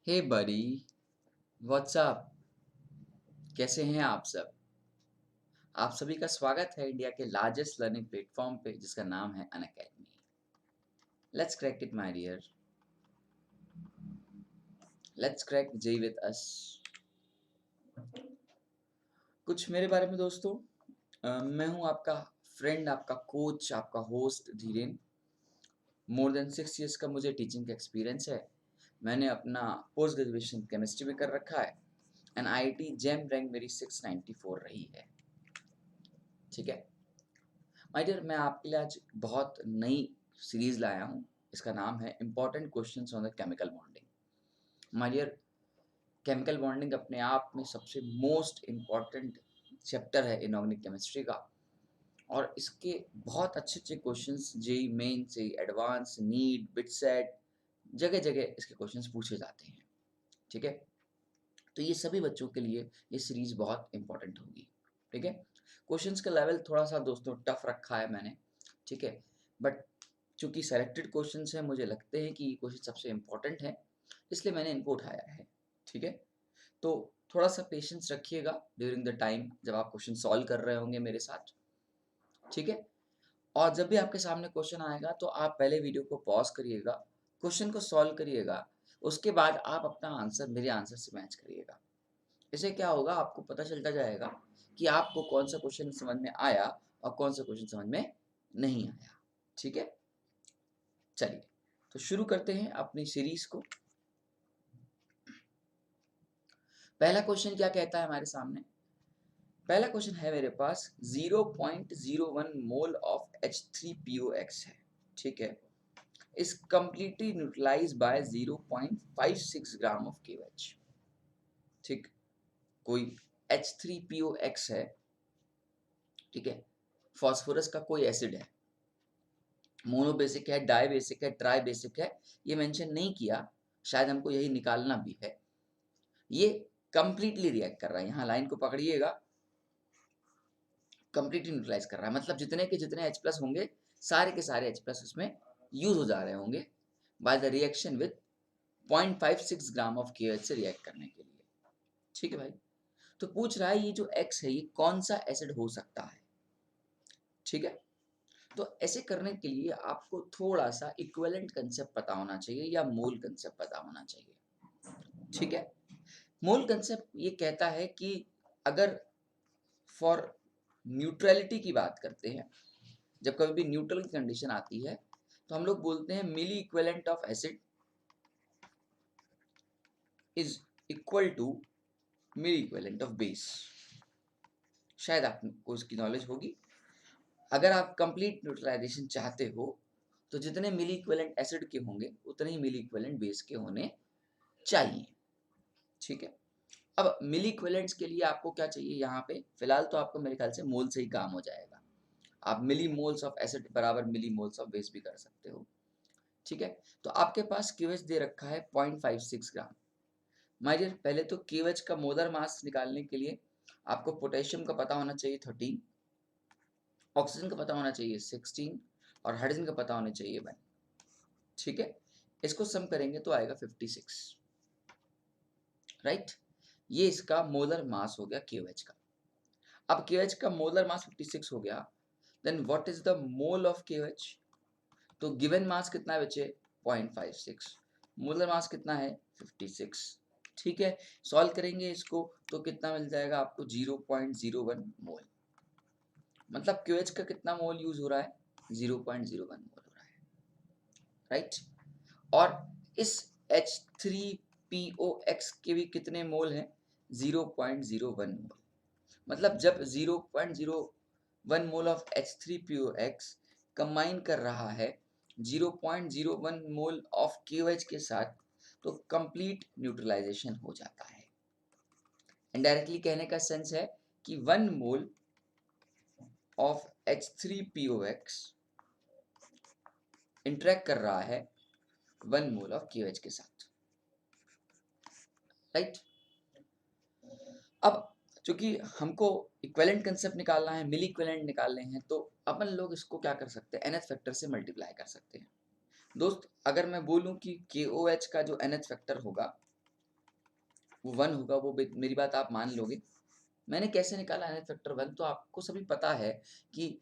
हे बडी, WhatsApp. कैसे हैं आप सब? आप सभी का स्वागत है इंडिया के लार्जेस्ट लर्निंग प्लेटफॉर्म पे जिसका नाम है Unacademy. Let's crack it my dear. Let's crack JEE with us. कुछ मेरे बारे में दोस्तों, मैं हूं आपका फ्रेंड, आपका कोच, आपका host Dhiren. More than 6 years का मुझे टीचिंग का एक्सपीरियंस है। मैंने अपना पोस्ट ग्रेजुएशन केमिस्ट्री में कर रखा है एंड आईआईटी जेम रैंक मेरी 694 रही है। ठीक है माय डियर, मैं आपके लिए आज बहुत नई सीरीज लाया हूँ। इसका नाम है important questions on the chemical bonding. My dear, chemical bonding अपने आप में सबसे मोस्ट इम्पॉर्टेंट चैप्टर है इनऑर्गेनिक केमिस्ट्री का, और इसके बहुत अच्छे अच्छे क्वेश्चंस जेई मेन से एडवांस नीट बिटसेट जगह जगह इसके क्वेश्चंस पूछे जाते हैं। ठीक है, तो ये सभी बच्चों के लिए ये सीरीज बहुत इंपॉर्टेंट होगी। ठीक है, क्वेश्चंस का लेवल थोड़ा सा दोस्तों टफ रखा है मैंने। ठीक है, बट चूंकि सेलेक्टेड क्वेश्चंस हैं, मुझे लगते हैं कि ये क्वेश्चन सबसे इंपॉर्टेंट है, इसलिए मैंने इनको उठाया है। ठीक है, तो थोड़ा सा पेशेंस रखिएगा ड्यूरिंग द टाइम जब आप क्वेश्चन सॉल्व कर रहे होंगे मेरे साथ। ठीक है, और जब भी आपके सामने क्वेश्चन आएगा तो आप पहले वीडियो को पॉज करिएगा, क्वेश्चन को सॉल्व करिएगा, उसके बाद आप अपना आंसर मेरे आंसर से मैच करिएगा। इससे क्या होगा, आपको पता चलता जाएगा कि आपको कौन सा क्वेश्चन समझ में आया और कौन सा क्वेश्चन समझ में नहीं आया। ठीक है, चलिए तो शुरू करते हैं अपनी सीरीज को। पहला क्वेश्चन क्या कहता है हमारे सामने? पहला क्वेश्चन है मेरे पास 0.01 मोल ऑफ H3POX है। ठीक है, is completely neutralized by 0.56 gram of KOH। ठीक, कोई H3POX है। ठीक है, फास्फोरस का कोई एसिड है, मोनोबेसिक है, डाई बेसिक है, ट्राई बेसिक है, ये मेंशन नहीं किया, शायद हमको यही निकालना भी है। ये कंप्लीटली रिएक्ट कर रहा है, यहाँ लाइन को पकड़िएगा, कंप्लीटली न्यूट्रलाइज कर रहा है, मतलब जितने के जितने H प्लस होंगे सारे के सारे H प्लस उसमें यूज हो जा रहे होंगे by the reaction with 0.56 gram of KOH से रिएक्ट करने के लिए। ठीक है भाई, तो पूछ रहा है ये जो X है ये कौन सा एसिड हो सकता है। ठीक है, तो ऐसे करने के लिए आपको थोड़ा सा इक्विवेलेंट कंसेप्ट पता होना चाहिए या मोल कंसेप्ट पता होना चाहिए। ठीक है, मोल कंसेप्ट ये कहता है कि अगर फॉर न्यूट्रलिटी की बात करते हैं, जब कभी भी न्यूट्रल की कंडीशन आती है तो हम लोग बोलते हैं milli equivalent of acid is equal to milli equivalent of base. शायद आपको इसकी नॉलेज होगी। अगर आप कंप्लीट न्यूट्रलाइजेशन चाहते हो तो जितने मिली इक्विवेलेंट एसिड के होंगे उतने ही मिली इक्विवेलेंट बेस के होने चाहिए। ठीक है, अब मिली इक्विवेलेंट्स के लिए आपको क्या चाहिए, यहाँ पे फिलहाल तो आपको मेरे ख्याल से मोल से ही काम हो जाएगा। आप मिली मोल्स ऑफ एसिड बराबर मिली मोल्स ऑफ बेस भी कर सकते हो। ठीक है, तो आपके पास KOH दे रखा है 0.56 ग्राम। माय डियर, पहले तो KOH का मोलर मास निकालने के लिए आपको पोटेशियम का पता होना चाहिए 13, ऑक्सीजन का पता होना चाहिए 16 और हाइड्रोजन का पता होना चाहिए 1। ठीक है, इसको सम करेंगे तो आएगा 56। राइट, ये इसका मोलर मास हो गया KOH का। अब KOH का मोलर मास 56 हो गया, then what is the mole of KOH? तो गिवन मास कितना बचे 0.56, मोलर मास कितना है 56। ठीक है, सॉल्व करेंगे इसको तो कितना मिल जाएगा आपको 0.01 मोल। मतलब क्यूएच का कितना मोल यूज हो रहा है 0.01 मोल हो रहा है। राइट, और इस H3POX के भी कितने मोल हैं 0.01 मोल। मतलब जब 0.01 मोल ऑफ H3POX कंबाइन कर रहा है 0.01 मोल ऑफ KOH के साथ तो कंप्लीट न्यूट्रलाइजेशन हो जाता है। इनडायरेक्टली कहने का सेंस है कि 1 मोल ऑफ H3POX इंटरेक्ट कर रहा है 1 मोल ऑफ KOH के साथ। राइट, अब चूंकि हमको इक्विवेलेंट कंसेप्ट निकालना है, मिली इक्विवेलेंट निकालने हैं, तो अपन लोग इसको क्या कर सकते हैं NH फैक्टर से मल्टीप्लाई कर सकते हैं। दोस्त, अगर मैं बोलूं कि KOH का जो NH फैक्टर होगा वो 1 होगा, वो मेरी बात आप मान लोगे। मैंने कैसे निकाला एनएच फैक्टर 1, तो आपको सभी पता है कि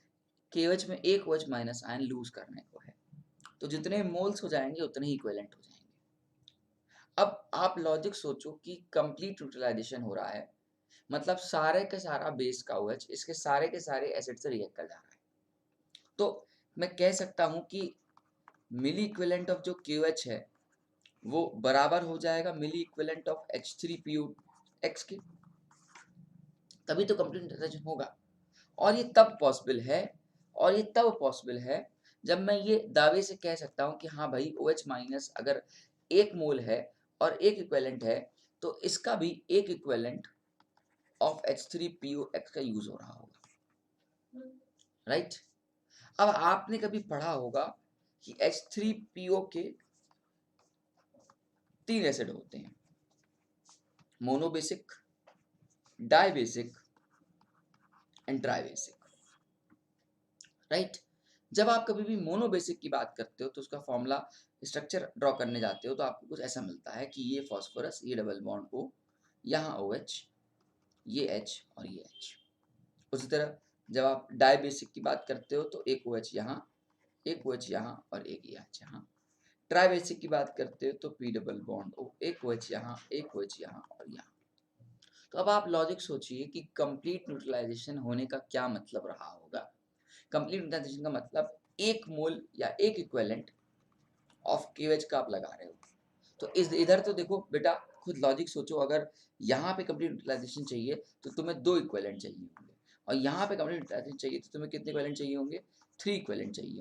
KOH में एक OH माइनस आयन लूज करने को है, तो जितने मोल्स हो जाएंगे उतने ही इक्विवेलेंट हो जाएंगे। अब आप लॉजिक सोचो कि कंप्लीट न्यूट्रलाइजेशन हो रहा है, मतलब सारे का सारा बेस का OH इसके सारे के सारे एसिड से रिएक्ट कर जा रहा है, तो मैं कह सकता हूं कि मिली इक्विवेलेंट ऑफ जो KOH है वो बराबर हो जाएगा मिली इक्विवेलेंट ऑफ H3POX के, तभी तो कंप्लीट न्यूट्रलाइजेशन होगा। और ये तब पॉसिबल है जब मैं ये दावे से कह सकता हूँ कि हाँ भाई OH माइनस अगर एक मोल है और एक इक्विवेलेंट है, तो इसका भी एक इक्विवेलेंट ऑफ H3POX का यूज हो रहा होगा, राइट। अब आपने कभी पढ़ा होगा कि H3PO के 3 एसिड होते हैं, monobasic, dibasic and tribasic, right. जब आप कभी भी मोनोबेसिक की बात करते हो तो उसका फॉर्मूला स्ट्रक्चर ड्रॉ करने जाते हो तो आपको कुछ ऐसा मिलता है कि ये फॉस्फोरस, ये डबल बॉन्ड O, यहाँ OH, ये H और ये H। उसी तरह जब आप डाइबेसिक की बात करते हो तो एक OH यहाँ, एक OH यहाँ और एक OH यहाँ। ट्राइबेसिक की बात करते हो तो P डबल बॉन्ड O, एक OH यहाँ, एक OH यहाँ और यहाँ। तो अब आप लॉजिक सोचिए कि कंप्लीट न्यूट्रलाइजेशन होने का क्या मतलब रहा होगा। कंप्लीट न्यूट्रलाइजेशन का मतलब एक मोल या एक इक्विवेलेंट ऑफ KOH का आप लगा रहे हो। तो इस इधर तो देखो बेटा, खुद लॉजिक सोचो, अगर यहाँ पे कंप्लीट न्यूट्रलाइजेशन चाहिए तो तुम्हें 2 इक्विवेलेंट चाहिए होंगे, और यहाँ पे कंप्लीट न्यूट्रलाइजेशन चाहिए तो तुम्हें कितने इक्विवेलेंट चाहिए होंगे? 3 इक्विवेलेंट चाहिए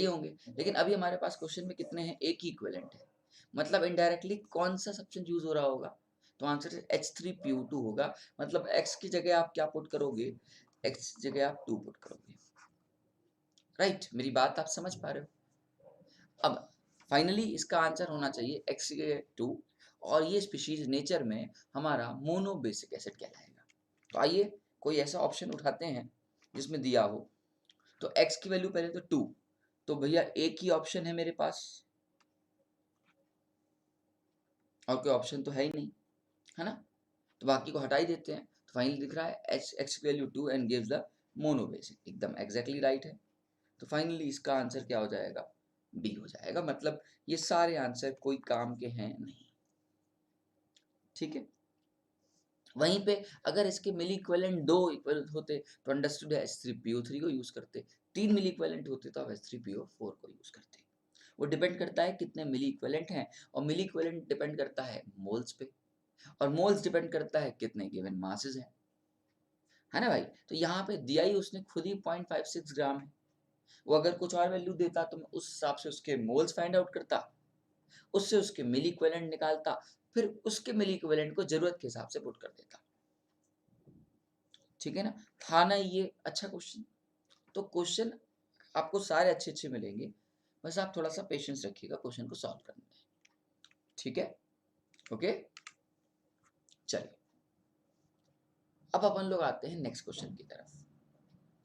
होंगे। लेकिन अभी हमारे पास क्वेश्चन में कितने हैं? एक ही इक्विवेलेंट है, मतलब इनडायरेक्टली कौन सा सब्स्टेंस यूज हो रहा होगा? तो आंसर H3PO2 होगा। मतलब X की जगह आप क्या पुट करोगे? X की जगह आप 2 पुट करोगे, राइट। मेरी बात आप समझ पा रहे हो? अब फाइनली इसका आंसर होना चाहिए X की जगह 2, और ये स्पीशीज नेचर में हमारा मोनोबेसिक एसिड कहलाएगा। तो आइए कोई ऐसा ऑप्शन उठाते हैं जिसमें दिया हो। तो X की वैल्यू पहले तो 2, तो भैया एक ही ऑप्शन है मेरे पास, और कोई ऑप्शन तो है ही नहीं, है ना। तो बाकी को हटा ही देते हैं। तो फाइनली दिख रहा है X की value 2 and gives the monobasic, एकदम एग्जैक्टली राइट है। तो फाइनली इसका आंसर क्या हो जाएगा? बी हो जाएगा। मतलब ये सारे आंसर कोई काम के हैं नहीं, ठीक है। वहीं पे अगर इसके मिली इक्विवेलेंट 2 इक्विवेलेंट होते तो अंडरस्टूड है H3PO3 को यूज करते, 3 मिली इक्विवेलेंट होते तो आप H3PO4 को यूज करते। वो डिपेंड करता है कितने मिली इक्विवेलेंट हैं, और मिली इक्विवेलेंट डिपेंड करता है मोल्स पे, और मोल्स डिपेंड करता है कितने गिवन मासेस हैं, है ना भाई। तो यहाँ पे दिया ही उसने खुद ही 0.56 ग्राम है। वो अगर कुछ और वैल्यू देता तो मैं उस हिसाब से उसके मोल्स फाइंड आउट करता, उससे उसके मिली इक्विवेलेंट निकालता, फिर उसके मिली इक्विवेलेंट को जरूरत के हिसाब से पुट कर देता, ठीक है ना। था ना ये अच्छा क्वेश्चन? तो क्वेश्चन आपको सारे अच्छे अच्छे मिलेंगे, बस आप थोड़ा सा पेशेंस रखिएगा क्वेश्चन को सॉल्व करने में, ठीक है। ओके, चलिए अब अपन लोग आते हैं नेक्स्ट क्वेश्चन की तरफ।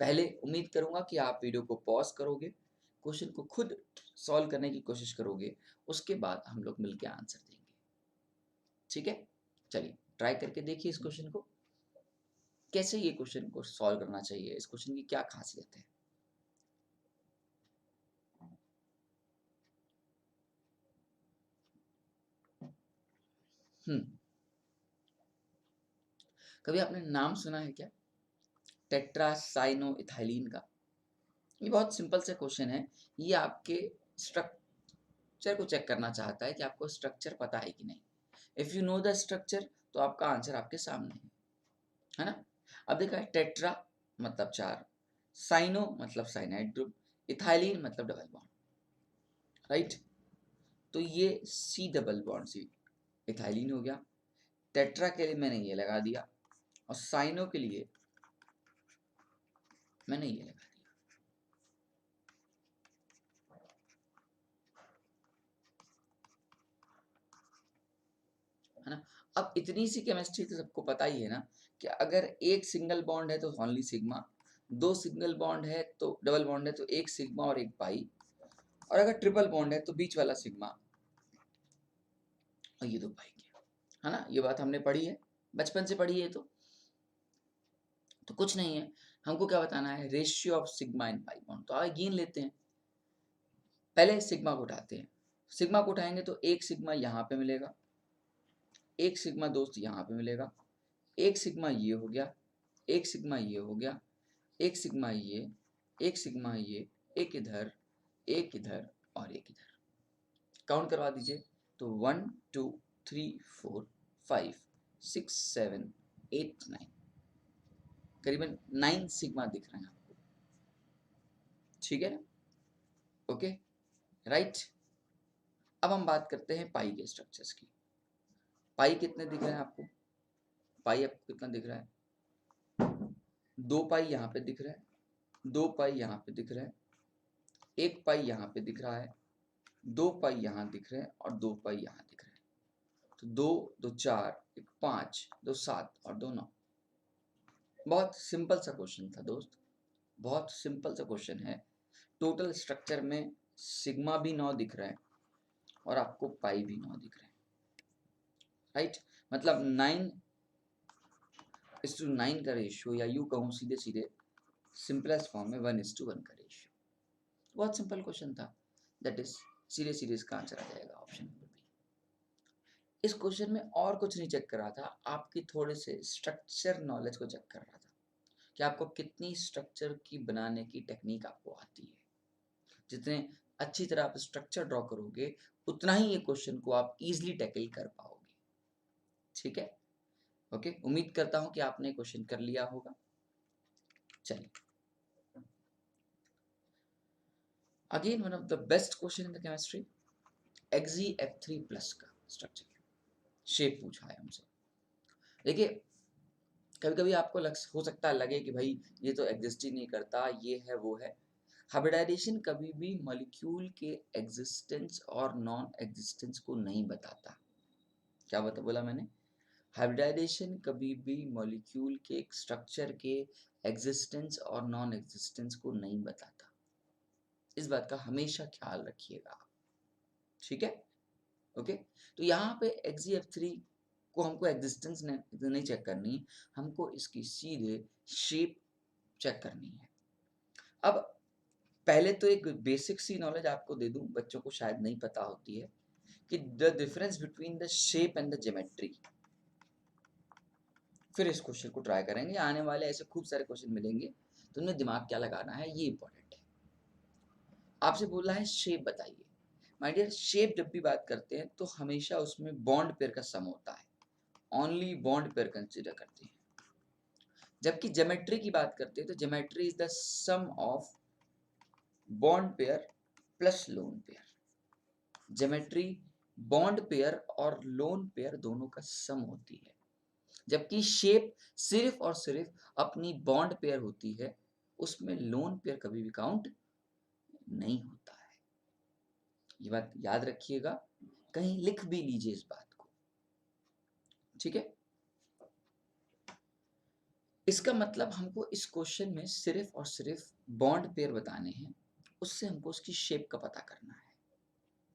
पहले उम्मीद करूंगा कि आप वीडियो को पॉज करोगे, क्वेश्चन को खुद सॉल्व करने की कोशिश करोगे, उसके बाद हम लोग मिलकर आंसर देंगे, ठीक है। चलिए ट्राई करके देखिए इस क्वेश्चन को, कैसे ये क्वेश्चन को सॉल्व करना चाहिए, इस क्वेश्चन की क्या खासियत है। हम्म, कभी आपने नाम सुना है क्या टेट्रासाइनोइथाइलिन का? ये बहुत सिंपल से क्वेश्चन है। ये आपके स्ट्रक्चर को चेक करना चाहता है कि आपको स्ट्रक्चर पता है कि नहीं। If you know the structure तो आपका आंसर आपके सामने है ना। अब देखा है, टेट्रा मतलब 4, साइनो मतलब साइनाइड ग्रुप, इथाइलिन मतलब डबल बॉन्ड, राइट। तो ये C double bond C ethylene हो गया। टेट्रा के लिए मैंने ये लगा दिया, और साइनो के लिए मैंने ये लगा दिया, है ना। अब इतनी सी केमिस्ट्री तो सबको पता ही है ना, कि अगर एक सिंगल बॉन्ड है तो ओनली सिग्मा, 2 सिंगल बॉन्ड है तो डबल बॉन्ड है तो एक सिग्मा और एक पाई, और अगर ट्रिपल बॉन्ड है तो बीच वाला सिग्मा और ये 2 पाई के, है ना, ये बात हमने पढ़ी है, बचपन से पढ़ी है। तो कुछ नहीं है, हमको क्या बताना है, ratio of sigma in pi bond. तो आगे गिन लेते हैं, पहले सिग्मा को उठाते हैं। सिग्मा को उठाएंगे तो एक सिग्मा यहाँ पे मिलेगा, एक सिग्मा दोस्त यहाँ पे मिलेगा, एक सिग्मा ये हो गया, एक सिग्मा ये हो गया, एक सिग्मा ये, एक सिग्मा ये, एक इधर और एक इधर। काउंट करवा दीजिए तो 1 2 3 4 5 6 7 8 9, करीबन 9 सिग्मा दिख रहे हैं आपको। ठीक है ना, ओके राइट। अब हम बात करते हैं पाई के स्ट्रक्चर्स की। पाई कितने दिख रहे हैं आपको, पाई आपको कितना दिख रहा है, 2 पाई यहाँ पे दिख रहा है, 2 पाई यहाँ पे दिख रहा है, 1 पाई यहाँ पे दिख रहा है, 2 पाई यहाँ दिख रहे हैं और 2 पाई यहाँ दिख रहे हैं। तो 2 2 4 1 5 2 7 और 2 9। बहुत सिंपल सा क्वेश्चन था दोस्त, बहुत सिंपल सा क्वेश्चन है। टोटल स्ट्रक्चर में सिग्मा भी 9 दिख रहा है और आपको पाई भी 9 दिख रहे हैं, राइट। मतलब 9:9 का रेशियो, या यूं कहूँ सीधे सीधे सिंपलेस्ट फॉर्म में 1:1 का रेशियो। बहुत सिंपल क्वेश्चन था, दैट इज सीधे सीधे इसका आंसर आ जाएगा ऑप्शन नंबर बी। इस क्वेश्चन में और कुछ नहीं चेक कर रहा था, आपकी थोड़े से स्ट्रक्चर नॉलेज को चेक कर रहा था कि आपको कितनी स्ट्रक्चर की बनाने की टेक्निक आपको आती है। जितने अच्छी तरह आप स्ट्रक्चर ड्रॉ करोगे उतना ही ये क्वेश्चन को आप इजीली टैकल कर पाओगे। ठीक है, ओके। उम्मीद करता हूं कि आपने क्वेश्चन कर लिया होगा। चलिए, again one of the best question in the chemistry, XeF3+ का स्ट्रक्चर शेप पूछा है हमसे। देखिए, कभी कभी आपको हो सकता है लगे कि भाई ये तो एग्जिस्ट ही नहीं करता, ये है वो है। हाइब्रिडाइजेशन कभी भी मॉलिक्यूल के एग्जिस्टेंस और नॉन एग्जिस्टेंस को नहीं बताता। क्या बोला मैंने, हाइब्रिडाइजेशन कभी भी मॉलिक्यूल के स्ट्रक्चर के एग्जिस्टेंस और नॉन एग्जिस्टेंस को नहीं बताता। इस बात का हमेशा ख्याल रखिएगा आप, ठीक है, ओके। तो यहाँ पे XeF3 को हमको एग्जिस्टेंस नहीं चेक करनी, हमको इसकी सीधे शेप चेक करनी है। अब पहले तो एक बेसिक सी नॉलेज आपको दे दूं, बच्चों को शायद नहीं पता होती है, कि the difference between the shape and the geometry. फिर इस क्वेश्चन को ट्राई करेंगे, आने वाले ऐसे खूब सारे क्वेश्चन मिलेंगे, तो उनमें दिमाग क्या लगाना है ये इंपॉर्टेंट है। आपसे बोला है शेप बताइए। माय डियर, शेप जब भी बात करते हैं तो हमेशा उसमें बॉन्ड पेयर का सम होता है, ओनली बॉन्ड पेयर कंसीडर करते हैं। जबकि ज्योमेट्री की बात करते हैं तो geometry is the sum of bond pair plus lone pair. Geometry bond pair और लोन पेयर दोनों का सम होती है, जबकि शेप सिर्फ और सिर्फ अपनी बॉन्ड पेयर होती है, उसमें लोन पेयर कभी भी काउंट नहीं होता है। ये बात याद रखिएगा, कहीं लिख भी लीजिए इस बात को, ठीक है। इसका मतलब हमको इस क्वेश्चन में सिर्फ और सिर्फ बॉन्ड पेयर बताने हैं, उससे हमको उसकी शेप का पता करना है,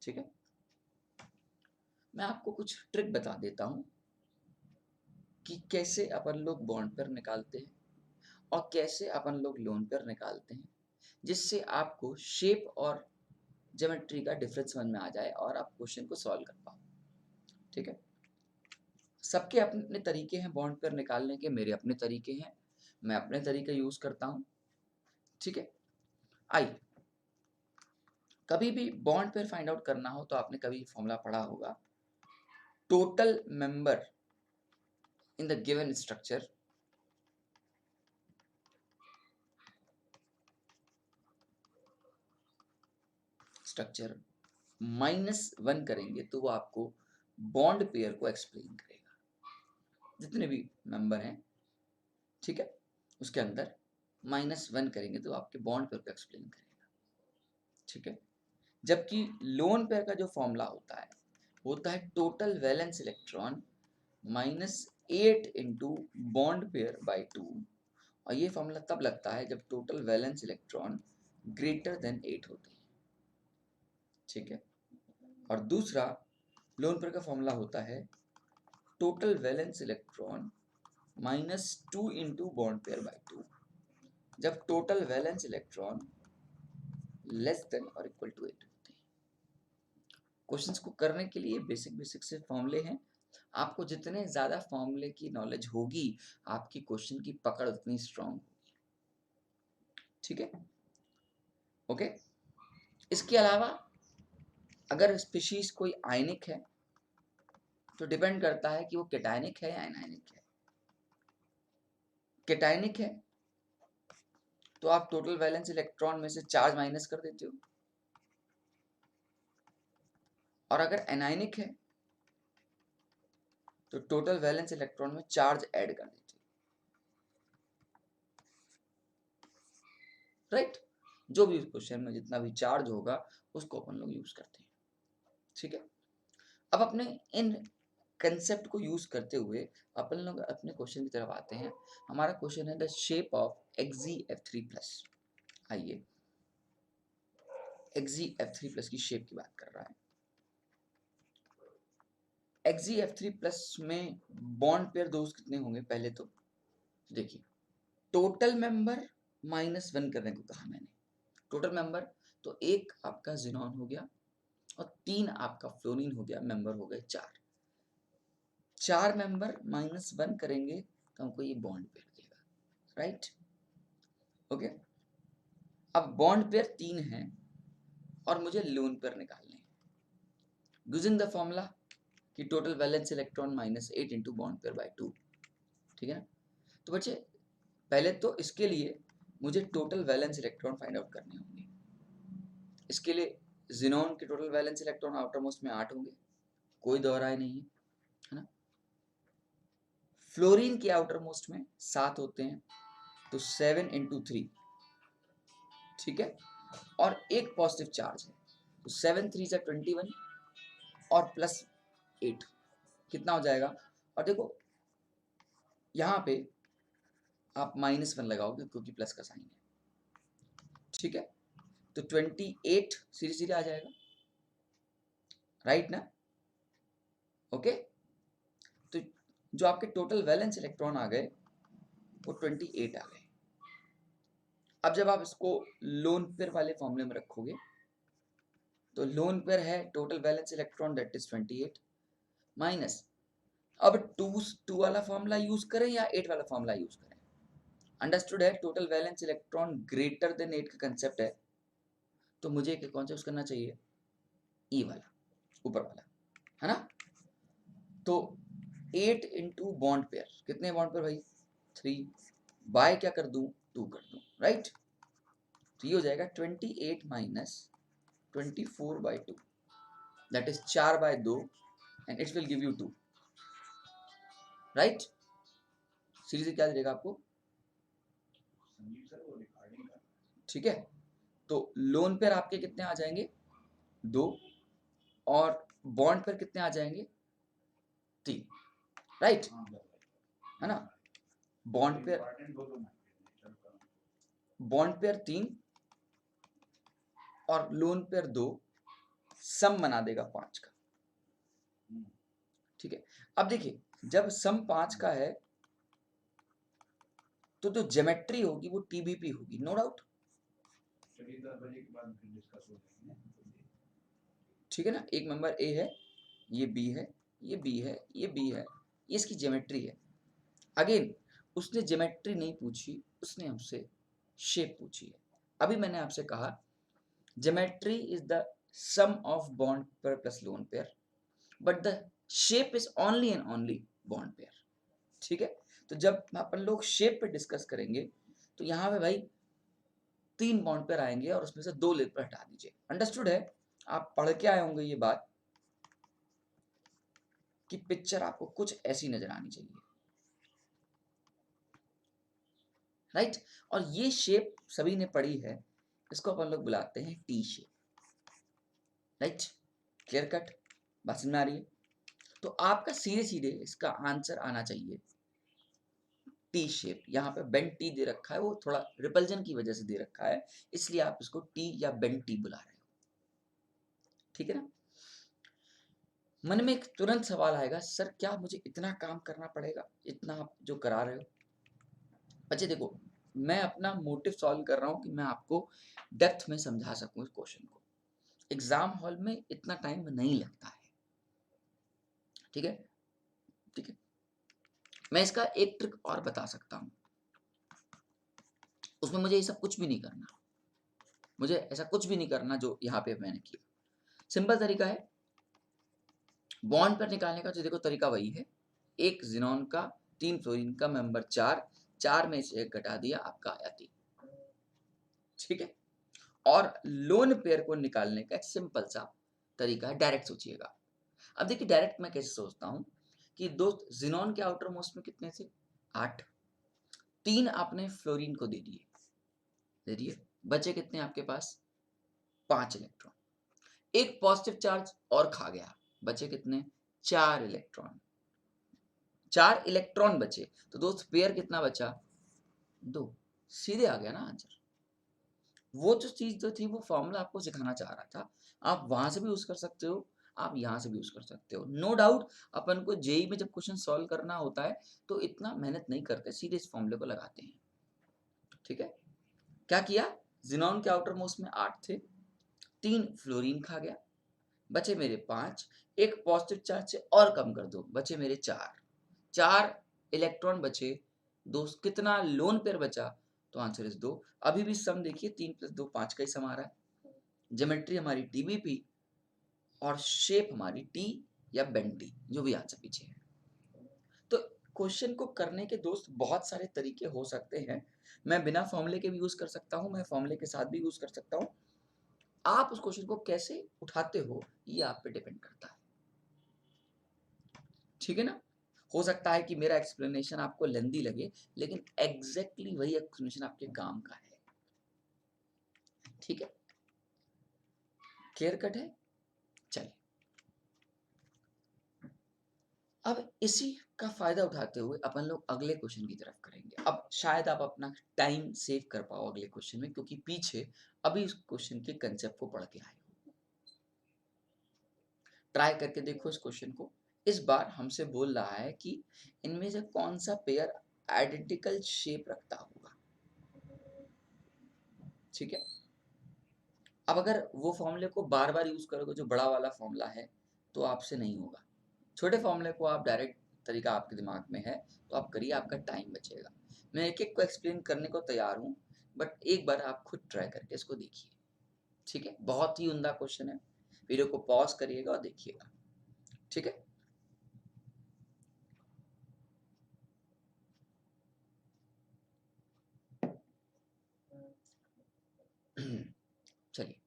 ठीक है। मैं आपको कुछ ट्रिक बता देता हूं कि कैसे अपन लोग बॉन्ड पेयर निकालते हैं और कैसे अपन लोग लोन पेयर निकालते हैं, जिससे आपको शेप और ज्योमेट्री का डिफरेंस समझ में आ जाए और आप क्वेश्चन को सॉल्व कर पाओ, ठीक है। सबके अपने अपने तरीके हैं बॉन्ड पेयर निकालने के, मेरे अपने तरीके हैं, मैं अपने तरीके यूज करता हूं, ठीक है। आइए, कभी भी बॉन्ड पेयर फाइंड आउट करना हो तो आपने कभी फॉर्मूला पढ़ा होगा, total member in the given structure -1 करेंगे तो वो आपको बॉन्ड पेयर को एक्सप्लेन करेगा। जितने भी मेंबर हैं, ठीक है, उसके अंदर -1 करेंगे तो आपके बॉन्ड पेयर को एक्सप्लेन करेगा, ठीक है। जबकि लोन पेयर का जो फॉर्मूला होता है total valence electron -8 into bond pair by 2, और ये फॉर्मूला तब लगता है जब total valence electron greater than 8 होते हैं, ठीक है। और दूसरा लोन पेयर का फॉर्मूला होता है total valence electron -2 into bond pair by 2, जब total valence electron less than और इक्वल टू 8 होते हैं। क्वेश्चंस को करने के लिए बेसिक से फॉर्मूले हैं। आपको जितने ज्यादा फॉर्मूले की नॉलेज होगी, आपकी क्वेश्चन की पकड़ उतनी स्ट्रांग होगी। ठीक है, ओके। इसके अलावा अगर स्पीशीज कोई आयनिक है तो डिपेंड करता है कि वो कैटायनिक है या एनायनिक है। कैटायनिक है तो आप टोटल वैलेंस इलेक्ट्रॉन में से चार्ज माइनस कर देते हो, और अगर एनायनिक है तो टोटल वैलेंस इलेक्ट्रॉन में चार्ज ऐड कर देते हो। राइट, जो भी उस क्वेश्चन में जितना भी चार्ज होगा उसको अपन लोग यूज करते हैं। ठीक है, अब अपने इन कंसेप्ट को यूज करते हुए अपन लोग अपने क्वेश्चन की तरफ आते हैं। हमारा क्वेश्चन है द शेप ऑफ XeF3+। आइए, XeF3+ की शेप की बात कर रहा है। XeF3+ में बॉन्ड पेयर दोस्त कितने होंगे? पहले तो देखिए, टोटल मेंबर -1 करने को कहा मैंने। टोटल मेंबर तो एक आपका जिनॉन हो गया और 3 आपका फ्लोरीन हो गया, मेंबर हो गए 4। 4 मेंबर -1 करेंगे तो हमको ये बॉन्ड पेयर देगा। Right, okay. अब बॉन्ड पेयर 3 है और मुझे लोन पेयर निकालने हैं यूजिंग द फॉर्मूला कि total valence electron -8 into bond pair by 2। ठीक है ना, तो बच्चे पहले तो इसके लिए मुझे total valence electron find out करने होंगे। इसके लिए जिनॉन के total valence electron outer most में 8 होंगे, कोई दोहराए नहीं है ना। फ्लोरीन के आउटर मोस्ट में 7 होते हैं, तो 7 इंटू 3। ठीक है, और एक पॉजिटिव चार्ज है, तो 7 3 से 21 और प्लस 8 कितना हो जाएगा? और देखो यहाँ पे आप -1 लगाओगे क्योंकि प्लस का साइन है। ठीक है, तो 28 सीधे सीधे आ जाएगा। राइट ना, ओके। तो जो आपके टोटल वैलेंस इलेक्ट्रॉन आ गए वो 28 आ गए। अब जब आप इसको लोन पेयर वाले फॉर्मूले में रखोगे तो लोन पेयर है total valence electron that is 28 minus, अब 2 वाला फॉर्मूला यूज करें या 8 वाला फॉर्मूला यूज करें? अंडरस्टूड है, total valence electron greater than 8 का कंसेप्ट है, तो मुझे कौन सा यूज करना चाहिए? ई वाला, ऊपर वाला, है ना। तो 8 इंटू बॉन्ड पेयर, कितने बॉन्ड पेयर भाई? 3, बाय क्या कर दूं? 2 कर दूं। राइट, तो ये हो जाएगा 28 minus 24/2, that is 4/2 and it will give you 2। Right, series क्या देगा आपको? ठीक है, तो लोन पेयर आपके कितने आ जाएंगे? 2, और बॉन्ड पेयर कितने आ जाएंगे? 3। राइट, है ना। बॉन्ड पेयर 3 और लोन पेयर 2, सम बना देगा 5 का। ठीक है, अब देखिए जब सम 5 का है तो जो ज्योमेट्री होगी वो टीबीपी होगी, नो डाउट। ठीक है ना, एक मेंबर ए है, ये बी है, ये बी है, ये बी है, ये इसकी ज्योमेट्री है। अगेन उसने ज्योमेट्री नहीं पूछी, उसने हमसे शेप पूछी है। अभी मैंने आपसे कहा geometry is the sum of bond pair plus lone pair, but the shape is only and only bond pair. ठीक है, तो जब अपन लोग शेप पे डिस्कस करेंगे तो यहाँ पे भाई 3 बॉन्ड पेयर आएंगे और उसमें से 2 लेग पर हटा दीजिए। अंडरस्टूड है, आप पढ़ के आए होंगे ये बात कि पिक्चर आपको कुछ ऐसी नजर आनी चाहिए। राइट, और ये शेप सभी ने पढ़ी है, इसको अपन लोग बुलाते हैं T shape. Right, clear cut, बात समझ में आ रही है? तो आपका सीधे सीधे इसका आंसर आना चाहिए टी शेप। यहाँ पे बेंड टी दे रखा है, वो थोड़ा रिपल्जन की वजह से दे रखा है, इसलिए आप इसको टी या बेंड टी बुला रहे हो। ठीक है ना। मन में एक तुरंत सवाल आएगा, सर क्या मुझे इतना काम करना पड़ेगा, इतना आप जो करा रहे हो? बच्चे देखो, मैं अपना मोटिव सॉल्व कर रहा हूँ कि मैं आपको डेप्थ में समझा सकूँ इस क्वेश्चन को। एग्जाम हॉल में इतना टाइम नहीं लगता है, ठीक है? ठीक है, मैं इसका एक ट्रिक और बता सकता हूँ, उसमें मुझे ये सब कुछ भी नहीं करना, मुझे ऐसा कुछ भी नहीं करना जो यहाँ पे मैंने किया। सिंपल तरीका है, बॉन्ड पर निकालने का, तो देखो तरीका वही है, एक जिनॉन का 3 फ्लोरीन का मेंबर 4, 4 में से 1 घटा दिया, आपका आया 3, ठीक है? और लोन पेयर को निकालने का एक सिंपल सा तरीका है, डायरेक्ट सोचिएगा। अब देखिए डायरेक्ट मैं कैसे सोचता हूँ कि दोस्त जिनॉन के आउटर मोस्ट में कितने थे? 8, 3 आपने फ्लोरीन को दे दिए, बचे कितने आपके पास? 5 इलेक्ट्रॉन। एक पॉजिटिव चार्ज और खा गया, बचे कितने? 4 इलेक्ट्रॉन। 4 इलेक्ट्रॉन बचे, तो दोस्त पेयर कितना बचा? 2। सीधे आ गया ना आंसर। वो जो चीज़ जो थी वो फ़ॉर्मूला आपको सिखाना चाह रहा था, आप वहाँ से भी यूज़ कर सकते हो, आप यहाँ से भी यूज़ कर सकते हो। नो डाउट अपन को जेईई में जब क्वेश्चन सॉल्व करना होता है, तो इतना मेहनत नहीं करते, सीधे इस फ़ॉर्मूले को लगाते हैं, ठीक है? क्या किया? ज़ीनॉन के आउटर मोस्ट में 8 थे, 3 फ्लोरीन खा गया, बचे मेरे 5, एक पॉजिटिव चार्ज से और कम कर दो, बचे मेरे 4, 4 इलेक्ट्रॉन बचे, दोस्त कितना लोन पेयर बचा? तो आंसर इज़ 2। अभी भी सम देखिए, 3 + 2 5 का ही सम आ रहा है। ज्योमेट्री हमारी टीबीपी और शेप हमारी टी या बेंटी, जो भी आंसर पीछे है। तो क्वेश्चन को करने के दोस्त बहुत सारे तरीके हो सकते हैं। मैं बिना फॉर्मूले के भी यूज़ कर सकता हूँ, मैं फॉर्मूले के साथ भी यूज़ कर सकता हूँ। आप उस क्वेश्चन को कैसे उठाते हो, ये आप पे डिपेंड करता है, ठीक है ना? हो सकता है कि मेरा एक्सप्लेनेशन आपको लेंदी लगे, लेकिन एग्ज़ैक्टली वही एक्सप्लेनेशन आपके काम का है, ठीक है? क्लियर कट है? चलिए, अब इसी का फ़ायदा उठाते हुए अपन लोग अगले क्वेश्चन की तरफ करेंगे। अब शायद आप अपना टाइम सेव कर पाओ अगले क्वेश्चन में, क्योंकि पीछे अभी इस क्वेश्चन के कंसेप्ट को पढ़ के आए हो। ट्राई करके देखो इस क्वेश्चन को। इस बार हमसे बोल रहा है कि इनमें से कौन सा पेयर आइडेंटिकल शेप रखता होगा, ठीक है? अब अगर वो फॉर्मूले को बार-बार यूज़ करोगे, जो बड़ा वाला फॉर्मूला है, तो आपसे नहीं होगा। छोटे फॉर्मूले को आप डायरेक्ट, तरीका आपके दिमाग में है, तो आप करिए, आपका टाइम बचेगा। मैं एक-एक को एक्सप्लेन करने को तैयार हूँ, बट एक बार आप खुद ट्राई करके इसको देखिए, ठीक है? बहुत ही उम्दा क्वेश्चन है। वीडियो को पॉज़ करिएगा और देखिएगा, ठीक है? चलिए।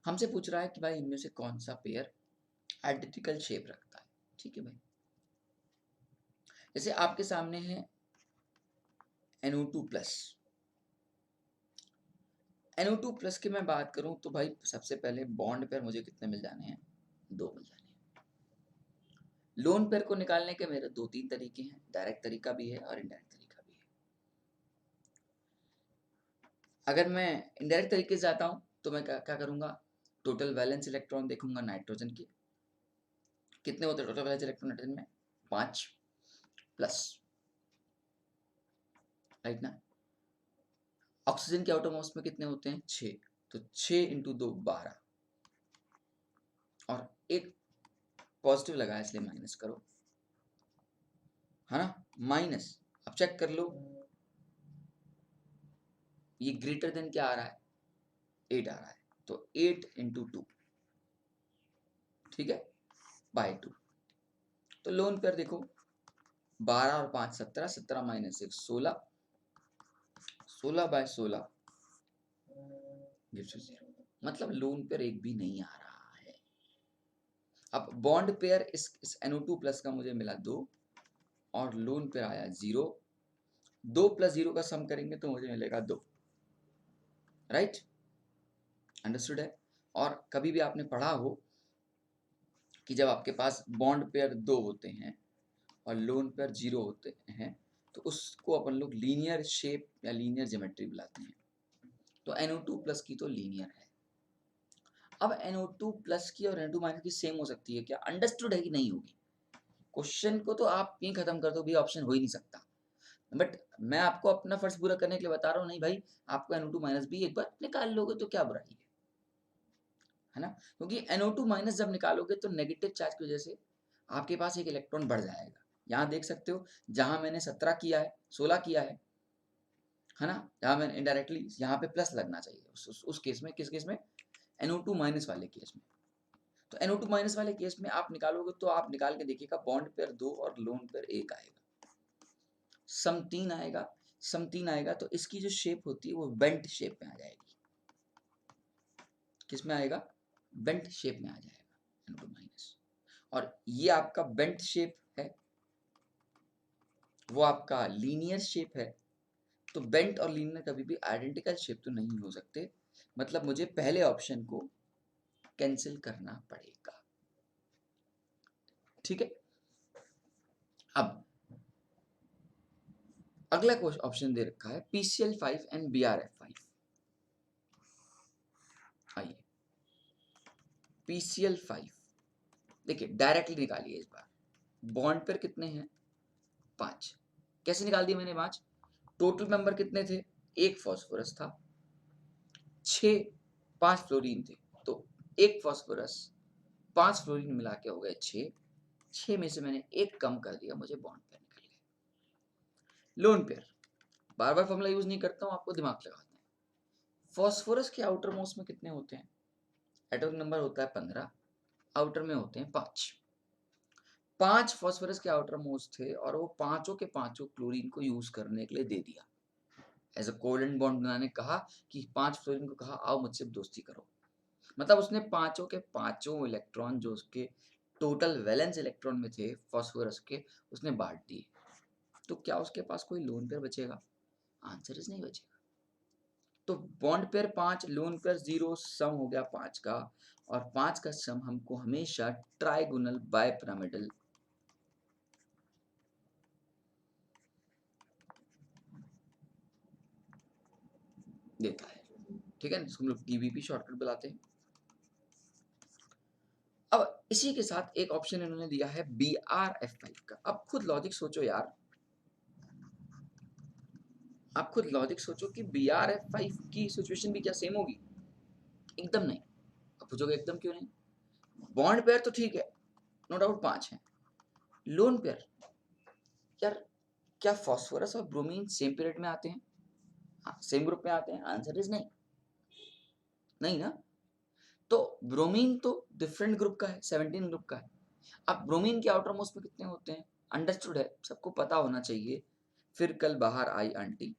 हमसे पूछ रहा है कि भाई इनमें से कौन सा पेयर आइडेंटिकल शेप रखता है, ठीक है भाई? जैसे आपके सामने है NO2+। NO2+ की मैं बात करूं तो भाई सबसे पहले बॉन्ड पेयर मुझे कितने मिल जाने हैं? 2 मिल जाने हैं। लोन पेयर को निकालने के मेरे 2-3 तरीके हैं, डायरेक्ट तरीका भी है और इनडायरेक्ट तरीका भी है। अगर मैं इनडायरेक्ट तरीके से जाता हूं तो मैं क्या क्या करूंगा? टोटल वैलेंस इलेक्ट्रॉन देखूंगा नाइट्रोजन के, कितने होते हैं टोटल वैलेंस इलेक्ट्रॉन नाइट्रोजन में? 5 प्लस, राइट ना? ऑक्सीजन के आउटर मोस्ट में कितने होते हैं? 6, तो 6 × 2 12, और एक पॉजिटिव लगा है इसलिए माइनस करो, है ना? माइनस, अब चेक कर लो, ये ग्रेटर देन क्या आ रहा है? 8 आ रहा है, तो 8 × 2, ठीक है, बाय 2। तो लोन पेयर देखो, 12 और 5 17, 17 माइनस 1 16, 16/16 गिव्स यू 0, मतलब लोन पेयर एक भी नहीं आ रहा है। अब बॉन्ड पेयर इस NO2+ का मुझे मिला 2, और लोन पेयर आया 0। 2 + 0 का सम करेंगे तो मुझे मिलेगा 2, राइट? अंडरस्टूड है? और कभी भी आपने पढ़ा हो कि जब आपके पास बॉन्ड पेयर 2 होते हैं और लोन पेयर 0 होते हैं, तो उसको अपन लोग लीनियर शेप या लीनियर ज्योमेट्री बुलाते हैं। तो NO2+ की तो लीनियर है। अब NO2 प्लस की और NO2 माइनस की सेम हो सकती है क्या? अंडरस्टूड है कि नहीं होगी? क्वेश्चन को तो आप यहीं खत्म कर दो, भैया ऑप्शन हो ही नहीं सकता। बट मैं आपको अपना फर्ज पूरा करने के लिए बता रहा हूँ, नहीं भाई आपको NO2 माइनस भी एक बार निकाल लोगे तो क्या बुराई है ना? क्योंकि NO2 माइनस जब निकालोगे तो नेगेटिव चार्ज की वजह से आपके पास एक इलेक्ट्रॉन बढ़ जाएगा। यहाँ देख सकते हो, जहां मैंने 17 किया है, 16 किया है ना? जहां मैंने इनडायरेक्टली यहाँ पे प्लस लगना चाहिए उस केस में, किस केस में? NO2 माइनस वाले केस में। तो NO2 माइनस वाले केस में आप निकालोगे तो आप निकाल के देखिएगा, बॉन्ड पेयर 2 और लोन पेयर 1 आएगा, सम 3 आएगा, सम 3 आएगा तो इसकी जो शेप होती है वो बेंट शेप में आ जाएगी। किस में आएगा? बेंट शेप में आ जाएगा NO2 माइनस। और ये आपका बेंट शेप है, वो आपका लीनियर शेप है। तो बेंट और लीनियर कभी भी आइडेंटिकल शेप तो नहीं हो सकते, मतलब मुझे पहले ऑप्शन को कैंसिल करना पड़ेगा। ठीक है, अब अगला ऑप्शन दे रखा है PCl5 एंड BrF5। आइए PCl5 देखिए, डायरेक्टली निकालिए इस बार। बॉन्ड पर कितने हैं? 5। कैसे निकाल दिया मैंने 5? टोटल मेंबर कितने थे? एक फॉस्फोरस था, 5 फ्लोरीन थे, तो एक फॉस्फोरस 5 फ्लोरीन मिला के हो गए 6 में से मैंने एक कम कर दिया, मुझे बॉन्ड पेयर निकल गए। लोन पेयर बार बार फॉर्मूला यूज नहीं करता हूं, आपको दिमाग लगाते हैं। फॉस्फोरस के आउटर मोस्ट में कितने होते हैं? एटॉमिक नंबर होता है 15, आउटर में होते हैं 5। 5 फॉस्फोरस के आउटर मोस्ट थे और वो पांचों के पांचों क्लोरीन को यूज करने के लिए दे दिया। एज अ कोवेलेंट बॉन्ड बनाने कहा कि 5 फ्लोरीन को कहा आओ मुझसे दोस्ती करो। मतलब उसने पांचों के पांचों इलेक्ट्रॉन जो उसके टोटल वैलेंस इलेक्ट्रॉन में थे फॉस्फोरस के, उसने बांट दिए। तो क्या उसके पास कोई लोन पेयर बचेगा? आंसर इज नहीं बचेगा। तो बॉन्ड पेयर 5, लोन पेयर 0, सम हो गया 5 का, और 5 का सम हमको हमेशा ट्राइगोनल बाइपिरामिडल देता है। ठीक है, इसको हम लोग TBP शॉर्टकट बुलाते हैं। अब इसी के साथ एक ऑप्शन इन्होंने दिया है BrF5 का। अब खुद लॉजिक सोचो यार, आप खुद लॉजिक सोचो कि BrF5 की सिचुएशन भी क्या सेम होगी? एकदम नहीं। अब पूछोगे एकदम क्यों नहीं? बॉन्ड पेयर तो ठीक है, नो डाउट 5 है। लोन पेयर यार, क्या फॉस्फोरस और ब्रोमीन सेम पीरियड में आते हैं? हाँ, सेम ग्रुप में आते हैं? आंसर इज नहीं। नहीं ना? तो ब्रोमीन तो डिफरेंट ग्रुप का है, 17 ग्रुप का है। अब ब्रोमीन के आउटर मोस्ट में कितने होते हैं? अंडरस्टूड है, सबको पता होना चाहिए। फिर कल बाहर आई आंटी,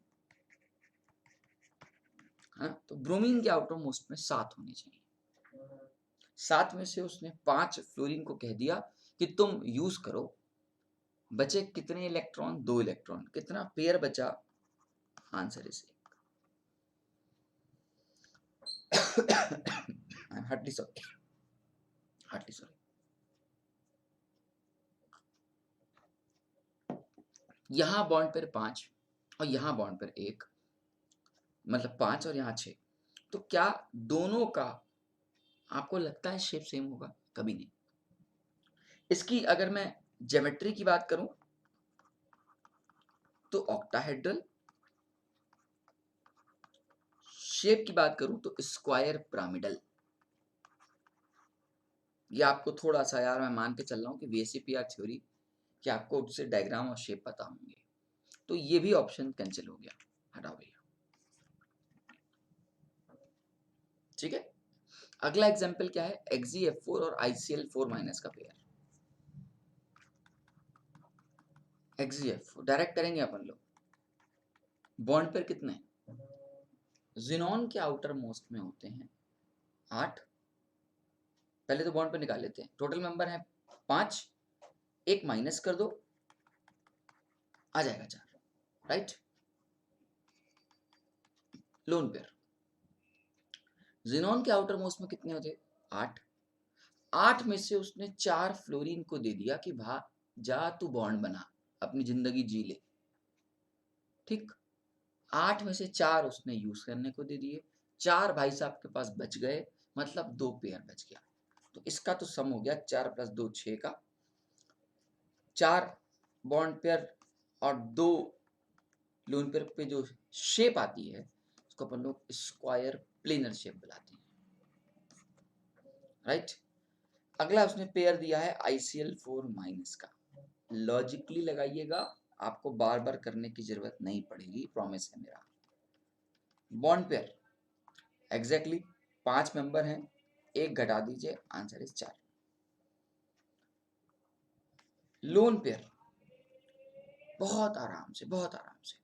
हाँ, तो ब्रोमीन के आउटर मोस्ट में 7 होने चाहिए। 7 में से उसने 5 फ्लोरीन को कह दिया कि तुम यूज करो। बचे कितने इलेक्ट्रॉन? 2 इलेक्ट्रॉन। कितना पेयर बचा? Answer is hardly sorry, hardly sorry. यहां बॉन्ड पेयर 5 और यहां बॉन्ड पेयर 1, मतलब 5 और यहाँ 6। तो क्या दोनों का आपको लगता है शेप सेम होगा? कभी नहीं। इसकी अगर मैं ज्योमेट्री की बात करूं तो ऑक्टाहेड्रल, शेप की बात करूं तो स्क्वायर पिरामिडल। ये आपको थोड़ा सा यार मैं मान के चल रहा हूं कि VSCPR थ्योरी कि आपको उससे डायग्राम और शेप पता होंगे। तो ये भी ऑप्शन कैंसिल हो गया, हटाओ भैया। ठीक है, अगला एग्जांपल क्या है? XeF4 और ICl4 माइनस का पेयर। XeF4 डायरेक्ट करेंगे अपन लोग। बॉन्ड पेयर कितने? जिनॉन के आउटर मोस्ट में होते हैं 8। पहले तो बॉन्ड पे निकाल लेते हैं। टोटल मेंबर है 5, एक माइनस कर दो, आ जाएगा 4, राइट? लोन पेयर जिनॉन के आउटर मोस्ट में कितने होते? 8। 8 में से उसने 4 फ्लोरीन को दे दिया कि भा जा तू बॉन्ड बना, अपनी जिंदगी जी ले। ठीक, 8 में से 4 उसने यूज करने को दे दिए, 4 भाई साहब के पास बच गए, मतलब 2 पेयर बच गया। तो इसका तो सम हो गया 4 + 2 6 का। 4 बॉन्ड पेयर और 2 लोन पेयर पे जो शेप आती है उसको अपन लोग स्क्वायर प्लेनर शेप बुलाते हैं, राइट। अगला उसने पेयर दिया है ICl4- का। लॉजिकली लगाइएगा, आपको बार बार करने की जरूरत नहीं पड़ेगी, प्रॉमिस है मेरा। बॉन्ड पेयर एग्जैक्टली 5 मेंबर हैं, 1 घटा दीजिए, आंसर इज 4। लोन पेयर बहुत आराम से, बहुत आराम से,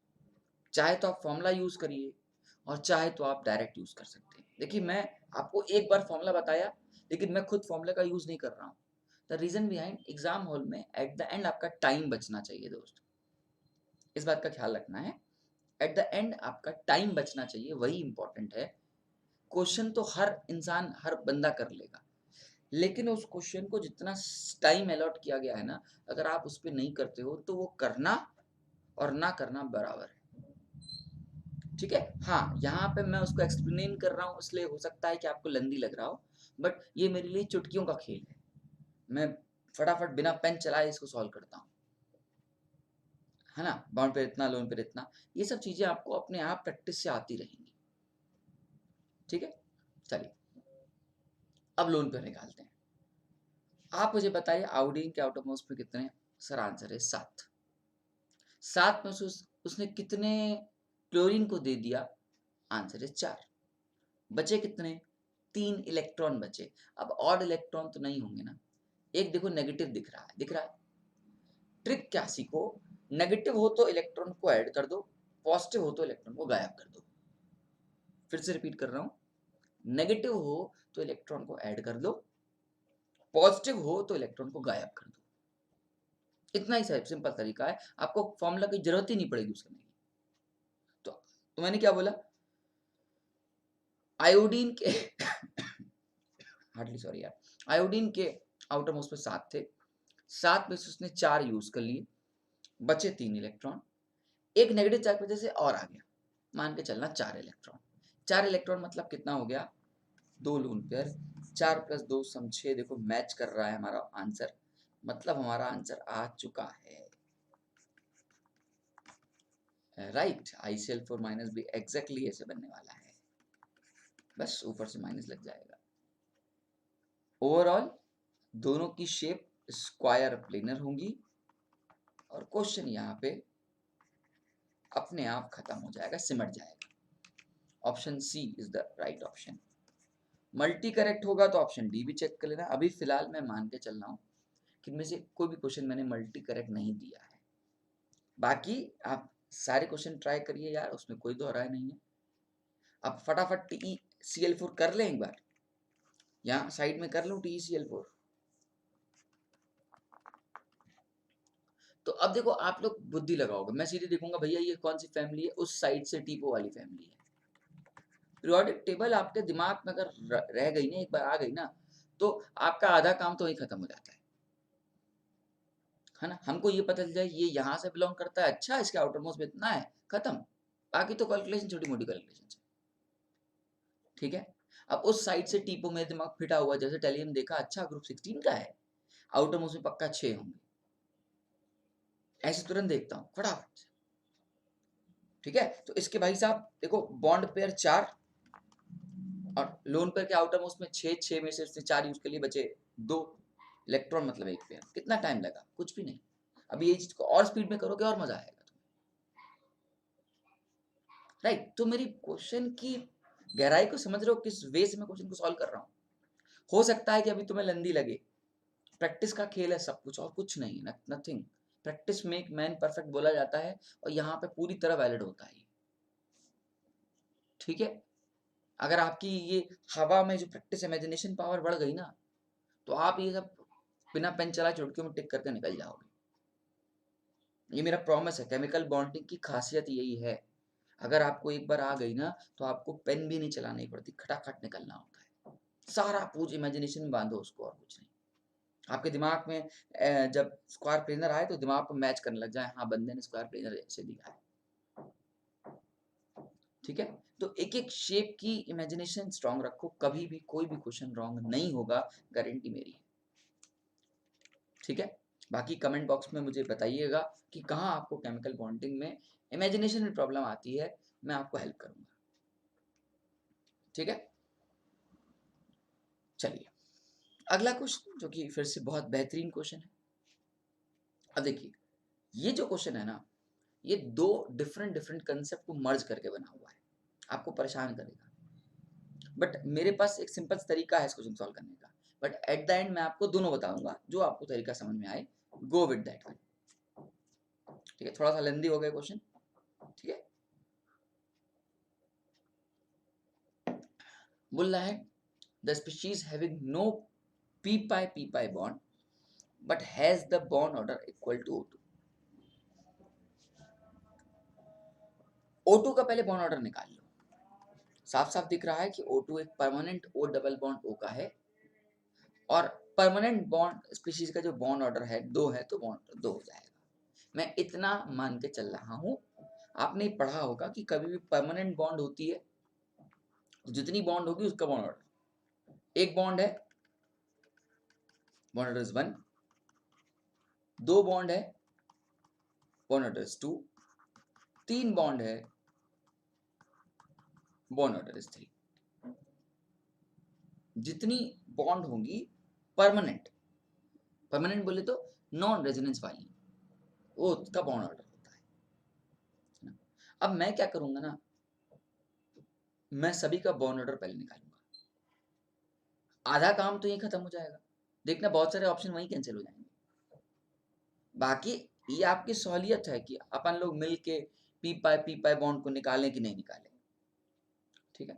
चाहे तो आप फॉर्मूला यूज करिए और चाहे तो आप डायरेक्ट यूज कर सकते हैं। देखिए मैं आपको एक बार फॉर्मूला बताया, लेकिन मैं खुद फॉर्मूला का यूज नहीं कर रहा हूँ। The reason behind, exam hall में एट द एंड आपका टाइम बचना चाहिए दोस्त, इस बात का ख्याल रखना है। एट द एंड आपका टाइम बचना चाहिए, वही इंपॉर्टेंट है। क्वेश्चन तो हर इंसान, हर बंदा कर लेगा, लेकिन उस क्वेश्चन को जितना टाइम अलॉट किया गया है ना, अगर आप उस पर नहीं करते हो तो वो करना और ना करना बराबर है। ठीक है, हाँ, यहाँ पे मैं उसको एक्सप्लेन कर रहा हूँ, इसलिए हो सकता है कि आपको लंदी लग रहा हो, बट ये मेरे लिए चुटकियों का खेल है। मैं फटाफट बिना पेन चलाए इसको सॉल्व करता हूँ, है ना। बाउंड पे इतना, लोन पे इतना, ये सब चीजें आपको अपने आप प्रैक्टिस से आती रहेंगी। ठीक है, चलिए अब लोन पे निकालते हैं। आप मुझे बताइए आयोडीन के आउटरमोस्ट में कितने? सर आंसर है 7। 7 में से उसने कितने क्लोरीन को दे दिया? आंसर है 4। बचे कितने? 3 इलेक्ट्रॉन बचे। अब ऑड इलेक्ट्रॉन तो नहीं होंगे ना। एक देखो नेगेटिव दिख रहा है, दिख रहा है। ट्रिक क्या सीखो, नेगेटिव हो तो इलेक्ट्रॉन को ऐड कर दो, पॉजिटिव हो तो इलेक्ट्रॉन को गायब कर दो। फिर से रिपीट कर रहा हूं, नेगेटिव हो तो इलेक्ट्रॉन को ऐड कर दो, पॉजिटिव हो तो इलेक्ट्रॉन को गायब कर दो। इतना ही सिंपल तरीका है, आपको फॉर्मूला की जरूरत ही नहीं पड़ेगी यूज करने की। तो मैंने क्या बोला, आयोडीन के हार्डली सॉरी यार, आयोडीन के आउटर मोस्ट में 7 थे, 7 में से उसने 4 यूज कर लिए, बचे 3 इलेक्ट्रॉन। एक नेगेटिव चार्ज की वजह से और आ गया, मान के चलना 4 इलेक्ट्रॉन। 4 इलेक्ट्रॉन मतलब कितना हो गया? 2 लोन पेयर। 4 + 2 = 6। देखो मैच कर रहा है हमारा आंसर, मतलब हमारा आंसर आ चुका है, राइट। ICl4- भी एग्जैक्टली ऐसे बनने वाला है, बस ऊपर से माइनस लग जाएगा। ओवरऑल दोनों की शेप स्क्वायर प्लेनर होंगी और क्वेश्चन यहाँ पे अपने आप खत्म हो जाएगा, सिमट जाएगा। Option C is the right option. Multi correct होगा तो ऑप्शन डी भी चेक कर लेना। अभी फिलहाल मैं मान के चल रहा हूँ कि इनमें से कोई भी क्वेश्चन मैंने मल्टी करेक्ट नहीं दिया है। बाकी आप सारे क्वेश्चन ट्राई करिए यार, उसमें कोई दो राय नहीं है। अब फटाफट TeCl4 कर लें एक बार, यहाँ साइड में कर लूँ TeCl4। तो अब देखो आप लोग बुद्धि लगाओगे, मैं सीधे देखूंगा भैया ये कौन सी फैमिली है, उस साइड से टीपो वाली फैमिली है। पीरियोडिक टेबल आपके दिमाग में अगर रह गई ना, एक बार आ गई ना, तो आपका आधा काम तो वही खत्म हो जाता है ना। हमको ये पता चल जाए ये यहाँ से बिलोंग करता है, अच्छा इसके आउटर मोस्ट में इतना है, खत्म। बाकी तो कैलकुलेशन छोटी मोटी कैलकुलेशन है, ठीक है। अब उस साइड से टीपो में दिमाग फिटा हुआ, जैसे टेलियम देखा, अच्छा ग्रुप 16 का है, आउटर मोस्ट में पक्का 6 होंगे, ऐसे तुरंत देखता हूँ फटाफट से, ठीक है। तो इसके भाई साहब देखो बॉन्ड पेयर 4 और लोन पेयर के आउटर मोस्ट में 6, 6 में से उसने 4 यूज कर लिए, बचे 2 इलेक्ट्रॉन, मतलब एक पेयर। कितना टाइम लगा? कुछ भी नहीं। अभी ये चीज को और स्पीड में करोगे और मजा आएगा तुम्हें, राइट। तो मेरी क्वेश्चन की गहराई को समझ रहे हो, किस वे से मैं क्वेश्चन को सॉल्व कर रहा हूँ। हो सकता है कि अभी तुम्हें लंदी लगे, प्रैक्टिस का खेल है सब कुछ, और कुछ नहीं, nothing. Practice make man perfect बोला जाता है, और यहाँ पे पूरी तरह वैलिड होता है, ठीक है। अगर आपकी ये हवा में जो प्रैक्टिस इमेजिनेशन पावर बढ़ गई ना, तो आप ये सब बिना पेन चलाए चुटकियों में टिक करके निकल जाओगे। ये मेरा प्रॉमिस है। केमिकल बॉन्डिंग की खासियत यही है, अगर आपको एक बार आ गई ना, तो आपको पेन भी नहीं चलानी पड़ती, खटाखट निकलना होता है। सारा पूछ इमेजिनेशन में बांधो उसको, और कुछ नहीं। आपके दिमाग में जब स्क्वायर प्लेनर आए तो दिमाग को मैच करने लग जाए, हाँ बंदे ने स्क्वायर प्लेनर ऐसे दिया है, ठीक है, तो एक एक शेप की इमेजिनेशन स्ट्रांग रखो, कभी भी कोई भी क्वेश्चन रॉन्ग नहीं होगा, गारंटी मेरी है। ठीक है, बाकी कमेंट बॉक्स में मुझे बताइएगा कि कहाँ आपको केमिकल बॉन्डिंग में इमेजिनेशन में प्रॉब्लम आती है, मैं आपको हेल्प करूंगा। ठीक है, चलिए अगला क्वेश्चन जो कि फिर से बहुत बेहतरीन क्वेश्चन है। अब देखिए ये जो क्वेश्चन है ना, ये दो डिफरेंट डिफरेंट कंसेप्ट को मर्ज करके बना हुआ है, आपको परेशान करेगा, बट मेरे पास एक सिंपल तरीका है इस क्वेश्चन सॉल्व करने का, बट एट द एंड मैं आपको दोनों बताऊंगा, जो आपको तरीका समझ में आए गो विद दैट वन। ठीक है, थोड़ा सा लेंदी हो गया क्वेश्चन। ठीक है, बोल रहा है the species having no p pi bond but has the bond order equal to O2। O2 का पहले बॉन्ड ऑर्डर निकाल लो, साफ साफ दिख रहा है कि O2 एक permanent O double bond O का है, और परमानेंट बॉन्ड स्पीशीज का जो बॉन्ड ऑर्डर है 2 है, तो बॉन्ड ऑर्डर 2 हो जाएगा। मैं इतना मान के चल रहा हूं, आपने पढ़ा होगा कि कभी भी परमानेंट बॉन्ड होती है तो जितनी बॉन्ड होगी उसका बॉन्ड ऑर्डर, एक बॉन्ड है बॉन्ड ऑर्डर इज 1, 2 बॉन्ड है बॉन्ड ऑर्डर इज 2, 3 बॉन्ड है बॉन्ड ऑर्डर इज 3। जितनी बॉन्ड होंगी परमानेंट, परमानेंट बोले तो नॉन रेजोनेंस वाली, वो उसका बॉन्ड ऑर्डर होता है। अब मैं क्या करूंगा ना, मैं सभी का बॉन्ड ऑर्डर पहले निकालूंगा, आधा काम तो ये खत्म हो जाएगा, देखना बहुत सारे ऑप्शन वहीं कैंसिल हो जाएंगे। बाकी ये आपकी सहूलियत है कि अपन लोग मिल के पी पाई बॉन्ड को निकालें कि नहीं निकालें। ठीक है,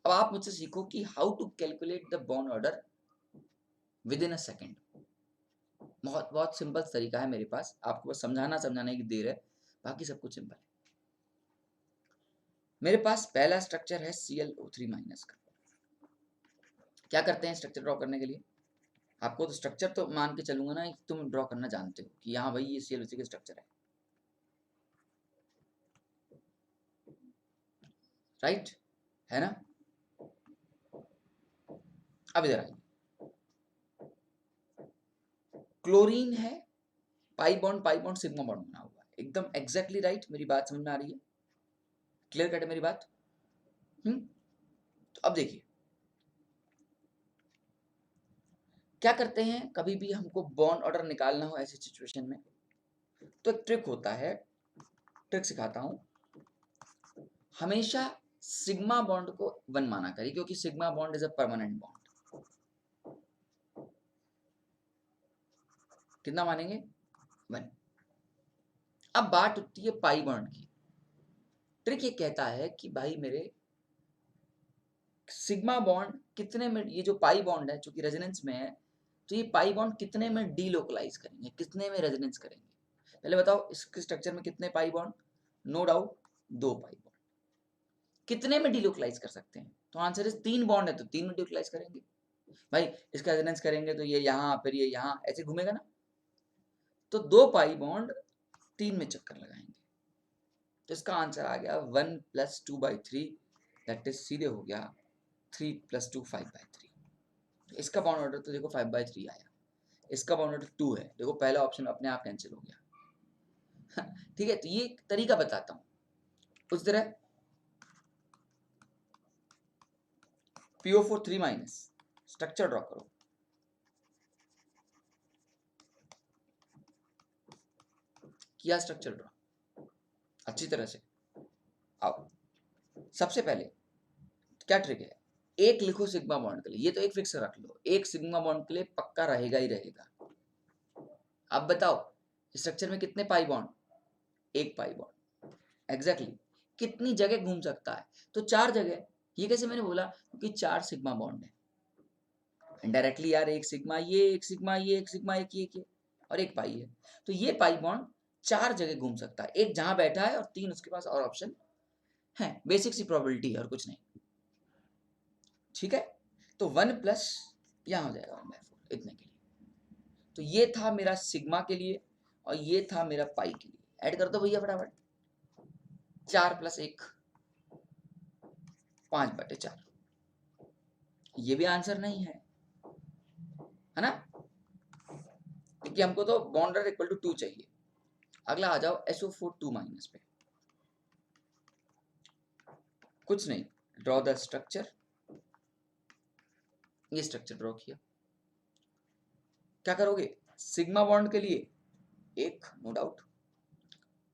अब आप मुझसे सीखो कि how to calculate the bond order with in a second. बहुत बहुत सिंपल तरीका है मेरे पास, आपको बस समझाने की देर है, बाकी सब कुछ सिंपल है। मेरे पास पहला स्ट्रक्चर है ClO3 माइनस का। क्या करते हैं स्ट्रक्चर ड्रॉ करने के लिए, आपको तो स्ट्रक्चर तो मान के चलूंगा ना, तुम ड्रॉ करना जानते हो कि यहाँ भाई ये ClO3 का स्ट्रक्चर है, राइट है ना। अब इधर आइए, क्लोरीन है, पाई बॉन्ड सिग्मा बॉन्ड बना हुआ है, एकदम एग्जैक्टली राइट। मेरी बात समझ में आ रही है, क्लियर कट है मेरी बात। तो अब देखिए क्या करते हैं, कभी भी हमको बॉन्ड ऑर्डर निकालना हो ऐसी सिचुएशन में, तो एक ट्रिक होता है, ट्रिक सिखाता हूं। हमेशा सिग्मा बॉन्ड को 1 माना करिए, क्योंकि sigma bond is a permanent bond. कितना मानेंगे, 1। अब बात उठती है पाई बॉन्ड की। ट्रिक ये कहता है कि भाई मेरे सिग्मा बॉन्ड कितने में, ये जो पाई बॉन्ड है चूंकि रेजोनेंस में है, तो ये पाई बॉन्ड कितने में डीलोकलाइज करेंगे, कितने में रेजोनेंस करेंगे। पहले बताओ इसके स्ट्रक्चर में कितने pi bond, no doubt 2 pi bond. कितने में डीलोकलाइज कर सकते हैं, तो आंसर इज 3 बॉन्ड है तो 3 में डीलोकलाइज करेंगे। भाई इसका रेजोनेंस करेंगे तो ये यहाँ फिर ये यहाँ ऐसे घूमेगा ना, तो 2 पाई बॉन्ड 3 में चक्कर लगाएंगे, तो इसका आंसर आ गया 1 + 2/3, दैट इज सीधे हो गया 3 + 2 5/3। तो इसका बाउंड ऑर्डर तो देखो 5/3 आया, इसका बाउंड ऑर्डर 2 है, देखो पहला ऑप्शन अपने आप कैंसिल हो गया। ठीक है, तो ये एक तरीका बताता हूँ, उस तरह PO4 3- स्ट्रक्चर ड्रॉ करो, किया स्ट्रक्चर ड्रॉ अच्छी तरह से। आओ सबसे पहले क्या ट्रिक है, एक लिखो सिग्मा बॉन्ड के लिए, ये तो एक फिक्स रख लो, एक सिग्मा बॉन्ड के लिए पक्का रहेगा ही रहेगा। अब बताओ स्ट्रक्चर में कितने पाई बॉन्ड, एक पाई बॉन्ड, एग्जैक्टली कितनी जगह घूम सकता है, तो 4 जगह। ये कैसे मैंने बोला, क्योंकि 4 सिग्मा बॉन्ड है, इनडायरेक्टली यार एक सिग्मा ये, एक सिग्मा ये, एक सिग्मा एक ये और एक पाई है, तो ये पाई बॉन्ड 4 जगह घूम सकता है, एक जहां बैठा है और 3 उसके पास और ऑप्शन है, बेसिक सी प्रोबेबिलिटी है और कुछ नहीं। ठीक है, तो 1 प्लस यहाँ हो जाएगा 1/4 इतने के लिए। तो ये था मेरा सिग्मा के लिए और ये था मेरा पाई के लिए, ऐड कर दो भैया फटाफट, 4 + 1 5/4। ये भी आंसर नहीं है ना, क्योंकि हमको तो बॉन्ड ऑर्डर इक्वल टू 2 चाहिए। अगला आ जाओ SO4 2- पे। कुछ नहीं, ड्रॉ द स्ट्रक्चर। ये स्ट्रक्चर ड्रॉ किया। क्या करोगे? सिग्मा बॉन्ड के लिए एक, नो डाउट।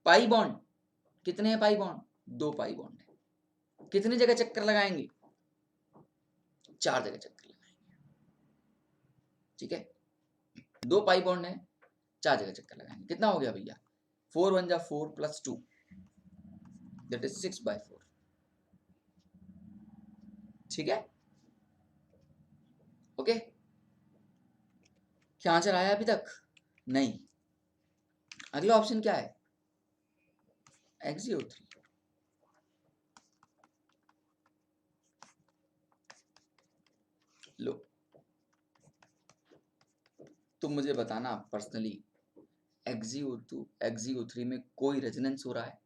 पाई बॉन्ड, कितने हैं पाई बॉन्ड? 2 पाई बॉन्ड है। कितनी जगह चक्कर लगाएंगे? 4 जगह चक्कर लगाएंगे। ठीक है, 2 पाई बॉन्ड है, 4 जगह चक्कर लगाएंगे। कितना हो गया भैया? 4 1 जा 4 प्लस 2, दैट इज 6/4। ठीक है, ओके। क्या आंसर आया अभी तक? नहीं। अगला ऑप्शन क्या है? XeO3। लो, तुम मुझे बताना पर्सनली, XeO3 में कोई रेजोनेंस हो रहा है?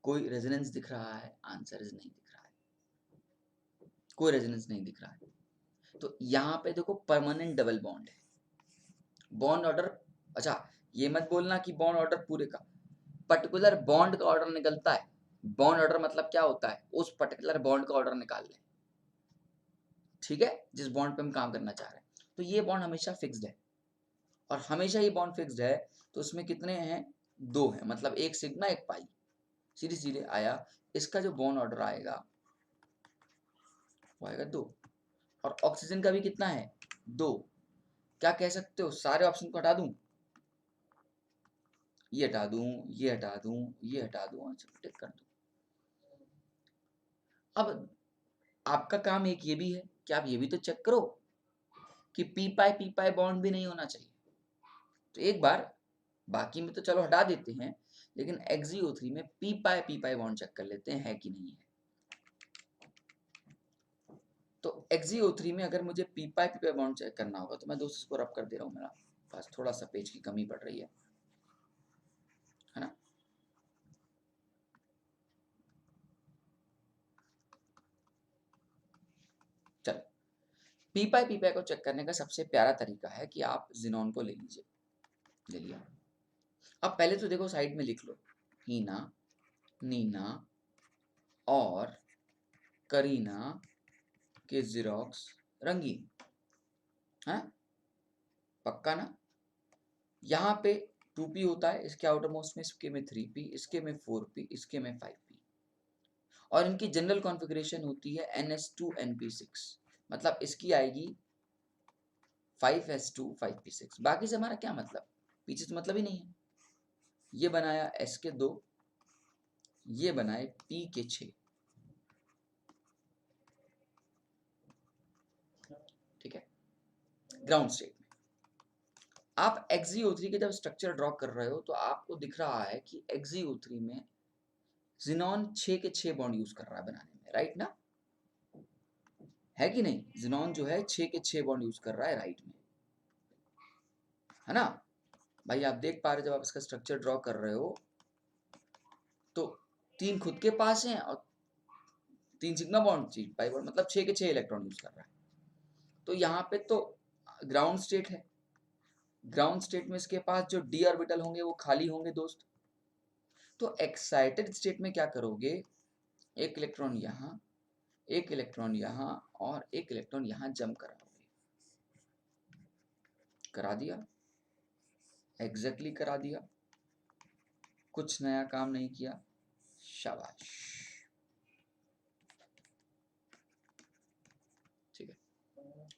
कोई रेजोनेंस दिख रहा है? आंसर इज नहीं दिख रहा है, कोई रेजोनेंस नहीं दिख रहा है। तो यहाँ पे देखो परमानेंट डबल बॉन्ड है। बॉन्ड ऑर्डर, अच्छा ये मत बोलना कि बॉन्ड ऑर्डर पूरे का, पर्टिकुलर बॉन्ड का ऑर्डर निकलता है। बॉन्ड ऑर्डर मतलब क्या होता है? उस पर्टिकुलर बॉन्ड का ऑर्डर निकाल लें। ठीक है, जिस बॉन्ड पे हम काम करना चाह रहे हैं। तो ये बॉन्ड हमेशा फिक्स्ड है, और हमेशा ये बॉन्ड फिक्स्ड है, तो उसमें कितने हैं? 2 हैं, मतलब एक सिग्मा एक पाई। सीधे सीधे आया, इसका जो बॉन्ड ऑर्डर आएगा वो आएगा 2। और ऑक्सीजन का भी कितना है? 2। क्या कह सकते हो? सारे ऑप्शन को हटा दूं, ये हटा दूं, ये हटा दूं, ये हटा दूं, अच्छा टिक कर दूं। अब आपका काम एक ये भी है कि आप ये भी तो चेक करो कि पी पाई बॉन्ड भी नहीं होना चाहिए। तो एक बार, बाकी में तो चलो हटा देते हैं, लेकिन XeO3 में पी पाई बॉन्ड चेक कर लेते हैं है कि नहीं है। तो XeO3 में अगर मुझे पी पाई बॉन्ड चेक करना होगा, तो मैं दोस्तों इसको रब कर दे रहा हूँ, मेरा पास थोड़ा सा पेज की कमी पड़ रही है ना। चलो, पी पाई को चेक करने का सबसे प्यारा तरीका है कि आप जिनॉन को ले लीजिए। ले लिया। अब पहले तो देखो साइड में लिख लो, हीना, नीना और करीना के जिरोक्स रंगीन। है पक्का ना? यहाँ पे 2p होता है, इसके आउटर मोस्ट में, इसके में 3p, इसके में 4p, इसके में 5p। और इनकी जनरल कॉन्फ़िगरेशन होती है NH2NP6, मतलब इसकी आएगी 5s2 5p6। बाकी से हमारा क्या मतलब? पीछे तो मतलब ही नहीं है। ये बनाया S के 2, ये बनाए P के 6। ठीक है, ग्राउंड स्टेट में आप XeO3 के जब स्ट्रक्चर ड्रॉ कर रहे हो, तो आपको दिख रहा है कि XeO3 में जिनॉन 6 के 6 बॉन्ड यूज कर रहा है बनाने में, राइट ना? है कि नहीं? जिनॉन जो है 6 के 6 बॉन्ड यूज कर रहा है राइट में, है ना भाई? आप देख पा रहे, जब आप इसका स्ट्रक्चर ड्रॉ कर रहे हो तो 3 खुद के पास हैं और 3 सिग्मा बॉन्ड, 3 पाई बॉन्ड, मतलब 6 के 6 इलेक्ट्रॉन यूज कर रहा है। तो यहाँ पे तो ग्राउंड स्टेट है। ग्राउंड स्टेट में इसके पास जो d ऑर्बिटल होंगे वो खाली होंगे दोस्त। तो एक्साइटेड स्टेट में क्या करोगे? एक इलेक्ट्रॉन यहाँ, एक इलेक्ट्रॉन यहाँ और एक इलेक्ट्रॉन यहाँ जम कराओगे। करा दिया, एग्जैक्टली करा दिया, कुछ नया काम नहीं किया, शाबाश। ठीक है,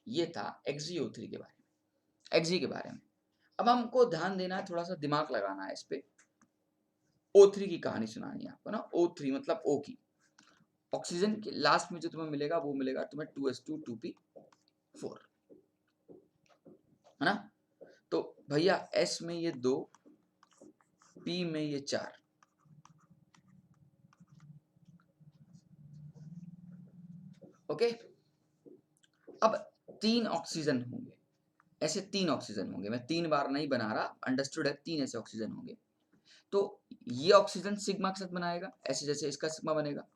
ये था XeO3 के बारे में, Xe के बारे में। अब हमको ध्यान देना है, थोड़ा सा दिमाग लगाना है इस पे। O3 की कहानी सुनानी है आपको ना। O3 मतलब O की, ऑक्सीजन के लास्ट में जो तुम्हें मिलेगा वो मिलेगा तुम्हें 2s2 2p4, है ना? तो भैया S में ये 2, P में ये 4। ओके, अब 3 ऑक्सीजन होंगे, ऐसे 3 ऑक्सीजन होंगे। मैं 3 बार नहीं बना रहा, अंडरस्टूड है? 3 ऐसे ऑक्सीजन होंगे। तो ये ऑक्सीजन सिग्मा के साथ बनाएगा, ऐसे जैसे इसका सिग्मा बनेगा।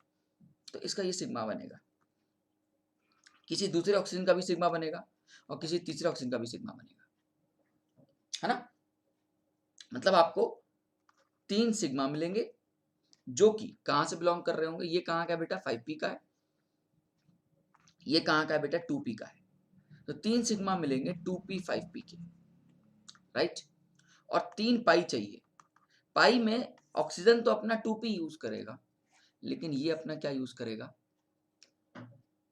तो इसका ये सिग्मा बनेगा, किसी दूसरे ऑक्सीजन का भी सिग्मा बनेगा और किसी तीसरे ऑक्सीजन का भी सिग्मा बनेगा, है ना। मतलब आपको 3 सिग्मा मिलेंगे जो कि कहां से बिलोंग कर रहे होंगे। ये कहां का है बेटा, 5p का है। ये कहां का है बेटा, 2p का है। तो 3 सिग्मा मिलेंगे 2p 5p के, राइट। और 3 पाई चाहिए। पाई में ऑक्सीजन तो अपना 2p यूज करेगा, लेकिन ये अपना क्या यूज करेगा,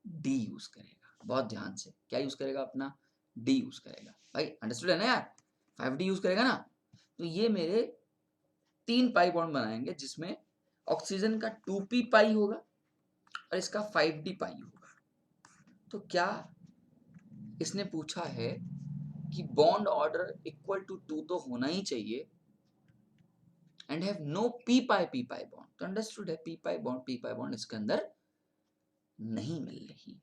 डी यूज करेगा। बहुत ध्यान से, क्या यूज करेगा, अपना डी यूज करेगा। भाई अंडरस्टूड है ना यार, 5d यूज करेगा ना। तो ये मेरे 3 पाई बॉन्ड बनाएंगे जिसमें ऑक्सीजन का 2p पाई होगा और इसका 5d पाई होगा। तो क्या इसने पूछा है कि बॉन्ड ऑर्डर इक्वल टू 2 तो होना ही चाहिए and have no p pi bond. तो अंडरस्टूड है, p पाई बॉन्ड इसके अंदर नहीं मिल रही है।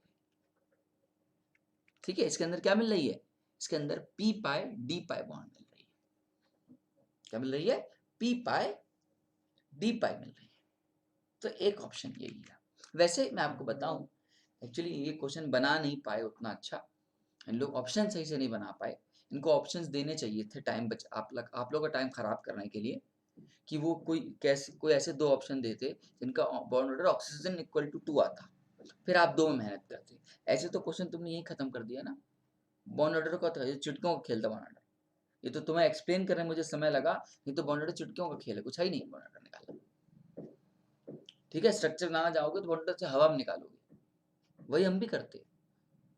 ठीक है, इसके अंदर क्या मिल रही है, इसके अंदर p पाई d पाई बॉन्ड मिल रही है। क्या मिल रही है, p पाई d पाई मिल रही है। तो एक ऑप्शन यही है। वैसे मैं आपको बताऊं, एक्चुअली ये क्वेश्चन बना नहीं पाए उतना अच्छा, इन लोग ऑप्शन सही से नहीं बना पाए। इनको ऑप्शंस देने चाहिए थे, टाइम बच आप लोग का टाइम खराब करने के लिए, कि वो कोई ऐसे 2 ऑप्शन देते जिनका bond order oxygen equal to 2 आता, फिर आप 2 में मेहनत करते। ऐसे तो क्वेश्चन तुमने यही खत्म कर दिया ना। बॉन्ड ऑर्डर का था, ये चुटकियों का खेल था बॉन्ड ऑर्डर। ये तो तुम्हें एक्सप्लेन करने में मुझे समय लगा, ये तो बॉन्ड ऑर्डर चुटकियों का खेल है, कुछ है ही नहीं बॉन्ड ऑर्डर निकालना। ठीक है, स्ट्रक्चर बनाना जाओगे तो बॉन्ड ऑर्डर से हवा में निकालोगे, वही हम भी करते।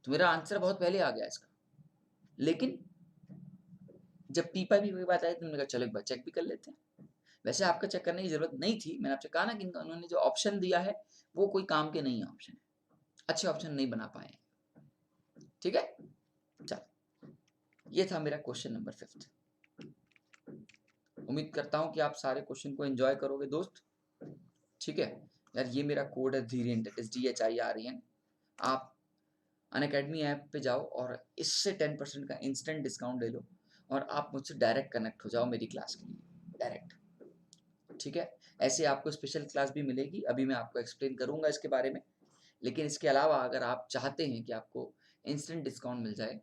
तो मेरा आंसर बहुत पहले आ गया इसका, लेकिन जब पी पाई की बात आई तो मैंने कहा चलो एक बार चेक भी कर लेते हैं। वैसे आपका चेक करने की जरूरत नहीं थी, मैंने आपसे कहा ना कि उन्होंने जो ऑप्शन दिया है वो कोई काम के नहीं है ऑप्शन, अच्छे ऑप्शन नहीं बना पाए। ठीक है, चल ये था मेरा क्वेश्चन नंबर 5। उम्मीद करता हूं कि आप सारे क्वेश्चन को एंजॉय करोगे दोस्त। ठीक है यार, ये मेरा कोड है धीरेन, DHIREN। आप अनअकैडमी ऐप पे जाओ और इससे 10% का इंस्टेंट डिस्काउंट ले लो और आप मुझसे डायरेक्ट कनेक्ट हो जाओ मेरी क्लास के लिए डायरेक्ट। ठीक है, ऐसे आपको स्पेशल क्लास भी मिलेगी, अभी मैं आपको एक्सप्लेन करूंगा इसके बारे में। लेकिन इसके अलावा अगर आप चाहते हैं कि आपको इंस्टेंट डिस्काउंट मिल जाए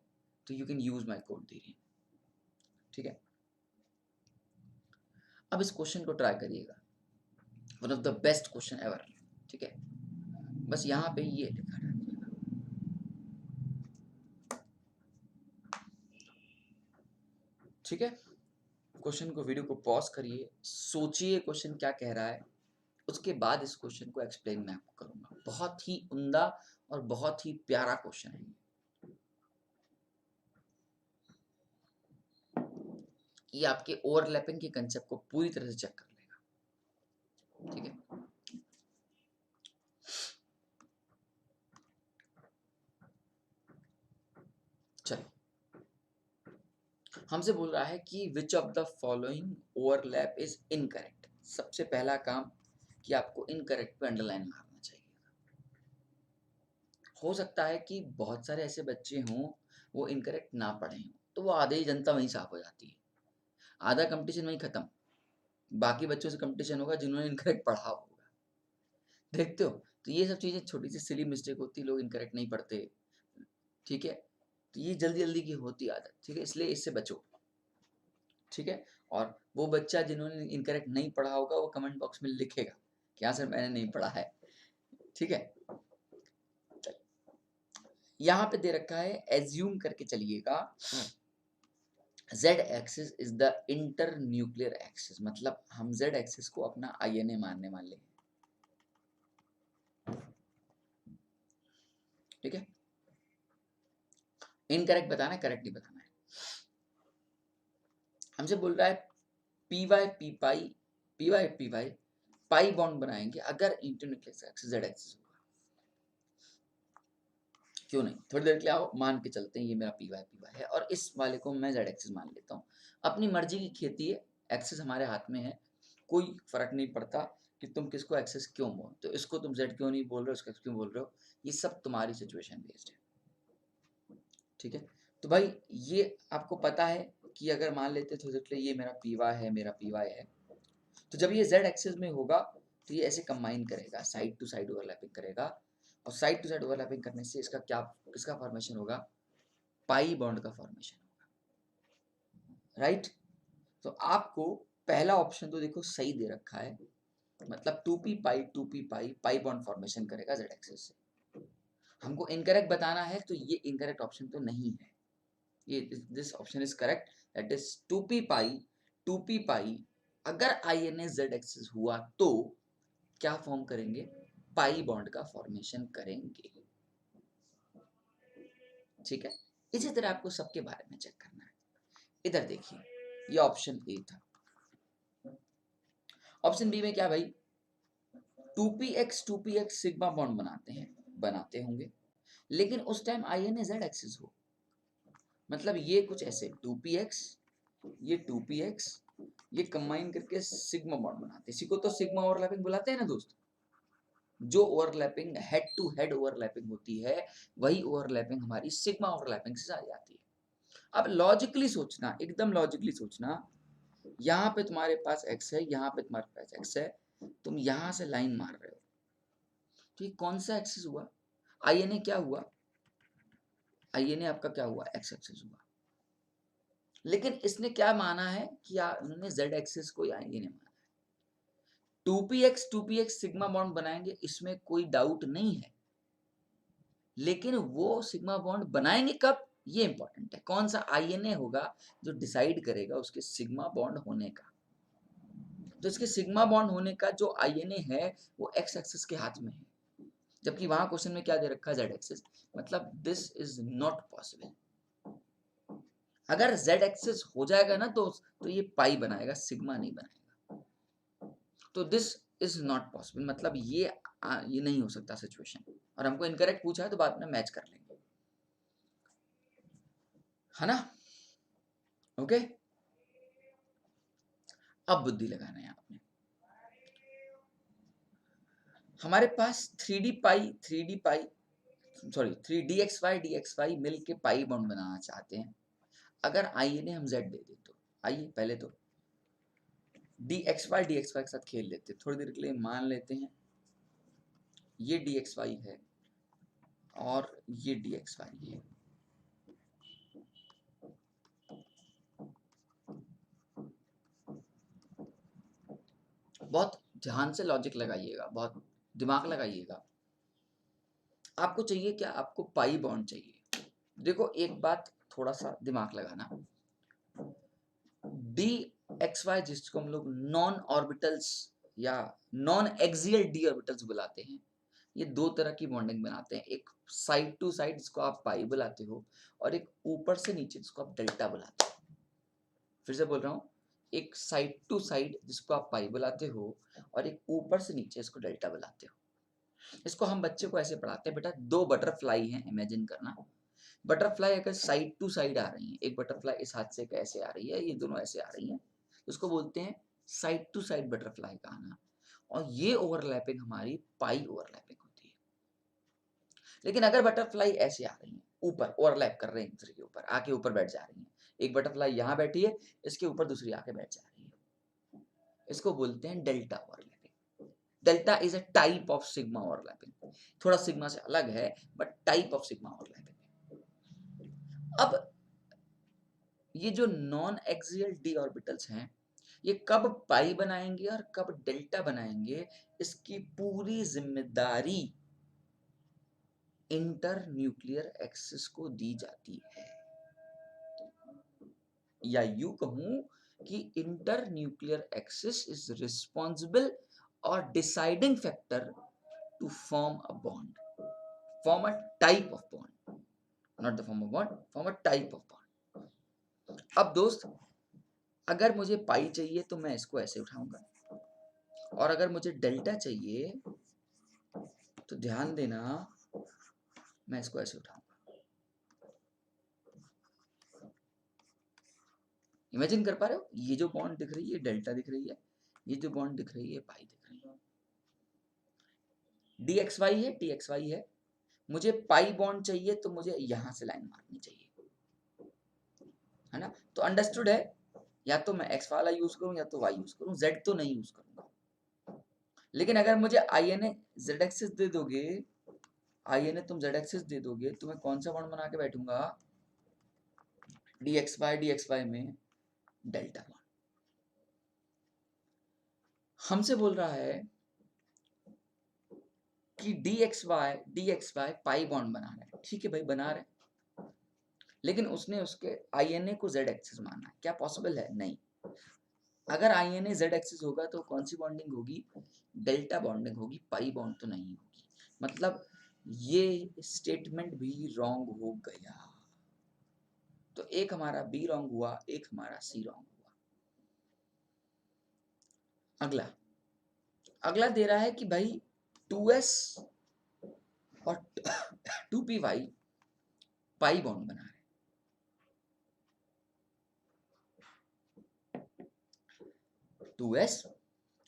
तो you can use my code Dhiren. ठीक है, अब इस क्वेश्चन को ट्राई करिएगा, one of the best question ever. ठीक है, बस यहाँ पे ये लिखा है। ठीक है, क्वेश्चन को, वीडियो को पॉज करिए, सोचिए क्वेश्चन क्या कह रहा है, उसके बाद इस क्वेश्चन को एक्सप्लेन मैं आपको करूंगा। बहुत ही उम्दा और बहुत ही प्यारा क्वेश्चन है ये आपके ओवरलैपिंग के कंसेप्ट को पूरी तरह से चेक कर लेगा। ठीक है, चलिए, हमसे बोल रहा है कि विच of the following overlap is incorrect. सबसे पहला काम कि आपको इनकरेक्ट पे अंडरलाइन मारना चाहिए। हो सकता है कि बहुत सारे ऐसे बच्चे हों वो इनकरेक्ट ना पढ़े हों, तो वो आधे ही जनता वहीं साफ हो जाती है, आधा कंपटीशन वहीं खत्म। बाकी बच्चों से कंपटीशन होगा जिन्होंने इनकरेक्ट पढ़ा होगा। देखते हो, तो ये सब चीजें छोटी सी सिली मिस्टेक होती है, लोग इनकरेक्ट नहीं पढ़ते। ठीक है, तो ये जल्दी जल्दी की होती आदत। ठीक है, इसलिए इससे बचो। ठीक है, और वो बच्चा जिन्होंने इनकरेक्ट नहीं पढ़ा होगा वो कमेंट बॉक्स में लिखेगा कि हाँ सर मैंने नहीं पढ़ा है। ठीक है, यहाँ पे दे रखा है, एज्यूम करके चलिएगा, Z axis is the inter nuclear axis. मतलब हम Z एक्सिस को अपना INA मानने वाले हैं। ठीक है, इनकरेक्ट बताना है, करेक्ट नहीं बताना है। हमसे बोल रहा है पी वाई पाई बॉन्ड बनाएंगे अगर इंटरन्यूक्लियर एक्सिस Z एक्सिस होगा। क्यों नहीं, थोड़ी देर के लिए आओ मान के चलते हैं ये मेरा पी वाई है और इस वाले को मैं Z एक्सिस मान लेता हूँ। अपनी मर्जी की खेती है, एक्सिस हमारे हाथ में है, कोई फर्क नहीं पड़ता कि तुम किसको एक्सेस क्यों बोलते हो, इसको तुम Z क्यों नहीं बोल रहे हो, इसको X क्यों बोल रहे हो, ये सब तुम्हारी सिचुएशन बेस्ड है। ठीक है, तो भाई ये आपको पता है कि अगर मान लेते थे ये मेरा पी वाई है, मेरा पी वाई है, तो जब ये Z एक्सिस में होगा तो ये ऐसे कंबाइन करेगा, साइड टू साइड ओवरलैपिंग करेगा, और साइड टू साइड ओवरलैपिंग करने से इसका क्या, किसका फॉर्मेशन होगा, पाई बॉन्ड का फॉर्मेशन होगा, राइट। तो आपको पहला ऑप्शन तो देखो सही दे रखा है, मतलब 2p पाई बॉन्ड फॉर्मेशन करेगा जेड एक्सिस से। हमको इनकरेक्ट बताना है, तो ये इनकरेक्ट ऑप्शन तो नहीं है, ये this option is correct, that is 2p pi अगर I N A Z axis हुआ तो क्या फॉर्म करेंगे, पाई बॉन्ड का फॉर्मेशन करेंगे, ठीक है। इसी तरह आपको सबके बारे में चेक करना है। इधर देखिए, ये ऑप्शन ए था। ऑप्शन बी में क्या भाई, 2px सिग्मा बॉन्ड बनाते होंगे, लेकिन उस time I N A Z axis हो, मतलब ये कुछ ऐसे 2px, ये 2px, ये कंबाइन करके सिग्मा बॉन्ड बनाते हैं। इसी को तो सिग्मा ओवरलैपिंग बुलाते हैं ना दोस्त। जो overlapping head to head overlapping होती है, वही ओवरलैपिंग हमारी सिग्मा ओवरलैपिंग से आ जाती है। अब लॉजिकली सोचना, एकदम लॉजिकली सोचना, यहाँ पे तुम्हारे पास x है, यहाँ पे तुम्हारे पास x है, तुम यहाँ से लाइन मार रहे हो, तो ये कौन सा एक्सिस हुआ, आई एन ए क्या हुआ, आई एन ए आपका क्या हुआ, x एक्सिस हुआ। लेकिन इसने क्या माना है कि उन्होंने z एक्सिस को आई एन ए माना। 2px सिग्मा बॉन्ड बनाएंगे, इसमें कोई डाउट नहीं है, लेकिन वो सिग्मा बॉन्ड बनाएंगे कब, ये इंपॉर्टेंट है। कौन सा आईएनए होगा जो डिसाइड करेगा उसके सिग्मा बॉन्ड होने का। तो इसके सिग्मा बॉन्ड होने का जो आईएनए है वो एक्स एक्सिस के हाथ में है, जबकि वहां क्वेश्चन में क्या दे रखा है, जेड एक्सिस, मतलब दिस इज नॉट पॉसिबल। अगर जेड एक्सिस हो जाएगा ना तो ये पाई बनाएगा, सिग्मा नहीं बनाएगा। तो दिस इज नॉट पॉसिबल, मतलब ये नहीं हो सकता सिचुएशन। और हमको इनकरेक्ट पूछा है तो बाद में मैच कर लेंगे, है ना, ओके। अब बुद्धि लगाना है आपने। हमारे पास 3 मिल के पाई बॉन्ड बनाना चाहते हैं। अगर आई ने हम जेड दे दे तो आइए पहले तो डी एक्स वाई के साथ खेल लेते हैं थोड़ी देर के लिए। मान लेते हैं ये डी एक्स वाई है और ये डी एक्स वाई है। बहुत ध्यान से लॉजिक लगाइएगा, बहुत दिमाग लगाइएगा। आपको चाहिए क्या, आपको पाई बॉन्ड चाहिए। देखो एक बात थोड़ा सा दिमाग लगाना, डी एक्स वाई जिसको हम लोग नॉन ऑर्बिटल्स या नॉन एक्सियल डी ऑर्बिटल्स बुलाते हैं, ये दो तरह की बॉन्डिंग बनाते हैं। एक साइड टू साइड जिसको आप पाई बुलाते हो, और एक ऊपर से नीचे जिसको आप डेल्टा बुलाते हो। फिर से बोल रहा हूँ, एक साइड टू साइड जिसको आप पाई बुलाते हो, और एक ऊपर से नीचे इसको डेल्टा बुलाते हो। इसको हम बच्चे को ऐसे पढ़ाते हैं, बेटा दो बटरफ्लाई हैं, इमेजिन करना। बटरफ्लाई अगर साइड टू साइड आ रही है, एक बटरफ्लाई इस हाथ से कैसे आ रही है, ये दोनों ऐसे आ रही है, उसको बोलते हैं साइड टू साइड बटरफ्लाई का आना। और ये ओवरलैपिंग हमारी पाई ओवरलैपिंग होती है। लेकिन अगर बटरफ्लाई ऐसे आ रही है, ऊपर ओवरलैप कर रहे हैं एक दूसरे के ऊपर, आके ऊपर बैठ जा रही है, एक बटरफ्लाई यहाँ बैठी है, इसके ऊपर दूसरी आके बैठ जा रही है, इसको बोलते हैं delta overlapping. Delta is a type of sigma overlapping, थोड़ा सिग्मा से अलग है but type of sigma overlapping. अब ये जो नॉन एक्सियल डी ऑर्बिटल्स हैं, ये कब पाई बनाएंगे और कब डेल्टा बनाएंगे, इसकी पूरी जिम्मेदारी इंटर न्यूक्लियर एक्सिस को दी जाती है। या यूं कहूं कि inter nuclear axis is responsible और deciding factor to form a bond, form a type of bond, not the form of bond, form a type of bond. अब दोस्त, अगर मुझे पाई चाहिए तो मैं इसको ऐसे उठाऊंगा, और अगर मुझे डेल्टा चाहिए तो ध्यान देना, मैं इसको ऐसे उठाऊंगा। इमेजिन कर पा रहे हो, ये जो बॉन्ड दिख रही है डेल्टा दिख रही है, ये जो बॉन्ड दिख रही है पाई दिख रही है। डी एक्स वाई है, टी एक्स वाई है, मुझे पाई बॉन्ड चाहिए तो मुझे यहां से लाइन मारनी चाहिए, है ना। तो अंडरस्टूड है, या तो मैं एक्स वाला यूज करूं या तो वाई यूज करूं, जेड तो नहीं यूज करूंगा। लेकिन अगर मुझे I N A Z axis दे दोगे, आई एन ए तुम जेड एक्सिस दे दोगे तो मैं कौन सा बॉन्ड बना के बैठूंगा, डी एक्स वाई में डेल्टा बॉन्ड। हमसे बोल रहा है कि D X Y pi bond बना रहे हैं, ठीक है भाई बना रहे हैं, लेकिन उसने उसके आई एन ए को जेड एक्सिस माना है। क्या पॉसिबल है? नहीं। अगर I N A Z axis होगा तो कौन सी बॉन्डिंग होगी, डेल्टा बॉन्डिंग होगी, पाई बॉन्ड तो नहीं होगी। मतलब ये स्टेटमेंट भी रॉन्ग हो गया। तो एक हमारा बी रॉन्ग हुआ, एक हमारा सी रॉन्ग हुआ। अगला अगला दे रहा है कि भाई 2s और 2py पाई बॉन्ड बना रहे हैं। 2s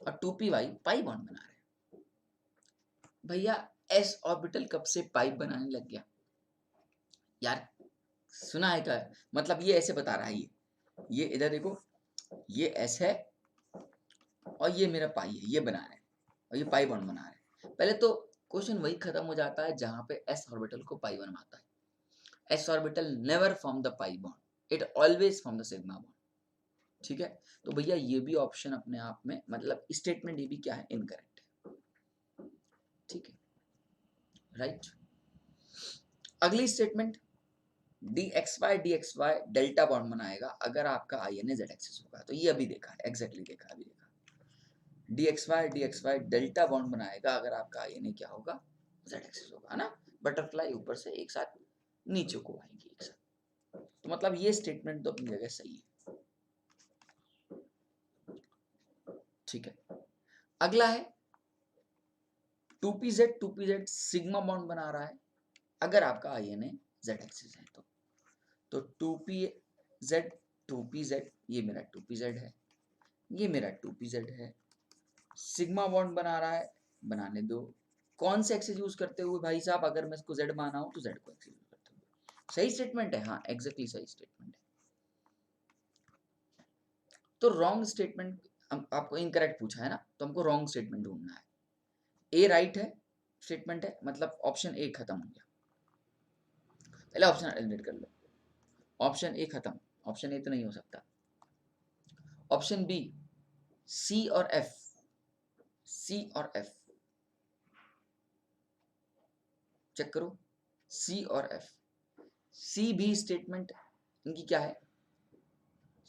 और 2py पाई बॉन्ड बना रहे हैं। भैया s ऑर्बिटल कब से पाई बनाने लग गया यार? सुना है क्या? मतलब ये ऐसे बता रहा है, ये इधर देखो, ये s है और ये मेरा पाई है, ये बना रहे हैं और ये पाई बॉन्ड बना रहे हैं। पहले तो क्वेश्चन वही खत्म हो जाता है जहां पे s ऑर्बिटल को पाई बनवाता है। s orbital never form the pi bond, it always form the sigma bond. ठीक है, तो भैया ये भी ऑप्शन अपने आप में, मतलब स्टेटमेंट ये भी क्या है, इनकरेक्ट है। ठीक है, राइट। अगली statement, D X Y delta bond बनाएगा अगर आपका I N A Z axis होगा। तो ये अभी देखा है, एग्जैक्टली देखा, अभी देखा। D X Y delta bond बनाएगा अगर आपका आई एन ए क्या होगा, जेड एक्सिस होगा, है ना। बटरफ्लाई ऊपर से एक साथ नीचे को आएगी एक साथ। तो मतलब ये स्टेटमेंट तो अपनी जगह सही है। ठीक है, अगला है 2pz सिग्मा बॉन्ड बना रहा है अगर आपका I N A Z axis है। तो 2pz ये मेरा 2pz है, ये मेरा 2pz है, सिग्मा बॉन्ड बना रहा है, बनाने दो। कौन से एक्सिस यूज करते हुए भाई साहब? अगर मैं इसको z माना हूं तो z को एक्सिस यूज करते हुए। सही स्टेटमेंट है, हाँ एग्जैक्टली सही स्टेटमेंट है। तो रॉन्ग स्टेटमेंट आपको इनकरेक्ट पूछा है ना, तो हमको रॉन्ग स्टेटमेंट ढूंढना है। ए राइट है स्टेटमेंट है, मतलब ऑप्शन ए खत्म हो गया। पहले ऑप्शन एलिमिनेट कर लो, ऑप्शन ए खत्म, ऑप्शन ए तो नहीं हो सकता। ऑप्शन बी, सी और एफ, सी और एफ चेक करो, सी और एफ। सी भी स्टेटमेंट इनकी क्या है,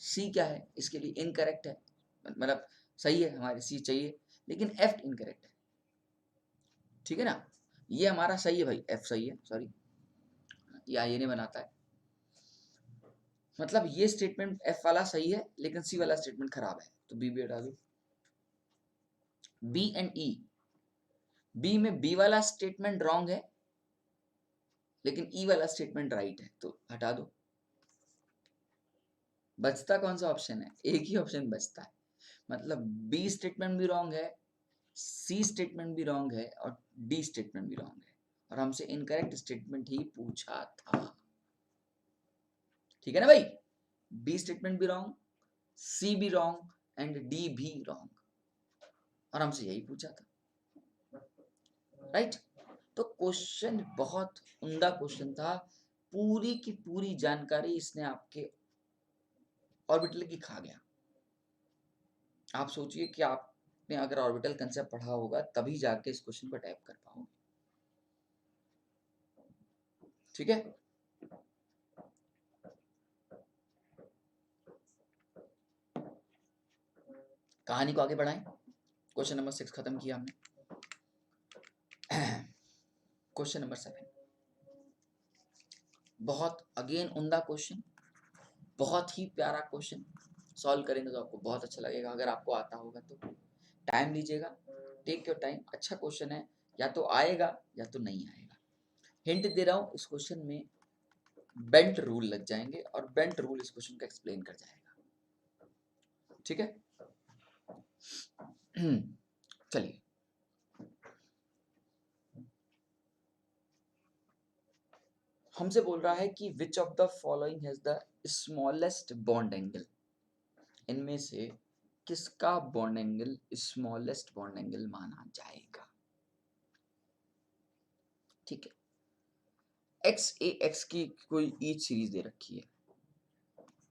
सी क्या है इसके लिए इनकरेक्ट है, मतलब सही है, हमारे सी चाहिए, लेकिन एफ इनकरेक्ट है। ठीक है ना, ये हमारा सही है भाई, एफ सही है, सॉरी ये आई नहीं बनाता है। मतलब ये स्टेटमेंट एफ वाला सही है लेकिन सी वाला स्टेटमेंट खराब है, तो बी भी हटा दो। बी एंड ई, बी में बी वाला स्टेटमेंट रॉन्ग है लेकिन ई वाला स्टेटमेंट राइट है, तो हटा दो। बचता कौन सा ऑप्शन है? एक ही ऑप्शन बचता है, मतलब बी स्टेटमेंट भी रॉन्ग है, सी स्टेटमेंट भी रॉन्ग है और डी स्टेटमेंट भी रॉन्ग है, और हमसे इनकरेक्ट स्टेटमेंट ही पूछा था। ठीक है ना भाई, बी स्टेटमेंट भी रॉन्ग, सी भी रॉन्ग एंड डी भी रॉन्ग, और हमसे यही पूछा था, राइट। तो क्वेश्चन बहुत उम्दा क्वेश्चन था, पूरी की पूरी जानकारी इसने आपके ऑर्बिटल की खा गया। आप सोचिए कि आपने अगर ऑर्बिटल कंसेप्ट पढ़ा होगा तभी जाके इस क्वेश्चन को टाइप कर पाओगे। ठीक है, कहानी को आगे बढ़ाएं। क्वेश्चन नंबर 6 खत्म किया हमने। क्वेश्चन नंबर 7, बहुत अगेन उम्दा क्वेश्चन, बहुत ही प्यारा क्वेश्चन। सॉल्व करेंगे तो आपको बहुत अच्छा लगेगा, अगर आपको आता होगा तो। टाइम लीजिएगा, टेक योर टाइम। अच्छा क्वेश्चन है, या तो आएगा या तो नहीं आएगा। हिंट दे रहा हूं, इस क्वेश्चन में बेंट रूल लग जाएंगे और बेंट रूल इस क्वेश्चन को एक्सप्लेन कर जाएगा। ठीक है, चलिए। हमसे बोल रहा है कि विच of the following has the smallest bond angle, इनमें से किसका bond angle smallest bond angle माना जाएगा? ठीक है, एक्स ए एक्स की कोई ईच सीरीज दे रखी है,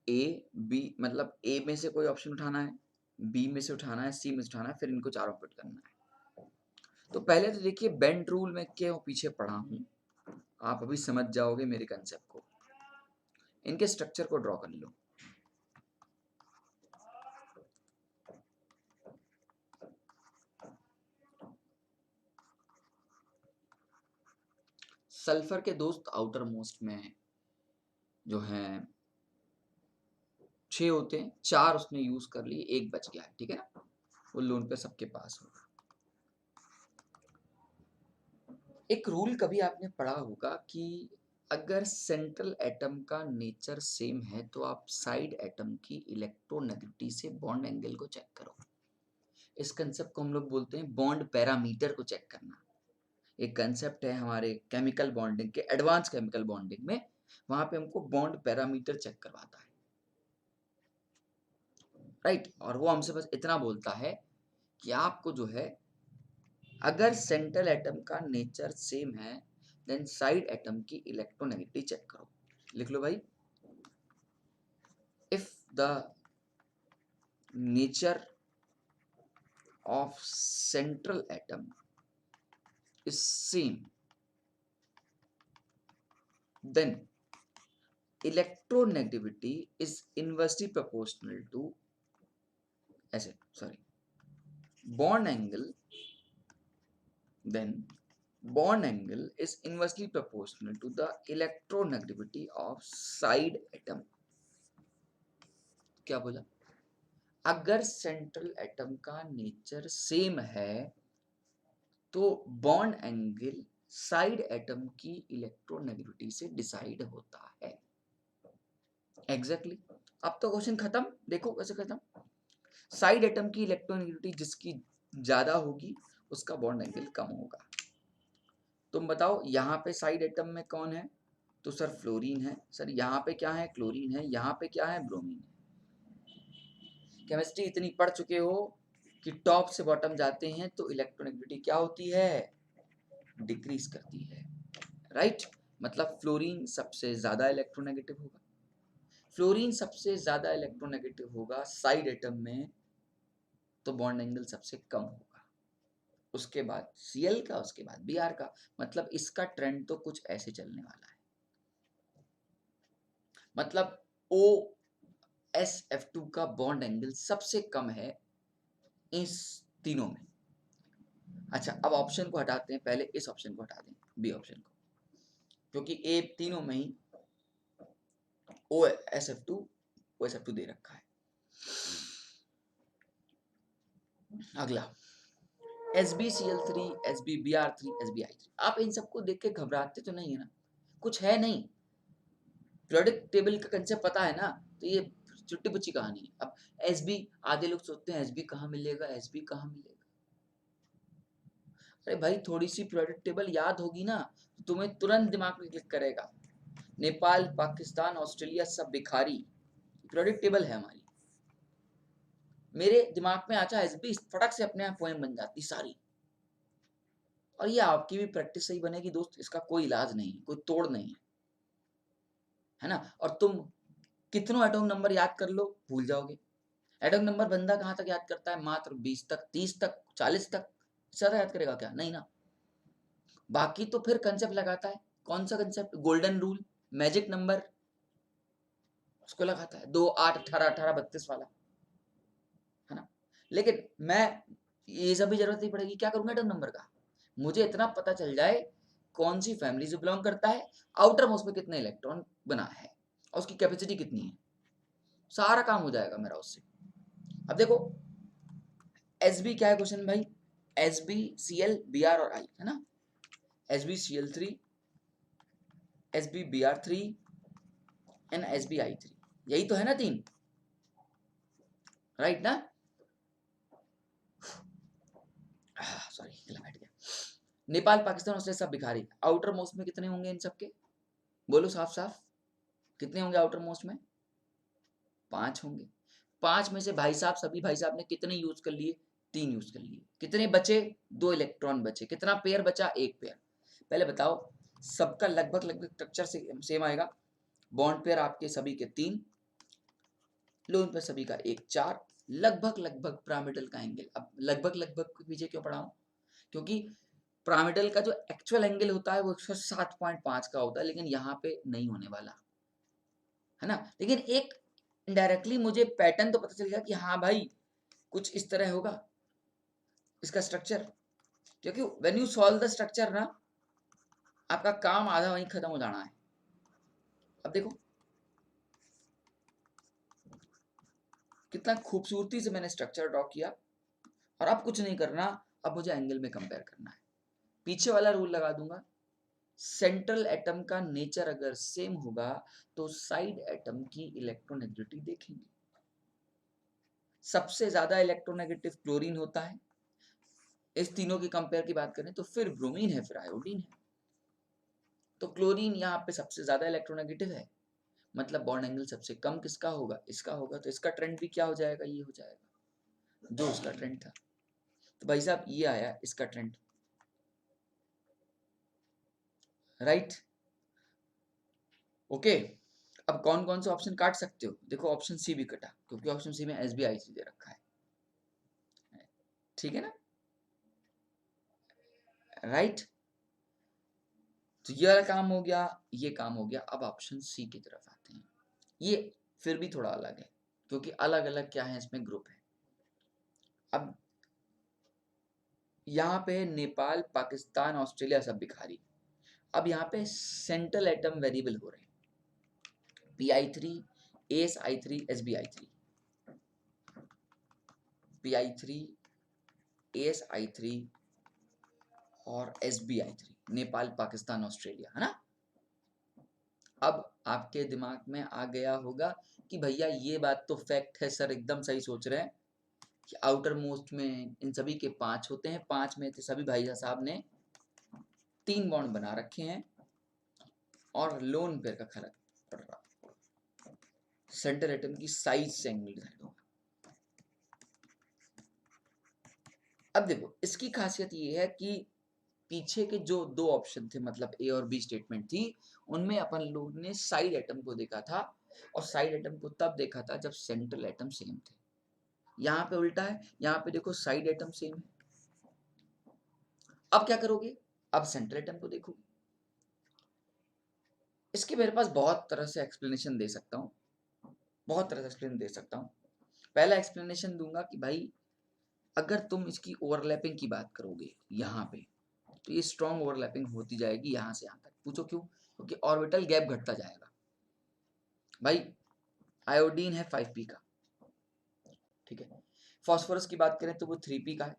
ए बी, मतलब ए में से कोई ऑप्शन उठाना है, बी में से उठाना है, सी में से उठाना है, फिर इनको चारों फिट करना है। तो पहले तो देखिए बेंड रूल में क्यों पीछे पढ़ा हूं, आप अभी समझ जाओगे मेरे कंसेप्ट को। इनके स्ट्रक्चर को ड्रॉ कर लो। सल्फर के दोस्त आउटर मोस्ट में जो है 6 होते हैं, 4 उसने यूज कर लिए, 1 बच गया है, ठीक है ना, वो लोन पे सबके पास होगा। एक रूल कभी आपने पढ़ा होगा कि अगर सेंट्रल एटम का नेचर सेम है तो आप साइड एटम की इलेक्ट्रोनेगेटिविटी से बॉन्ड एंगल को चेक करो। इस कंसेप्ट को हम लोग बोलते हैं बॉन्ड पैरामीटर को चेक करना। एक कंसेप्ट है हमारे केमिकल बॉन्डिंग के, एडवांस केमिकल बॉन्डिंग में, वहां पे हमको बॉन्ड पैरामीटर चेक करवाता है, राइट। और वो हमसे बस इतना बोलता है कि आपको जो है, अगर सेंट्रल एटम का नेचर सेम है देन साइड एटम की इलेक्ट्रोनेगेटिविटी चेक करो। लिख लो भाई, if the nature of central atom is same then electronegativity is inversely proportional to, ऐसे sorry, bond angle, then bond angle is inversely proportional to the electronegativity of side atom। क्या बोला? अगर central atom का nature same है तो bond angle side atom की electronegativity से decide होता है। एग्जैक्टली अब तो क्वेश्चन खत्म। देखो कैसे खत्म, साइड एटम की इलेक्ट्रोनेगेटिविटी जिसकी ज्यादा होगी उसका बॉन्ड एंगल कम होगा। तुम बताओ यहाँ पे साइड एटम में कौन है? तो सर फ्लोरीन है। सर यहाँ पे क्या है? क्लोरीन है। यहाँ पे क्या है? ब्रोमीन है। केमिस्ट्री इतनी पढ़ चुके हो कि टॉप से बॉटम जाते हैं तो इलेक्ट्रोनेगेटिविटी क्या होती है? डिक्रीज करती है, राइट। मतलब फ्लोरीन सबसे ज्यादा इलेक्ट्रोनेगेटिव होगा, फ्लोरीन सबसे ज्यादा इलेक्ट्रोनेगेटिव होगा साइड एटम में, तो बॉन्ड एंगल सबसे कम होगा। उसके बाद Cl का, उसके बाद Br का। मतलब इसका ट्रेंड तो कुछ ऐसे चलने वाला है। मतलब OSF2 का बॉन्ड एंगल सबसे कम है इस तीनों में। अच्छा अब ऑप्शन को हटाते हैं, पहले इस ऑप्शन को हटा दें, बी ऑप्शन को, क्योंकि ए तीनों में ही OSF2 दे रखा है। अगला SbCl3, SbBr3, SbI3। आप इन सबको देख के घबराते तो नहीं है ना? कुछ है नहीं, प्रोडक्ट टेबल का कंसेप्ट पता है ना, तो ये छुट्टी पुच्ची कहानी है। अब Sb, आधे लोग सोचते हैं Sb कहाँ मिलेगा, Sb कहाँ मिलेगा। अरे भाई थोड़ी सी प्रोडक्ट टेबल याद होगी ना तो तुम्हें तुरंत दिमाग में क्लिक करेगा। नेपाल, पाकिस्तान, ऑस्ट्रेलिया सब भिखारी, प्रोडक्ट टेबल है हमारी। मेरे दिमाग में अच्छा एसबी, फटक से अपने आप पोएम बन जाती सारी। और ये आपकी भी प्रैक्टिस सही बनेगी दोस्त, इसका कोई इलाज नहीं है, कोई तोड़ नहीं है ना। और तुम कितनों एटॉमिक नंबर याद कर लो भूल जाओगे। एटॉमिक नंबर बंदा कहाँ तक याद करता है? मात्र 20 तक, 30 तक, 40 तक, ज्यादा याद करेगा क्या? नहीं ना। बाकी तो फिर कंसेप्ट लगाता है। कौन सा concept? Golden rule, magic number, उसको लगाता है 2, 8, 18, 18, 32 वाला, है ना। लेकिन मैं ये सब भी जरूरत नहीं पड़ेगी, क्या करूंगा एटॉमिक नंबर का, मुझे इतना पता चल जाए कौन सी फैमिली से बिलोंग करता है, आउटर मोस्ट में कितने इलेक्ट्रॉन बना है और उसकी कैपेसिटी कितनी है, सारा काम हो जाएगा मेरा उससे। अब देखो एसबी क्या है क्वेश्चन भाई? एसबी, सीएल, बीआर और आई, है ना। SbCl3, SbBr3 एंड SbI3, यही तो है ना तीन, राइट ना। सॉरी गला बैठ गया। नेपाल, पाकिस्तान, ऑस्ट्रेलिया सब भिखारी। आउटर मोस्ट में कितने होंगे इन सबके? बोलो साफ साफ, कितने होंगे आउटर मोस्ट में? 5 होंगे। 5 में से भाई साहब सभी भाई साहब ने कितने यूज कर लिए? 3 यूज कर लिए। कितने बचे? 2 इलेक्ट्रॉन बचे। कितना पेयर बचा? 1 पेयर। पहले बताओ, सबका लगभग लगभग स्ट्रक्चर सेम आएगा। बॉन्ड पेयर आपके सभी के 3, लोन पेयर सभी का 1, 4, लगभग लगभग पिरामिडल का एंगल। अब लगभग लगभग के पीछे क्यों पढ़ा हूं? क्योंकि पिरामिडल का जो एक्चुअल एंगल होता है वो 107.5 का होता है, लेकिन यहाँ पे नहीं होने वाला है ना। लेकिन एक इनडायरेक्टली मुझे पैटर्न तो पता चल गया कि हाँ भाई कुछ इस तरह होगा इसका स्ट्रक्चर, क्योंकि when you solve the structure ना, आपका काम आधा वहीं खत्म हो जाना है। अब देखो कितना खूबसूरती से मैंने स्ट्रक्चर ड्रॉ किया, और अब कुछ नहीं करना, अब मुझे एंगल में कंपेयर करना है। पीछे वाला रूल लगा दूंगा, सेंट्रल एटम का नेचर अगर सेम होगा तो साइड एटम की इलेक्ट्रोनेगेटिविटी देखेंगे। सबसे ज्यादा इलेक्ट्रोनेगेटिव क्लोरीन होता है। इस तीनों की कंपेयर की बात करें तो फिर ब्रोमीन है, फिर आयोडीन है। तो क्लोरीन यहाँ पे सबसे ज्यादा इलेक्ट्रोनेगेटिव है, मतलब बॉन्ड एंगल सबसे कम किसका होगा? इसका होगा। तो इसका ट्रेंड भी क्या हो जाएगा? ये हो जाएगा जो उसका ट्रेंड था। तो भाई साहब ये आया इसका ट्रेंड, राइट। ओके, अब कौन कौन से ऑप्शन काट सकते हो? देखो ऑप्शन सी भी कटा, क्योंकि ऑप्शन सी में SBIC दे रखा है, ठीक है ना, राइट। तो ये वाला काम हो गया, ये काम हो गया। अब ऑप्शन सी की तरफ आते हैं। ये फिर भी थोड़ा अलग है, क्योंकि अलग अलग क्या है इसमें, ग्रुप है। अब यहाँ पे नेपाल, पाकिस्तान, ऑस्ट्रेलिया सब भिखारी। अब यहाँ पे सेंट्रल एटम वेरिएबल हो रहे हैं, PI3, ASI3, SBI3, PI3, ASI3 और SBI3, नेपाल, पाकिस्तान, ऑस्ट्रेलिया, है ना। अब आपके दिमाग में आ गया होगा कि भैया ये बात तो फैक्ट है सर, एकदम सही सोच रहे हैं कि आउटर मोस्ट में इन सभी के 5 होते हैं, 5 में से सभी भाई साहब ने 3 बॉन्ड बना रखे हैं, और लोन पेयर का फर्क पड़ रहा है। सेंट्रल एटम की साइज से एंगल डिसाइड होगा। अब देखो इसकी खासियत ये है कि पीछे के जो 2 ऑप्शन थे, मतलब A और B स्टेटमेंट थी, उनमें अपन लोग ने साइड एटम को देखा था, और साइड एटम को तब देखा था जब सेंट्रल एटम सेम थे। यहाँ पे उल्टा है, यहाँ पे देखो साइड एटम सेम है। अब क्या करोगे? अब सेंट्रल एटम को देखो। इसके मेरे पास बहुत तरह से एक्सप्लेनेशन दे सकता हूँ, बहुत तरह से एक्सप्लेन दे सकता हूँ। पहला एक्सप्लेनेशन दूंगा कि भाई अगर तुम इसकी ओवरलैपिंग की बात करोगे यहाँ पे, तो ये स्ट्रॉन्ग ओवरलैपिंग होती जाएगी यहाँ से यहाँ तक। पूछो क्यों? क्योंकि ऑर्बिटल गैप घटता जाएगा। भाई आयोडीन है 5p का, ठीक है। फॉस्फोरस की बात करें तो वो 3p का है,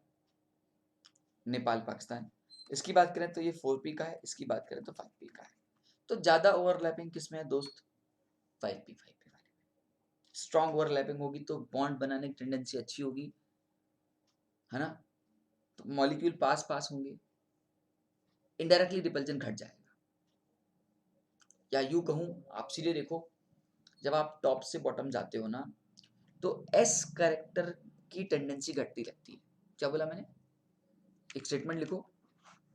नेपाल, पाकिस्तान। इसकी बात करें तो ये 4p का है, इसकी बात करें तो 5p का है। तो ज्यादा ओवरलैपिंग किसमें है दोस्त? 5p वाले में। स्ट्रॉन्ग ओवरलैपिंग होगी तो बॉन्ड बनाने की टेंडेंसी अच्छी होगी, है ना। तो मॉलिक्यूल पास पास होंगे, इनडायरेक्टली रिपल्जन घट जाएगा। या यूं कहूं, आप सीधे देखो, जब आप टॉप से बॉटम जाते हो ना, तो एस कैरेक्टर की टेंडेंसी घटती लगती है। क्या बोला मैंने? एक स्टेटमेंट लिखो,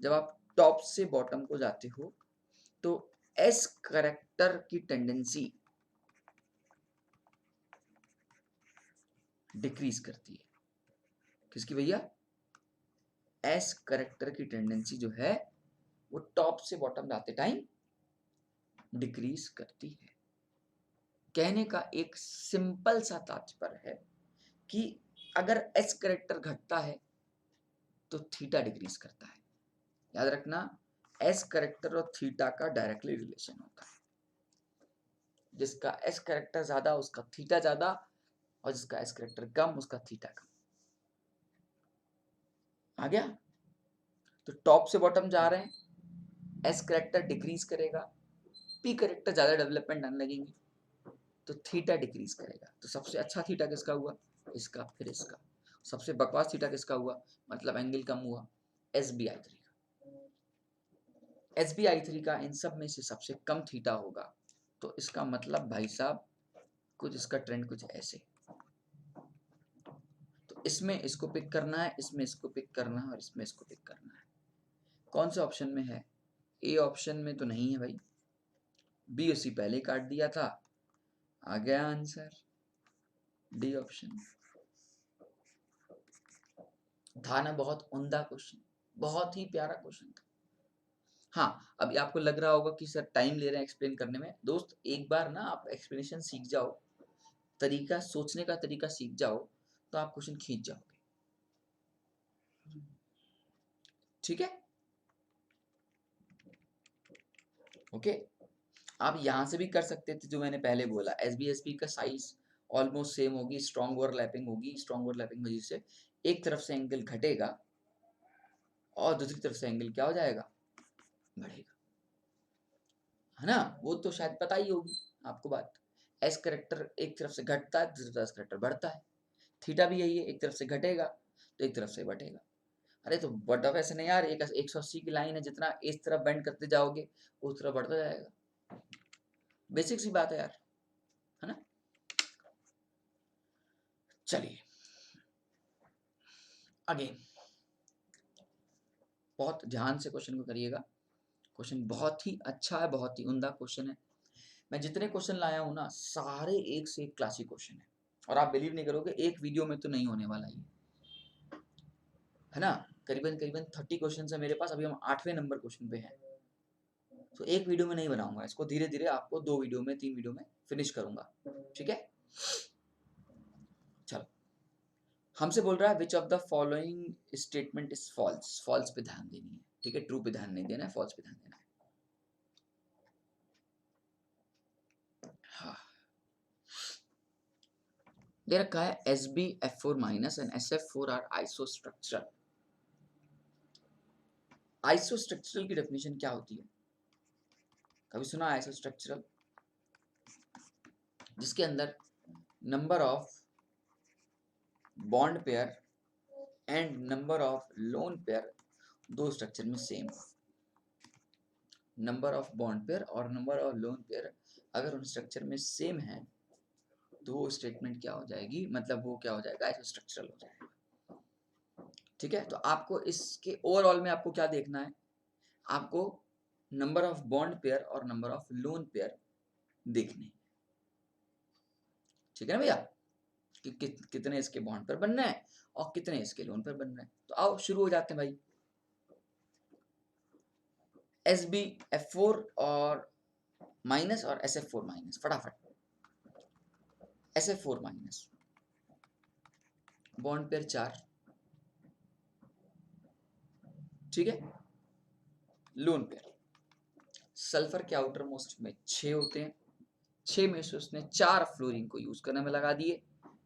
जब आप टॉप से बॉटम को जाते हो तो एस कैरेक्टर की टेंडेंसी डिक्रीज करती है। किसकी भैया? एस कैरेक्टर की टेंडेंसी जो है वो टॉप से बॉटम जाते टाइम डिक्रीज करती है। कहने का एक सिंपल सा तात्पर्य है कि अगर एस कैरेक्टर घटता है तो थीटा डिक्रीज करता है। याद रखना, एस कैरेक्टर और थीटा का डायरेक्टली रिलेशन होता है। जिसका एस कैरेक्टर ज्यादा उसका थीटा ज्यादा, और जिसका एस कैरेक्टर कम उसका थीटा कम। आ गया? तो टॉप से बॉटम जा रहे हैं, एस कैरेक्टर डिक्रीज करेगा, पी कैरेक्टर ज्यादा डेवलपमेंट आने लगेंगे, तो थीटा डिक्रीज करेगा। तो सबसे अच्छा थीटा किसका हुआ? इसका, फिर इसका। सबसे बकवास थीटा किसका हुआ? मतलब एंगल कम हुआ, SBI3 का। SBI3 का इन सब में से सबसे कम थीटा होगा, तो इसका मतलब भाई साहब कुछ इसका ट्रेंड कुछ ऐसे। इसमें इसको पिक करना है, इसमें इसको पिक करना है और इसमें इसको पिक करना है। कौन से ऑप्शन में है? ए ऑप्शन में तो नहीं है भाई, बी उसी पहले काट दिया था, आ गया आंसर डी ऑप्शन। था ना बहुत उम्दा क्वेश्चन, बहुत ही प्यारा क्वेश्चन था। हाँ, अभी आपको लग रहा होगा कि सर टाइम ले रहे हैं एक्सप्लेन करने में। दोस्त एक बार ना आप एक्सप्लेनेशन सीख जाओ, तरीका सोचने का तरीका सीख जाओ, तो आप क्वेश्चन खींच जाओगे। ठीक है, ओके। आप यहाँ से भी कर सकते थे जो मैंने पहले बोला, एसबीएसपी का साइज ऑलमोस्ट सेम होगी, स्ट्रॉन्ग ओवरलैपिंग होगी, स्ट्रॉन्ग ओवरलैपिंग वजह से एक तरफ से एंगल घटेगा और दूसरी तरफ से एंगल क्या हो जाएगा, बढ़ेगा, है ना। वो तो शायद पता ही होगी आपको बात। एस करेक्टर एक तरफ से घटता है, दूसरी तरफ से करेक्टर बढ़ता है। थीटा भी यही है, एक तरफ से घटेगा तो एक तरफ से बढ़ेगा। अरे तो बड़ा वैसे नहीं यार, एक 180 की लाइन है, जितना इस तरफ बेंड करते जाओगे उस तरफ बढ़ता जाएगा। बेसिक सी बात है यार, है ना। चलिए अगेन, बहुत ध्यान से क्वेश्चन को करिएगा। क्वेश्चन बहुत ही अच्छा है, बहुत ही उम्दा क्वेश्चन है। मैं जितने क्वेश्चन लाया हूं ना, सारे एक से एक क्लासिक क्वेश्चन है, और आप बिलीव नहीं करोगे एक वीडियो में तो नहीं होने वाला ये, है ना। करीबन करीबन 30 क्वेश्चन है मेरे पास, अभी हम 8वें नंबर क्वेश्चन पे हैं। तो एक वीडियो में नहीं बनाऊंगा इसको, धीरे धीरे आपको 2 वीडियो में 3 वीडियो में फिनिश करूंगा, ठीक है। चलो, हमसे बोल रहा है which of the following statement is false. False पे ध्यान देनी है, ठीक है, ट्रू पे ध्यान नहीं देना है, फॉल्स पे ध्यान देना है। हाँ, दे रखा है SbF4 minus and SF4 are isostructural. Isostructural की डेफिनेशन क्या होती है? कभी सुना आइसोस्ट्रक्चरल? जिसके अंदर number of bond pair and number of lone pair दो स्ट्रक्चर में same. Number of bond pair और नंबर ऑफ लोन पेयर अगर उन स्ट्रक्चर में सेम है तो वो स्टेटमेंट क्या हो जाएगी, मतलब वो क्या हो जाएगा, आइसोस्ट्रक्चरल हो जाएगा। ठीक है, तो आपको इसके ओवरऑल में आपको क्या देखना है, आपको नंबर ऑफ बॉन्ड पेयर और नंबर ऑफ लोन पेयर देखने, ठीक है ना भैया, कि कितने इसके बॉन्ड पेयर बन रहे हैं और कितने इसके लोन पेयर बन रहे हैं। तो आओ शुरू हो जाते हैं भाई। SbF4 और माइनस और SF4 माइनस, फटाफट। SF4 माइनस, बॉन्ड पेयर 4, ठीक है। लोन पेयर, सल्फर के आउटर मोस्ट में 6 होते हैं, 6 में से उसने 4 फ्लोरीन को यूज करने में लगा दिए,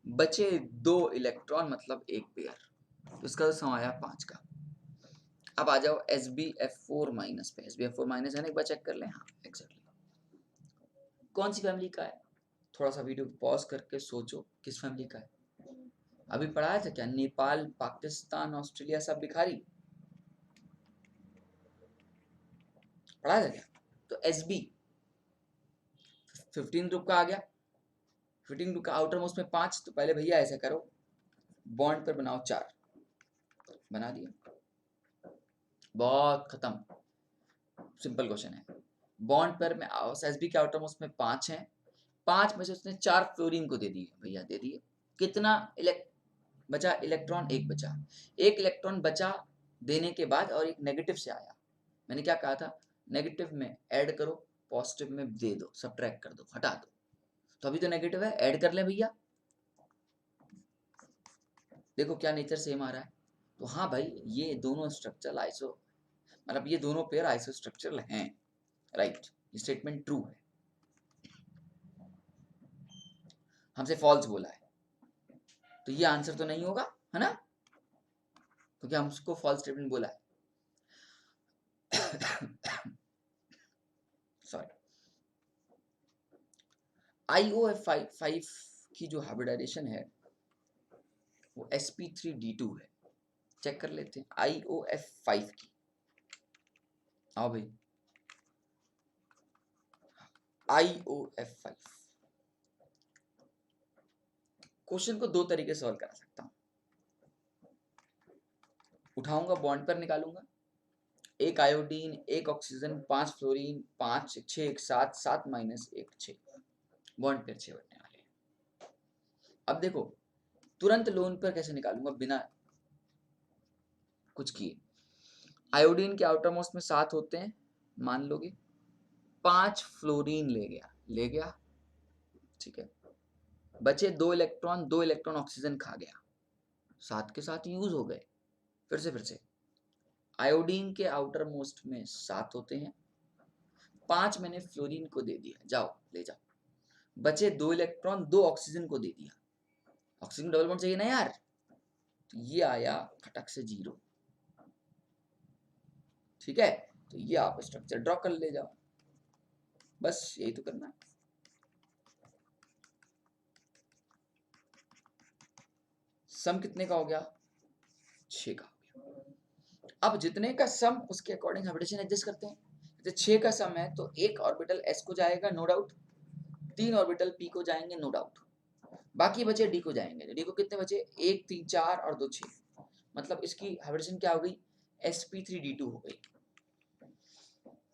बचे 2 इलेक्ट्रॉन मतलब एक पेयर, तो इसका तो सम आया 5 का। अब आ जाओ SbF4 माइनस पे। SbF4 माइनस है ना, एक बार चेक कर लें। हाँ एग्जैक्टली, कौन सी फैमिली का है? थोड़ा सा वीडियो पॉज करके सोचो किस फैमिली का है। अभी पढ़ाया था क्या, नेपाल पाकिस्तान ऑस्ट्रेलिया सब भिखारी, पढ़ाया था क्या? तो SB 15 ग्रुप का आ गया, 15 ग्रुप का आउटर मोस्ट में 5, तो पहले भैया ऐसा करो, बॉन्ड पर बनाओ 4, बना दिया, बहुत खत्म, सिंपल क्वेश्चन है। बॉन्ड पर में SB के आउटर मोस्ट में 5 है, 5 में से उसने 4 फ्लोरीन को दे दिए भैया, दे दिए। कितना बचा इलेक्ट्रॉन? एक बचा। एक इलेक्ट्रॉन बचा देने के बाद और एक नेगेटिव से आया, मैंने क्या कहा था, नेगेटिव में ऐड करो, पॉजिटिव में दे दो, सब्ट्रैक्ट कर दो, हटा दो। तो अभी तो नेगेटिव है, ऐड कर ले भैया, देखो क्या नेचर सेम आ रहा है। तो हाँ भाई, ये दोनों स्ट्रक्चरल आइसो, मतलब ये दोनों पेयर आइसो स्ट्रक्चरल हैं, राइट, ये स्टेटमेंट ट्रू है। हमसे फॉल्स बोला है, तो ये आंसर तो नहीं होगा, है ना, क्योंकि हमको फॉल्स स्टेटमेंट बोला है। सॉरी, IOF5 की जो हाइब्रिडाइजेशन है वो sp3d2 है, चेक कर लेते हैं IOF5 की। आओ भाई, IOF5 क्वेश्चन को 2 तरीके से सॉल्व करा सकता हूं। उठाऊंगा बॉन्ड पर निकालूंगा, एक आयोडीन, एक ऑक्सीजन, 5 फ्लोरीन, 5 6 एक 7, 7 माइनस 1 6, बॉन्ड पेयर 6 बनने वाले हैं। अब देखो तुरंत लोन पर कैसे निकालूंगा बिना कुछ किए। आयोडीन के आउटर मोस्ट में 7 होते हैं, मान लोगे 5 फ्लोरीन ले गया, ठीक है, बचे 2 इलेक्ट्रॉन, 2 इलेक्ट्रॉन ऑक्सीजन खा गया, 7 के 7 यूज हो गए। फिर से आयोडीन के आउटर मोस्ट में 7 होते हैं, 5 मैंने फ्लोरीन को दे दिया, जाओ ले जाओ, बचे 2 इलेक्ट्रॉन, 2 ऑक्सीजन को दे दिया, ऑक्सीजन डबल बॉन्ड चाहिए ना यार, तो ये आया खटक से 0, ठीक है। तो ये आप स्ट्रक्चर ड्रॉ कर ले जाओ, बस यही तो करना है। सम कितने का हो गया, 6 का हो गया। अब जितने का सम उसके अकॉर्डिंग हाइब्रिडेशन एडजस्ट करते हैं। तो 6 का सम है तो एक ऑर्बिटल s को जाएगा नो डाउट, 3 ऑर्बिटल p को जाएंगे नो डाउट, बाकी बचे d को जाएंगे। d को कितने बचे, 1 3 4 और 2 6, मतलब इसकी हाइब्रिडेशन क्या हो गई, sp3d2 हो गई।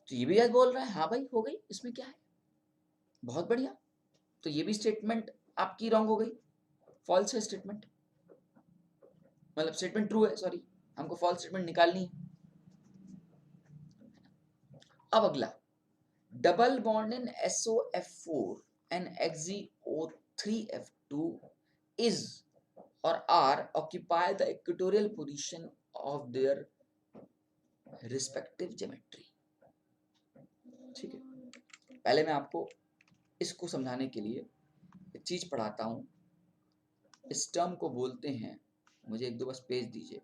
तो ये भी याद बोल रहा है, हाँ भाई हो गई, इसमें क्या है, बहुत बढ़िया। तो ये भी स्टेटमेंट आपकी रॉन्ग हो गई, फॉल्स है स्टेटमेंट, मतलब स्टेटमेंट ट्रू है, सॉरी, हमको फॉल्स स्टेटमेंट निकालनी है। अब अगला, double bond in SOF4 and XeO3F2 is or are occupy the equatorial position of their respective geometry। ठीक है, पहले मैं आपको इसको समझाने के लिए एक चीज पढ़ाता हूं। इस टर्म को बोलते हैं, मुझे एक दो बस पेज दीजिए,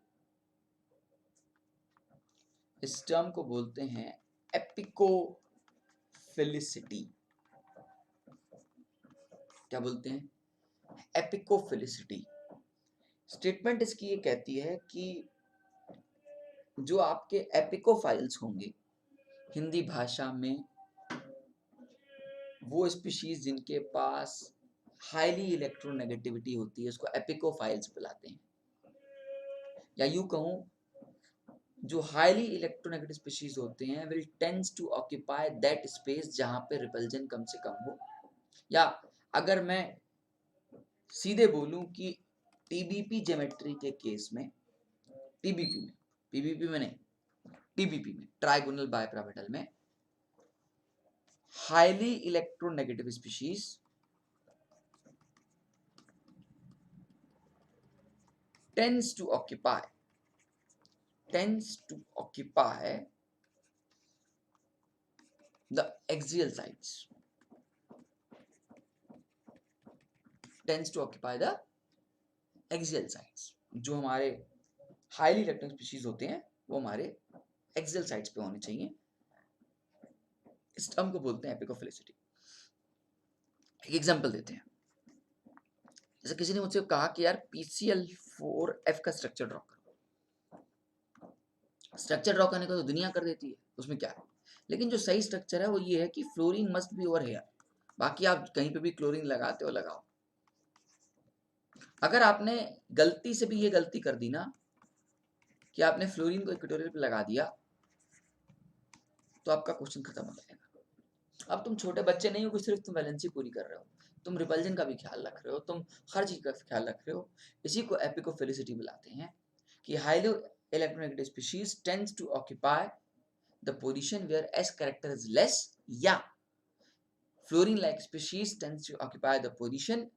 इस टर्म को बोलते हैं एपिकोफिलिसिटी। क्या बोलते हैं, एपिकोफिलिसिटी। स्टेटमेंट इसकी ये कहती है कि जो आपके एपिकोफाइल्स होंगे हिंदी भाषा में, वो स्पीशीज जिनके पास हाईली इलेक्ट्रोनेगेटिविटी होती है उसको एपिकोफाइल्स बुलाते हैं। या यूं कहूं, जो हाईली इलेक्ट्रोनेगेटिव स्पीशीज होते हैं will tends to occupy that space जहां पे रिपल्जन कम से कम हो। या अगर मैं सीधे बोलूं कि टीबीपी ज्योमेट्री के केस में, पीबीपी में नहीं, टीबीपी में, ट्राइगोनल बाइपिरामिडल में, highly electronegative species tends to occupy the axial sides, जो हमारे हाईली इलेक्ट्रॉनिक स्पीशीज होते हैं वो हमारे एक्सियल साइड्स पे होने चाहिए। इस टर्म को बोलते हैं एपिकोफिलिसिटी। एक एग्जांपल देते हैं, जैसे किसी ने मुझसे कहा कि यार PCl4F का स्ट्रक्चर ड्रॉ करो। स्ट्रक्चर ड्रॉ करने को तो दुनिया कर देती है, उसमें क्या है, लेकिन जो सही स्ट्रक्चर है वो ये है कि fluorine must be over here, बाकी आप कहीं पे भी क्लोरीन लगाते हो लगाओ। अगर आपने गलती से भी ये गलती कर दी ना कि आपने फ्लोरीन को इक्वेटोरियल पे लगा दिया, तो आपका क्वेश्चन खत्म हो जाएगा। अब तुम छोटे बच्चे नहीं हो कि सिर्फ तुम वैलेंसी पूरी कर रहे हो, तुम रिपल्जन का भी ख्याल रख रहे हो, तुम हर चीज का ख्याल रख रहे हो। इसी को एपिकोफिलिसिटी बुलाते हैं कि highly electronegative species tends to occupy the position where S character is less, या fluorine like species tends to occupy the position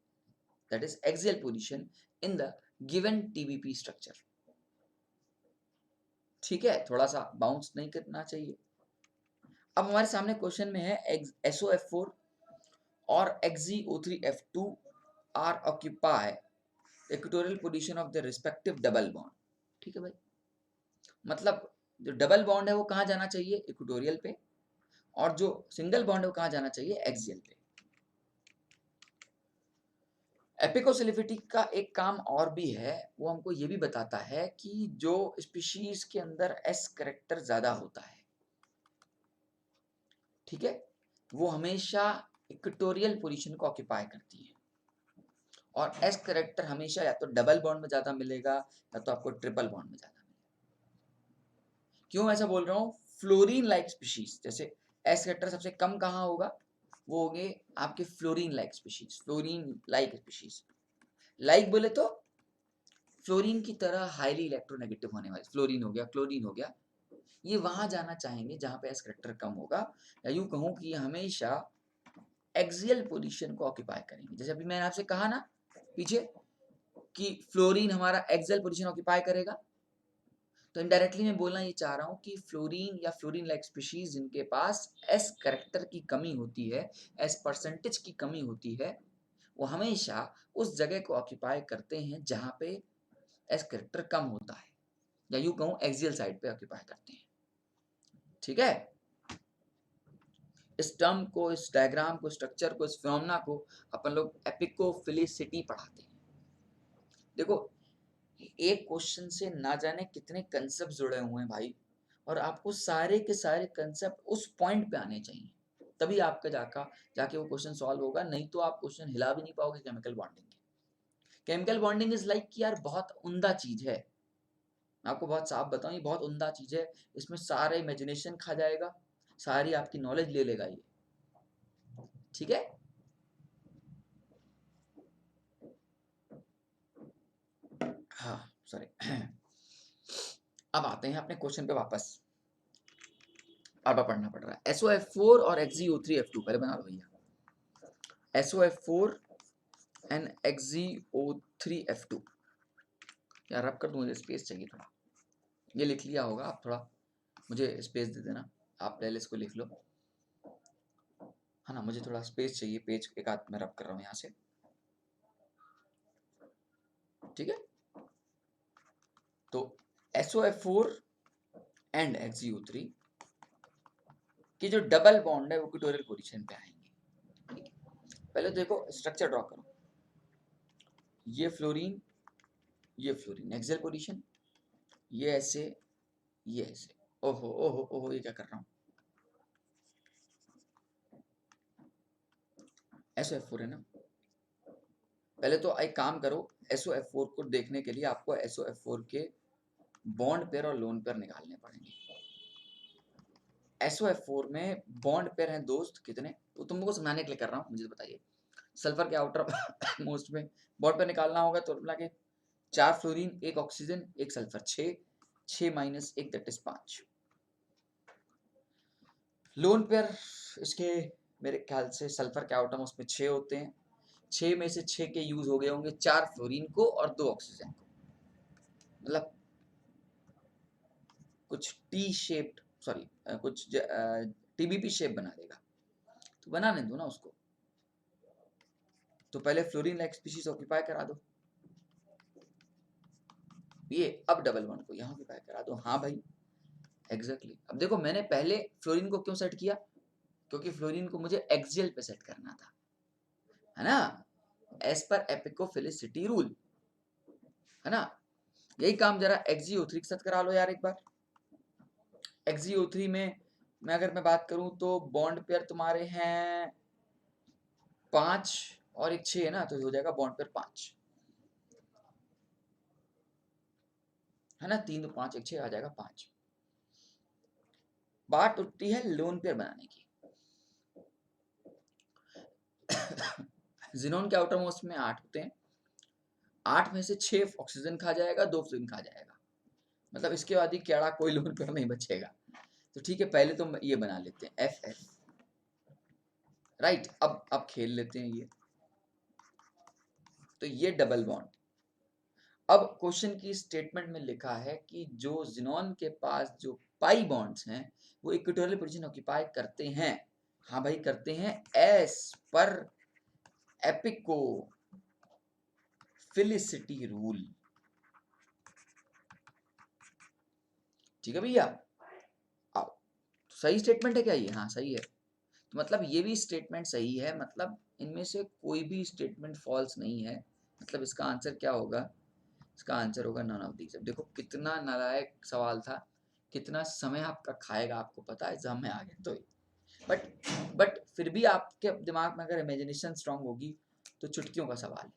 that is axial position in the given TBP structure। ठीक है, थोड़ा सा बाउंस नहीं करना चाहिए। अब हमारे सामने क्वेश्चन में है SOF4 और XeO3F2 are occupy equatorial position of their respective double bond। ठीक है भाई, मतलब जो डबल बॉन्ड है वो कहाँ जाना चाहिए, इक्वेटोरियल पे, और जो सिंगल बॉन्ड है वो कहाँ जाना चाहिए, एक्सियल पे। एपिकोसिलिफिटी का एक काम और भी है, वो हमको ये भी बताता है कि जो स्पीशीज के अंदर S कैरेक्टर ज्यादा होता है, ठीक है, वो हमेशा इक्वेटोरियल पोजीशन को ऑक्यूपाई करती है, और S कैरेक्टर हमेशा या तो डबल बॉन्ड में ज्यादा मिलेगा या तो आपको ट्रिपल बॉन्ड में ज्यादा मिलेगा। क्यों ऐसा बोल रहा हूँ? फ्लोरीन लाइक स्पीशीज, जैसे एस कैरेक्टर सबसे कम कहाँ होगा? वो होंगे आपके fluorine like species, fluorine like species. Like बोले तो फ्लोरीन की तरह हाईली इलेक्ट्रोनेगेटिव होने वाले, फ्लोरीन हो गया, क्लोरीन हो गया, ये वहां जाना चाहेंगे जहां पे एस कैरेक्टर कम होगा, या यूं कहूं कि ये हमेशा एक्सियल पोजीशन को ऑक्यूपाई करेंगे। जैसे अभी मैंने आपसे कहा ना पीछे कि फ्लोरीन हमारा एक्सियल पोजीशन ऑक्यूपाई करेगा, तो इनडायरेक्टली मैं बोलना ये चाह रहा हूँ कि फ्लोरीन या फ्लोरीन लाइक स्पीशीज जिनके पास एस कैरेक्टर की कमी होती है, एस परसेंटेज की कमी होती है, वो हमेशा उस जगह को ऑक्यूपाई करते हैं जहां पे एस कैरेक्टर कम होता है, या यूं कहूं एक्सियल साइड पे ऑक्यूपाई करते हैं। ठीक है, इस टर्म को, इस डायग्राम को, स्ट्रक्चर को, इस फिनोमेना को अपन लोग एपिकोफिलिसिटी पढ़ाते हैं। देखो, एक क्वेश्चन से ना जाने कितने कंसेप्ट जुड़े हुए हैं भाई, और आपको सारे के सारे कंसेप्ट उस पॉइंट पे आने चाहिए, तभी आपका जाके वो क्वेश्चन सॉल्व होगा, नहीं तो आप क्वेश्चन हिला भी नहीं पाओगे केमिकल बॉन्डिंग के। केमिकल बॉन्डिंग इज लाइक कि यार बहुत उम्दा चीज है, मैं आपको बहुत साफ बताऊं, ये बहुत उम्दा चीज है, इसमें सारा इमेजिनेशन खा जाएगा, सारी आपकी नॉलेज ले लेगा ये। ठीक है, हाँ सॉरी। अब आते हैं अपने क्वेश्चन पे वापस, बार बार पढ़ना पड़ रहा है। SOF4 और XeO3F2 पहले बना लो भैया, SOF4 एंड XeO3F2। यार रब कर दूं, मुझे स्पेस चाहिए थोड़ा, ये लिख लिया होगा आप, थोड़ा मुझे स्पेस दे देना, आप प्लेलिस्ट को लिख लो, है ना, मुझे थोड़ा स्पेस चाहिए, पेज एक आध में रब कर रहा हूँ यहाँ से। ठीक है, तो SOF4 एंड XeO3 की जो डबल बॉन्ड है वो इक्वेटोरियल पोजीशन पे आएंगे। ठीक है, पहले देखो स्ट्रक्चर ड्रॉ करो, ये फ्लोरीन, ये फ्लोरीन एक्सियल पोजीशन, ये ऐसे, ये ऐसे, ओहो ओहो ओहो, ये क्या कर रहा हूँ, SOF4 है ना। पहले तो एक काम करो, SOF4 को देखने के लिए आपको SOF4 के बॉन्ड पेयर और लोन पेयर निकालने पड़ेंगे। SOF4 में बॉन्ड पेयर हैं दोस्त कितने, तो तुमको समझाने के लिए कर रहा हूँ, मुझे तो बताइए। सल्फर के आउटर मोस्ट में बॉन्ड पेयर निकालना होगा तो मिला के 4 fluorine, 1 oxygen, 1 sulphur, 6 minus 1 that is 5। Lone pair इसके मेरे ख्याल से सल्फर के आउटर मोस्ट में 6 होते हैं, 6 में से 6 के यूज हो गए होंगे 4 फ्लोरीन को और 2 ऑक्सीजन को, मतलब कुछ टी शेप्ड, सॉरी कुछ TBP शेप बना देगा, तो बनाने दो ना उसको। तो पहले फ्लोरीन लाइक स्पीशीज ऑक्यूपाई करा दो, ये अब डबल बॉन्ड को यहाँ ऑक्यूपाई करा दो। हाँ भाई एग्जैक्टली, अब देखो मैंने पहले फ्लोरीन को क्यों सेट किया, क्योंकि फ्लोरीन को मुझे एक्सियल पे सेट करना था, है ना, एज पर एपिकोफिलिसिटी रूल, है ना। यही काम जरा XeO3 के साथ करा लो यार एक बार। XeO3 में अगर मैं बात करूं तो बॉन्ड पेयर तुम्हारे हैं 5 और एक 6 है ना, तो हो जाएगा बॉन्ड पेयर 5, है ना, 3 तो 5 एक 6 आ जाएगा 5। बात उठती है लोन पेयर बनाने की। जिनोन के आउटर मोस्ट में 8 होते हैं, 8 में से 6 ऑक्सीजन खा जाएगा, 2 फ्लोरीन खा जाएगा, मतलब इसके बाद ही केड़ा कोई लोन पेयर नहीं बचेगा। तो ठीक है, पहले तो ये बना लेते हैं FF, राइट। अब खेल लेते हैं ये, तो ये डबल बॉन्ड। अब क्वेश्चन की स्टेटमेंट में लिखा है कि जो जिनोन के पास जो पाई बॉन्ड्स हैं वो इक्वेटोरियल पोजीशन ऑक्यूपाई करते हैं, हाँ भाई करते हैं, एस पर एपिको फिलिसिटी रूल। ठीक है भैया, आओ, तो सही स्टेटमेंट है क्या ये? हाँ सही है, तो मतलब ये भी स्टेटमेंट सही है, मतलब इनमें से कोई भी स्टेटमेंट फॉल्स नहीं है, मतलब इसका आंसर क्या होगा, इसका आंसर होगा नन ऑफ दीज। अब देखो कितना नालायक सवाल था, कितना समय आपका खाएगा आपको पता है, एग्जाम में आ गया तो, बट फिर भी आपके दिमाग में अगर इमेजिनेशन स्ट्रांग होगी तो चुटकियों का सवाल है।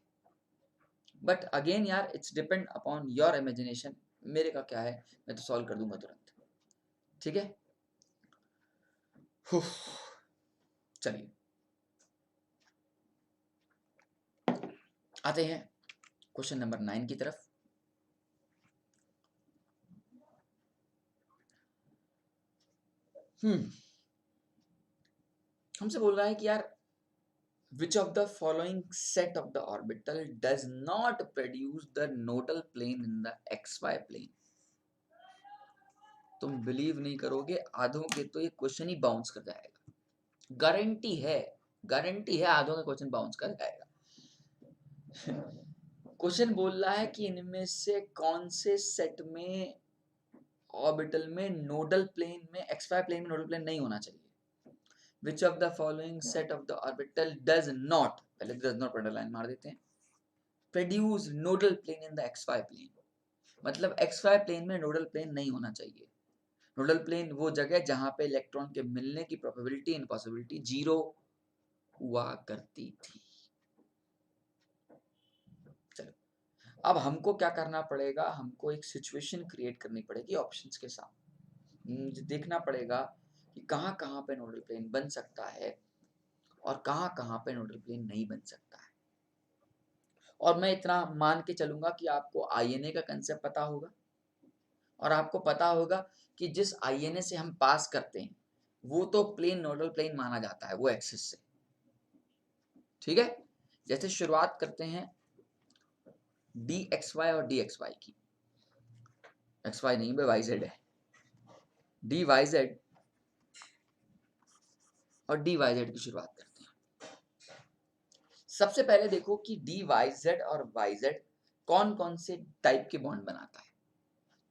बट अगेन यार it's depend upon your imagination, मेरे का क्या है, मैं तो सॉल्व कर दूंगा तुरंत। ठीक है, चलिए आते हैं क्वेश्चन नंबर 9 की तरफ। हमसे बोल रहा है कि यार which of the following set of the orbital does not produce the nodal plane in the xy plane। तुम बिलीव नहीं करोगे, आधों के तो ये क्वेश्चन ही बाउंस कर जाएगा, गारंटी है, गारंटी है आधों का क्वेश्चन बाउंस कर जाएगा। क्वेश्चन बोल रहा है कि इनमें से कौन से सेट में ऑर्बिटल में नोडल प्लेन में xy प्लेन में नोडल प्लेन नहीं होना चाहिए। Which of the following set of the orbital does not, पहले does not पर लाइन मार देते हैं, produce nodal plane in the xy plane। मतलब xy प्लेन में नोडल प्लेन नहीं होना चाहिए। नोडल प्लेन वो जगह जहां पे इलेक्ट्रॉन के मिलने की प्रोबेबिलिटी एंड पॉसिबिलिटी जीरो हुआ करती थी। चलो अब हमको क्या करना पड़ेगा, हमको एक सिचुएशन क्रिएट करनी पड़ेगी ऑप्शंस के साथ। मुझे देखना पड़ेगा कि कहाँ कहाँ पे नोडल प्लेन बन सकता है और कहाँ कहाँ पे नोडल प्लेन नहीं बन सकता है। और मैं इतना मान के चलूंगा कि आपको आईएनए का कंसेप्ट पता होगा और आपको पता होगा कि जिस आईएनए से हम पास करते हैं वो तो प्लेन नोडल प्लेन माना जाता है वो एक्सिस से। ठीक है, जैसे शुरुआत करते हैं डी एक्स वाई और डी एक्स वाई की, एक्स वाई नहीं भाई वाई जेड है, डी वाई जेड और डी वाई जेड की शुरुआत करते हैं। सबसे पहले देखो कि डी वाई जेड और वाई जेड कौन कौन से टाइप के बॉन्ड बनाता है।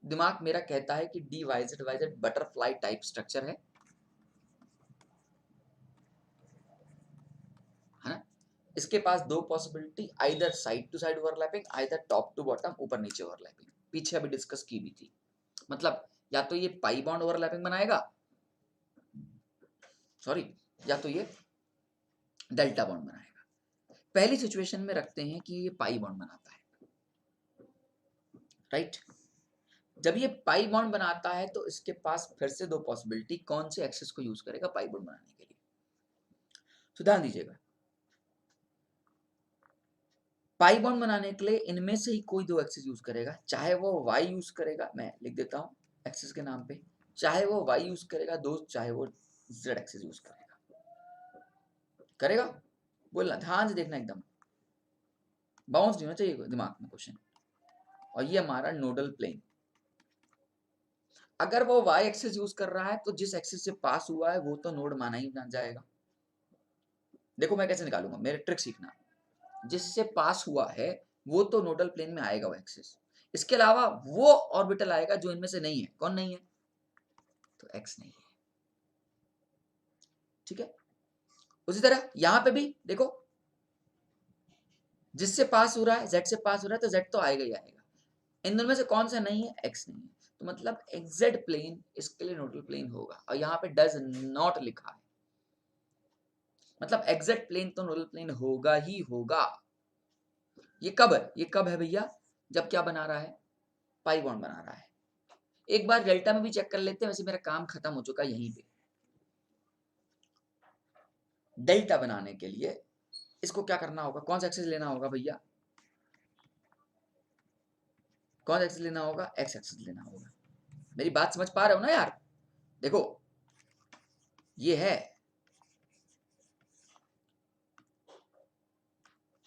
दिमाग मेरा कहता है कि D Y Z butterfly type structure है ना। इसके पास दो possibility, either side to side overlapping, either top to bottom ऊपर नीचे ओवरलैपिंग, पीछे अभी डिस्कस की भी थी। मतलब या तो ये पाई बॉन्ड ओवरलैपिंग बनाएगा, सॉरी, या तो ये डेल्टा बॉन्ड बनाएगा। पहली सिचुएशन में रखते हैं कि ये पाई बॉन्ड बनाता है, राइट। जब ये पाई बॉन्ड बनाता है तो इसके पास फिर से दो पॉसिबिलिटी, कौन से एक्सिस को यूज करेगा पाई बॉन्ड बनाने के लिए। तो ध्यान दीजिएगा, पाई बॉन्ड बनाने के लिए इनमें से ही कोई दो एक्सिस यूज करेगा, चाहे वो वाई यूज करेगा, मैं लिख देता हूं एक्सिस के नाम पे, चाहे वो वाई यूज करेगा दोस्त, चाहे वो जेड एक्सिस यूज करेगा। बोलना ध्यान से देखना, एकदम बाउंस नहीं होना चाहिए दिमाग में क्वेश्चन। और ये हमारा नोडल प्लेन, अगर वो वाई एक्सिस यूज कर रहा है तो जिस एक्सिस से पास हुआ है वो तो नोड माना ही ना जाएगा। देखो मैं कैसे निकालूंगा, मेरे ट्रिक सीखना, जिससे पास हुआ है वो तो नोडल प्लेन में आएगा वो एक्सिस। इसके अलावा वो ऑर्बिटल आएगा जो इनमें से नहीं है। कौन नहीं है? तो एक्स नहीं है। ठीक है, उसी तरह यहां पे भी देखो, जिससे पास हो रहा है जेड से पास हो रहा है तो जेड तो आएगा ही आएगा। इन दोनों में से कौन सा नहीं है? एक्स नहीं है। तो मतलब एक्जेड प्लेन इसके लिए नोडल प्लेन होगा, और यहाँ पे डज नॉट लिखा है, मतलब एक्जेड प्लेन तो नोडल प्लेन होगा ही होगा। ये कब है? ये कब है भैया? जब क्या बना रहा है? पाई बॉन्ड बना रहा है। एक बार डेल्टा में भी चेक कर लेते हैं, वैसे मेरा काम खत्म हो चुका है यहीं पे। डेल्टा बनाने के लिए इसको क्या करना होगा? कौन सा एक्सिस लेना होगा भैया? कौन सा एक्सिस लेना होगा? एक्स एक्सिस लेना होगा। मेरी बात समझ पा रहे हो ना यार? देखो ये है,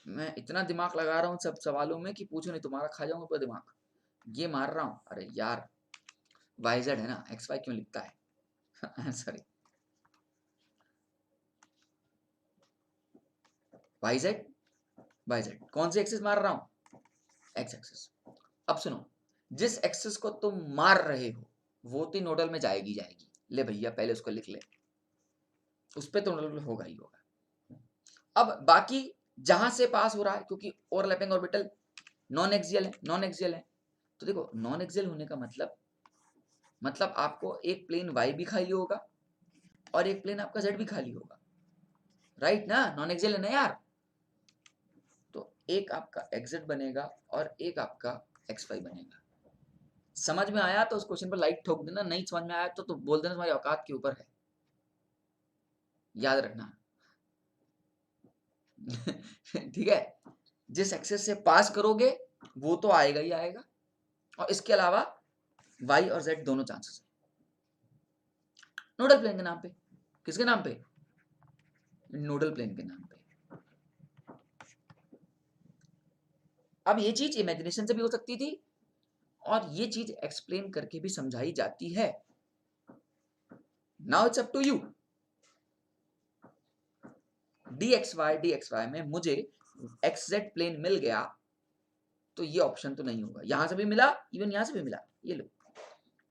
मैं इतना दिमाग लगा रहा हूँ सब सवालों में कि पूछो नहीं, तुम्हारा खा जाऊंगा पूरा दिमाग। ये मार रहा हूँ, अरे यार वाई जेड है ना, एक्स वाई क्यों लिखता है? सॉरी, वाई जेड कौन सी एक्सिस मार रहा हूँ? X axis. अब सुनो, जिस एक्सिस को तुम मार रहे हो वो तो नोडल में जाएगी जाएगी। ले भैया पहले उसको लिख ले, उस पर तो नोडल होगा ही होगा। अब बाकी जहां से पास हो रहा है, क्योंकि ओवरलैपिंग ऑर्बिटल नॉन एक्सियल है, नॉन एक्सियल है, तो देखो नॉन एक्सियल होने का मतलब आपको एक प्लेन वाई भी खाली होगा और एक प्लेन आपका जेड भी खाली होगा, राइट ना? नॉन एक्सियल है ना यार। तो एक आपका एक्जेड बनेगा और एक आपका एक्स वाई बनेगा। समझ में आया तो उस क्वेश्चन पर लाइक ठोक देना, नहीं समझ में आया तो बोल देना तुम्हारी औकात के ऊपर है, याद रखना। ठीक है, जिस एक्सेस से पास करोगे वो तो आएगा ही आएगा, और इसके अलावा y और z दोनों चांसेस नोडल प्लेन के नाम पे। किसके नाम पे? नोडल प्लेन के नाम पे। अब ये चीज इमेजिनेशन से भी हो सकती थी, और ये चीज एक्सप्लेन करके भी समझाई जाती है। Now it's up to you. dxy में मुझे xz प्लेन मिल गया, तो ये ऑप्शन तो नहीं होगा। यहां से भी मिला, इवन यहां से भी मिला। ये लो,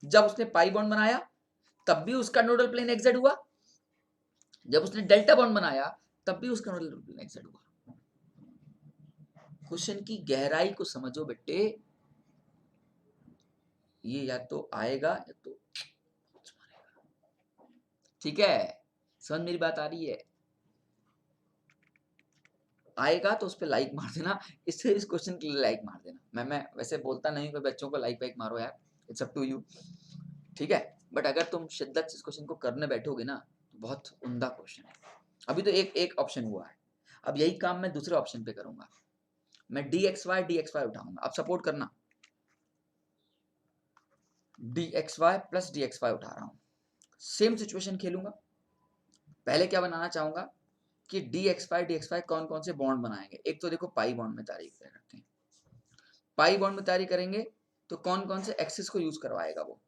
जब उसने पाई बॉन्ड बनाया तब भी उसका नोडल प्लेन xz हुआ, जब उसने डेल्टा बॉन्ड बनाया तब भी उसका नोडल प्लेन xz हुआ। क्वेश्चन की गहराई को समझो बेटे, ये या तो आएगा या तो, ठीक है, समझ मेरी बात आ रही है? आएगा तो उस पर लाइक मार देना, इससे इस क्वेश्चन के लिए लाइक मार देना। मैं वैसे बोलता नहीं कि बच्चों को लाइक वाइक मारो यार, इट्स अप टू यू, ठीक है, बट अगर तुम शिद्दत से इस क्वेश्चन को करने बैठोगे ना तो बहुत उम्दा क्वेश्चन है। अभी तो एक ऑप्शन हुआ है, अब यही काम मैं दूसरे ऑप्शन पे करूंगा। मैं dxy उठाऊंगा, अब सपोर्ट करना, dxy प्लस dxy उठा रहा हूं, सेम सिचुएशन खेलूंगा। पहले क्या बनाना चाहूंगा कि dxy कौन कौन से बॉन्ड बनाएंगे। एक तो देखो पाई बॉन्ड में तारीफ करते हैं, पाई बॉन्ड में तारीफ करेंगे तो कौन कौन से एक्सिस को यूज करवाएगा वो,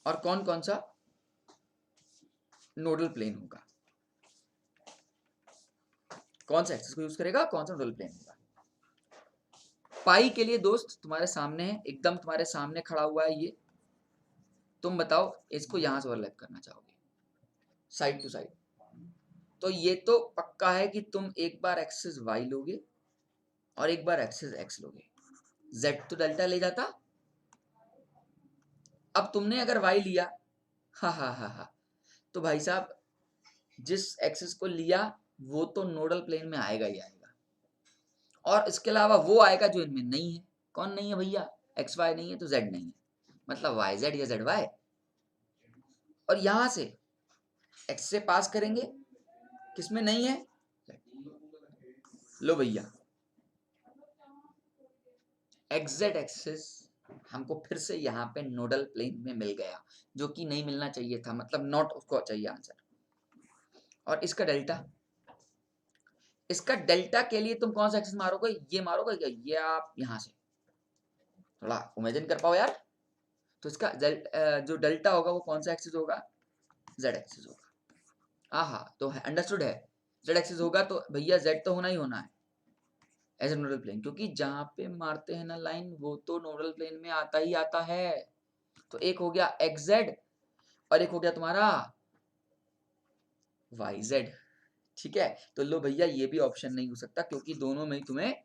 और कौन कौन सा नोडल प्लेन होगा, कौन सा एक्सिस को यूज करेगा, कौन सा नोडल प्लेन होगा। पाई के लिए दोस्त तुम्हारे सामने है, एकदम तुम्हारे सामने खड़ा हुआ है ये, तुम बताओ इसको यहां से ओवरलैप करना चाहोगे साइड टू साइड, तो ये तो पक्का है कि तुम एक बार एक्सिस y लोगे और एक बार एक्सिस x लोगे। z तो डेल्टा ले जाता, अब तुमने अगर y लिया, हा, तो भाई साहब जिस एक्सिस को लिया वो तो नोडल प्लेन में आएगा ही आएगा, और इसके अलावा वो आएगा जो इनमें नहीं है। कौन नहीं है भैया? एक्स वाई नहीं है तो जेड नहीं है, मतलब वाई जेड या जेड वाई। और यहां से एक्स से पास करेंगे, किसमें नहीं है? लो भैया, एक्जेड एक्सिस हमको फिर से यहाँ पे नोडल प्लेन में मिल गया, जो कि नहीं मिलना चाहिए था, मतलब नॉट उसको चाहिए आंसर। और इसका डेल्टा, इसका डेल्टा के लिए तुम कौन सा एक्सिस मारोगे? ये मारोगे क्या? ये आप यहां से थोड़ा इमेजिन कर पाओ यार। तो इसका जो डेल्टा होगा वो कौन सा एक्सिस होगा? जेड एक्सिस होगा। हाँ, तो अंडरस्टूड है, जेड एक्सिस होगा तो भैया जेड तो होना ही होना है एज ए नोडल प्लेन, क्योंकि जहां पे मारते हैं ना लाइन वो तो नोडल प्लेन में आता ही आता है। तो एक हो गया एक्स जेड और एक हो गया तुम्हारा वाई जेड, ठीक है। तो लो भैया, ये भी ऑप्शन नहीं हो सकता क्योंकि दोनों में ही तुम्हें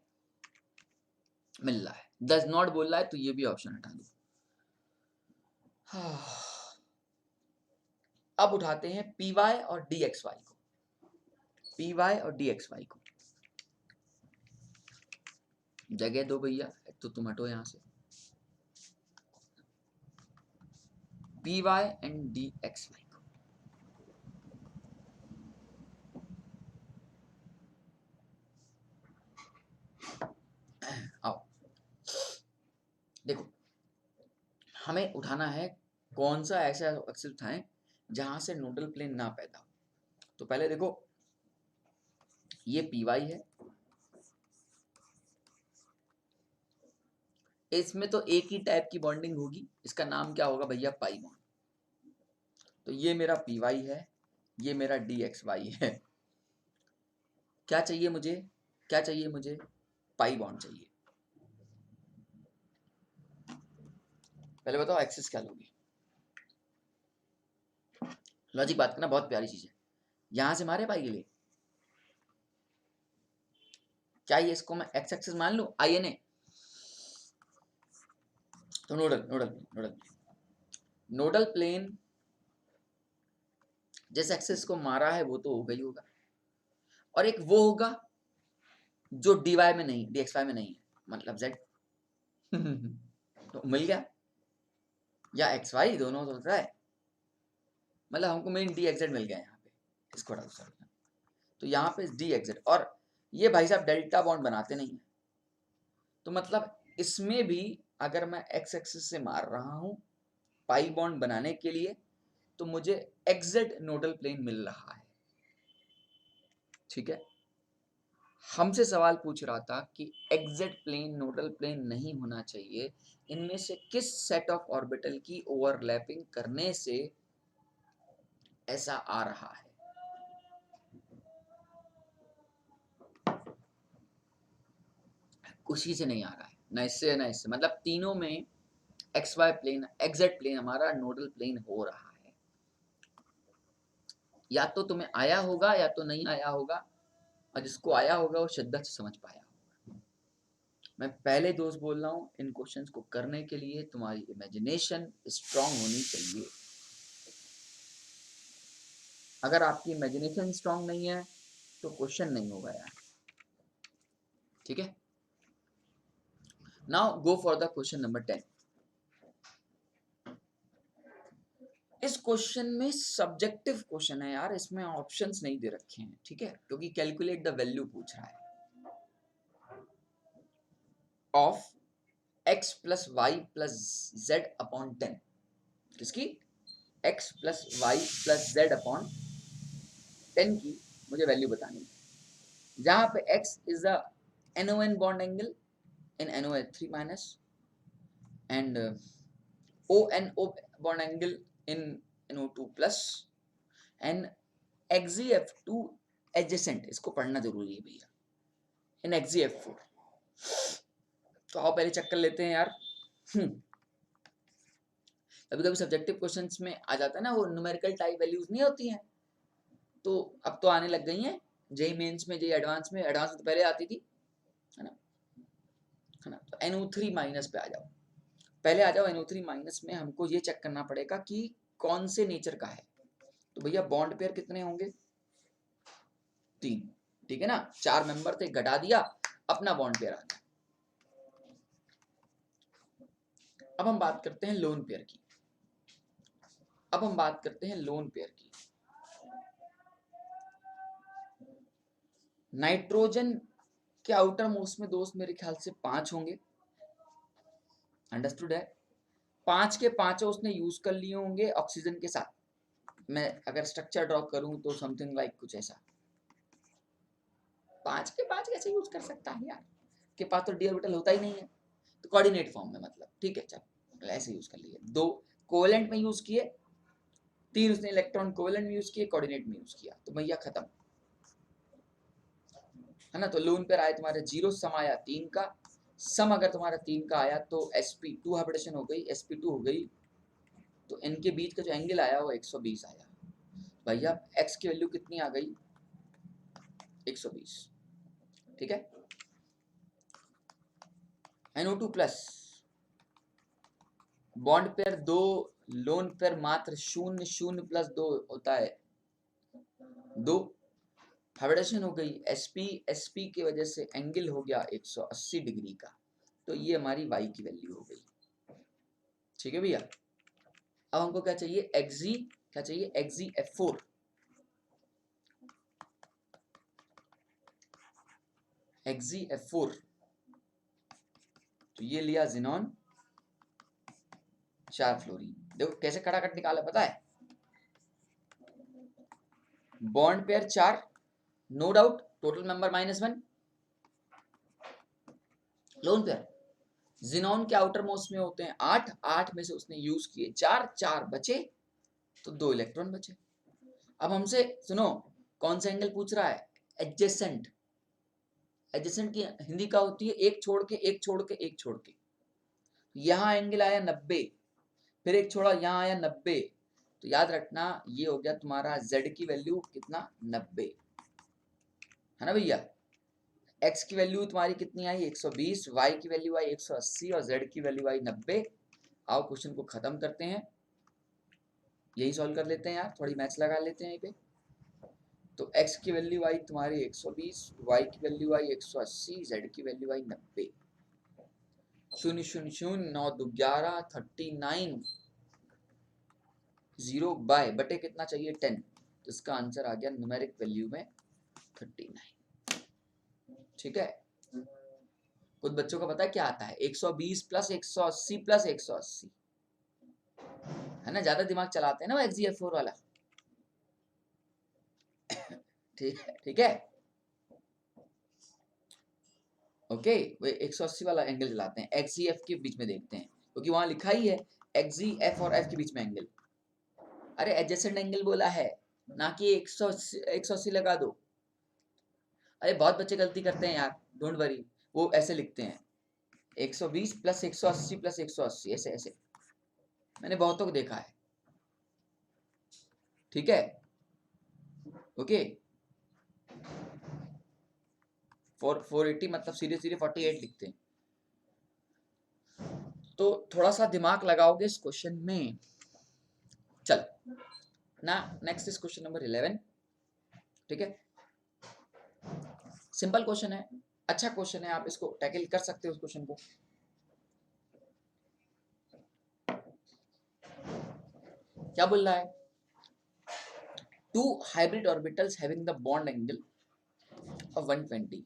मिल रहा है, डज नॉट बोल रहा है, तो ये भी ऑप्शन हटा दो। अब उठाते हैं पी वाई और डी एक्स वाई को, पी वाई और डी एक्स वाई को। जगह दो भैया, तो तुम हटो यहां से, P Y and D X Y को। आओ देखो, हमें उठाना है कौन सा ऐसा एक्सिस उठाएं जहां से नोडल प्लेन ना पैदा हो। तो पहले देखो, ये पी वाई है, इसमें तो एक ही टाइप की बॉन्डिंग होगी, इसका नाम क्या होगा भैया? पाई बॉन्ड। तो ये मेरा पी वाई है, ये मेरा डी एक्स वाई है। क्या चाहिए मुझे? क्या चाहिए मुझे? पाई बॉन्ड चाहिए। पहले बताओ एक्सिस क्या लोगे? लॉजिक बात करना बहुत प्यारी चीज है। यहां से मारे पाई के लिए, क्या ये इसको मैं एक्स एक्सिस मान लूं? आई एन ए, तो nodal nodal nodal nodal plane जिस एक्सिस को मारा है वो तो होगा ही होगा, और एक वो होगा जो डी वाई में नहीं, डी एक्स वाई में नहीं है, मतलब जेड। तो मिल गया, या एक्स वाई दोनों सोच रहा है, मतलब हमको मेन डी एक्जेड मिल गया यहाँ पे, इसको डाल सकते हैं। तो यहाँ पे डी एक्जेड, और ये भाई साहब डेल्टा बॉन्ड बनाते नहीं है, तो मतलब इसमें भी अगर मैं एक्स एक्सिस से मार रहा हूँ पाई बॉन्ड बनाने के लिए, तो मुझे एक्जेड नोडल प्लेन मिल रहा है। ठीक है, हमसे सवाल पूछ रहा था कि एक्जेड प्लेन नोडल प्लेन नहीं होना चाहिए, इनमें से किस सेट ऑफ ऑर्बिटल की ओवरलैपिंग करने से ऐसा आ रहा है। उसी से नहीं आ रहा है, ना इससे ना इससे, मतलब तीनों में X Y plane X Z plane हमारा नोडल प्लेन हो रहा है। या तो तुम्हें आया होगा या तो नहीं आया होगा, और जिसको आया होगा वो शिद्दत से समझ पाया होगा। मैं पहले दोस्त बोल रहा हूँ, इन क्वेश्चंस को करने के लिए तुम्हारी इमेजिनेशन स्ट्रांग होनी चाहिए। अगर आपकी इमेजिनेशन स्ट्रांग नहीं है तो क्वेश्चन नहीं होगा यार। ठीक है, now go for the question number 10। इस क्वेश्चन में सब्जेक्टिव क्वेश्चन है यार, इसमें ऑप्शंस नहीं दे रखे हैं। ठीक है, क्योंकि कैलकुलेट द वैल्यू पूछ रहा है of x plus Y plus Z upon 10। किसकी? x plus Y plus Z upon 10 की मुझे वैल्यू बतानी है, जहां पे x is the NON bond angle in NO3 minus and ONO bond angle in NO2 plus and XeF2 adjacent, इसको पढ़ना जरूरी है भैया, in XeF4। तो आओ पहले चेक कर लेते हैं यार। कभी कभी सब्जेक्टिव क्वेश्चंस में आ जाता है ना, वो न्यूमेरिकल टाइप वैल्यूज नहीं होती हैं, तो अब तो आने लग गई हैं जेई मेंस में, जेई एडवांस में। एडवांस में तो पहले आती थी, है ना, है ना। तो NO3 माइनस पे आ जाओ, पहले आ जाओ NO3 माइनस में। हमको ये चेक करना पड़ेगा कि कौन से नेचर का है। तो भैया बॉन्ड पेयर कितने होंगे? 3। ठीक है ना, 4 मेंबर थे, घटा दिया, अपना बॉन्ड पेयर आ गया। अब हम बात करते हैं लोन पेयर की। नाइट्रोजन के आउटर मोस्ट में दोस्त मेरे ख्याल से 5 होंगे, अंडरस्टूड है। 5 के 5 उसने यूज कर लिए होंगे ऑक्सीजन के साथ। मैं अगर स्ट्रक्चर ड्रॉ करूं तो समथिंग लाइक कुछ ऐसा। 5 के 5 कैसे यूज कर सकता है यार, के पास तो डी ऑर्बिटल होता ही नहीं है, तो कोऑर्डिनेट फॉर्म में, मतलब ठीक है, चल ऐसे यूज कर लिए। 2 कोवेलेंट में यूज किए, 3 उसने इलेक्ट्रॉन कोवेलेंट में यूज किए, कोऑर्डिनेट में यूज किया, तो भैया खत्म, है ना। तो लोन पेयर आया तुम्हारे 0, सम आया 3 का। सम अगर तुम्हारा 3 का आया तो sp2 हाइब्रिडेशन हो गई, sp2 हो गई, तो इनके बीच का जो एंगल आया वो 120 आया। भैया x की वैल्यू कितनी आ गई? 120। ठीक है, NO2 plus bond pair 2, lone pair मात्र 0, 0 प्लस 2 होता है 2। हाइब्रिडेशन हो गई sp की वजह से एंगल हो गया 180 डिग्री का, तो ये हमारी y की वैल्यू हो गई। ठीक है भैया, अब हमको क्या चाहिए? क्या चाहिए? XeF4। XeF4, तो ये लिया जिनॉन 4 फ्लोरीन। देखो कैसे खटाखट निकाला, पता है? Bond pair 4, no doubt, total member -1। Lone pair xenon के आउटर मोस्ट में होते हैं 8, 8 में से उसने यूज किए 4, 4 बचे, तो 2 इलेक्ट्रॉन बचे। अब हमसे सुनो, कौन सा एंगल पूछ रहा है? एडजेसेंट। एडजेसेंट की हिंदी क्या होती है? एक छोड़ के, एक छोड़ के, एक छोड़ के। यहाँ एंगल आया 90, फिर एक छोड़ा, यहाँ आया 90, तो याद रखना ये हो गया तुम्हारा z की वैल्यू कितना? 90, है ना भैया। x की वैल्यू तुम्हारी कितनी आई? 120, y की वैल्यू आई 180 और z की वैल्यू आई 90। आओ क्वेश्चन को खत्म करते हैं, यही सॉल्व कर लेते हैं यार, थोड़ी मैथ्स लगा लेते हैं यहीं पे। तो x की वैल्यू आई तुम्हारी 120, y की वैल्यू आई 180, z की वैल्यू आई 90। शून्य शून्य शून्य 9 2 11 39 0 बाय बटे कितना चाहिए 10, तो इसका आंसर आ गया न्यूमेरिक वैल्यू में 39। ठीक है, कुछ बच्चों को पता है क्या आता है 120 प्लस 180 प्लस 180, है ना, ज्यादा दिमाग चलाते हैं ना वो XGF4 वाला। ठीक है, ठीक है, ओके, वो 180 वाला एंगल चलाते हैं, XGF के बीच में देखते हैं, क्योंकि वहां लिखा ही है XGF और F के बीच में एंगल। अरे एडजेसेंट एंगल बोला है, ना कि 180 लगा दो। अरे बहुत बच्चे गलती करते हैं यार, डोंट वरी, वो ऐसे लिखते हैं 120 प्लस 180 प्लस 180, ऐसे ऐसे, मैंने बहुतों को देखा है। ठीक है, ओके, 480 मतलब सीधे सीधे 48 लिखते हैं। तो थोड़ा सा दिमाग लगाओगे इस क्वेश्चन में। चल ना, नेक्स्ट इज क्वेश्चन नंबर 11। ठीक है, सिंपल क्वेश्चन है, अच्छा क्वेश्चन है, आप इसको टैकल कर सकते हो उस क्वेश्चन को। क्या बोल रहा है, two hybrid orbitals having the bond angle of 120,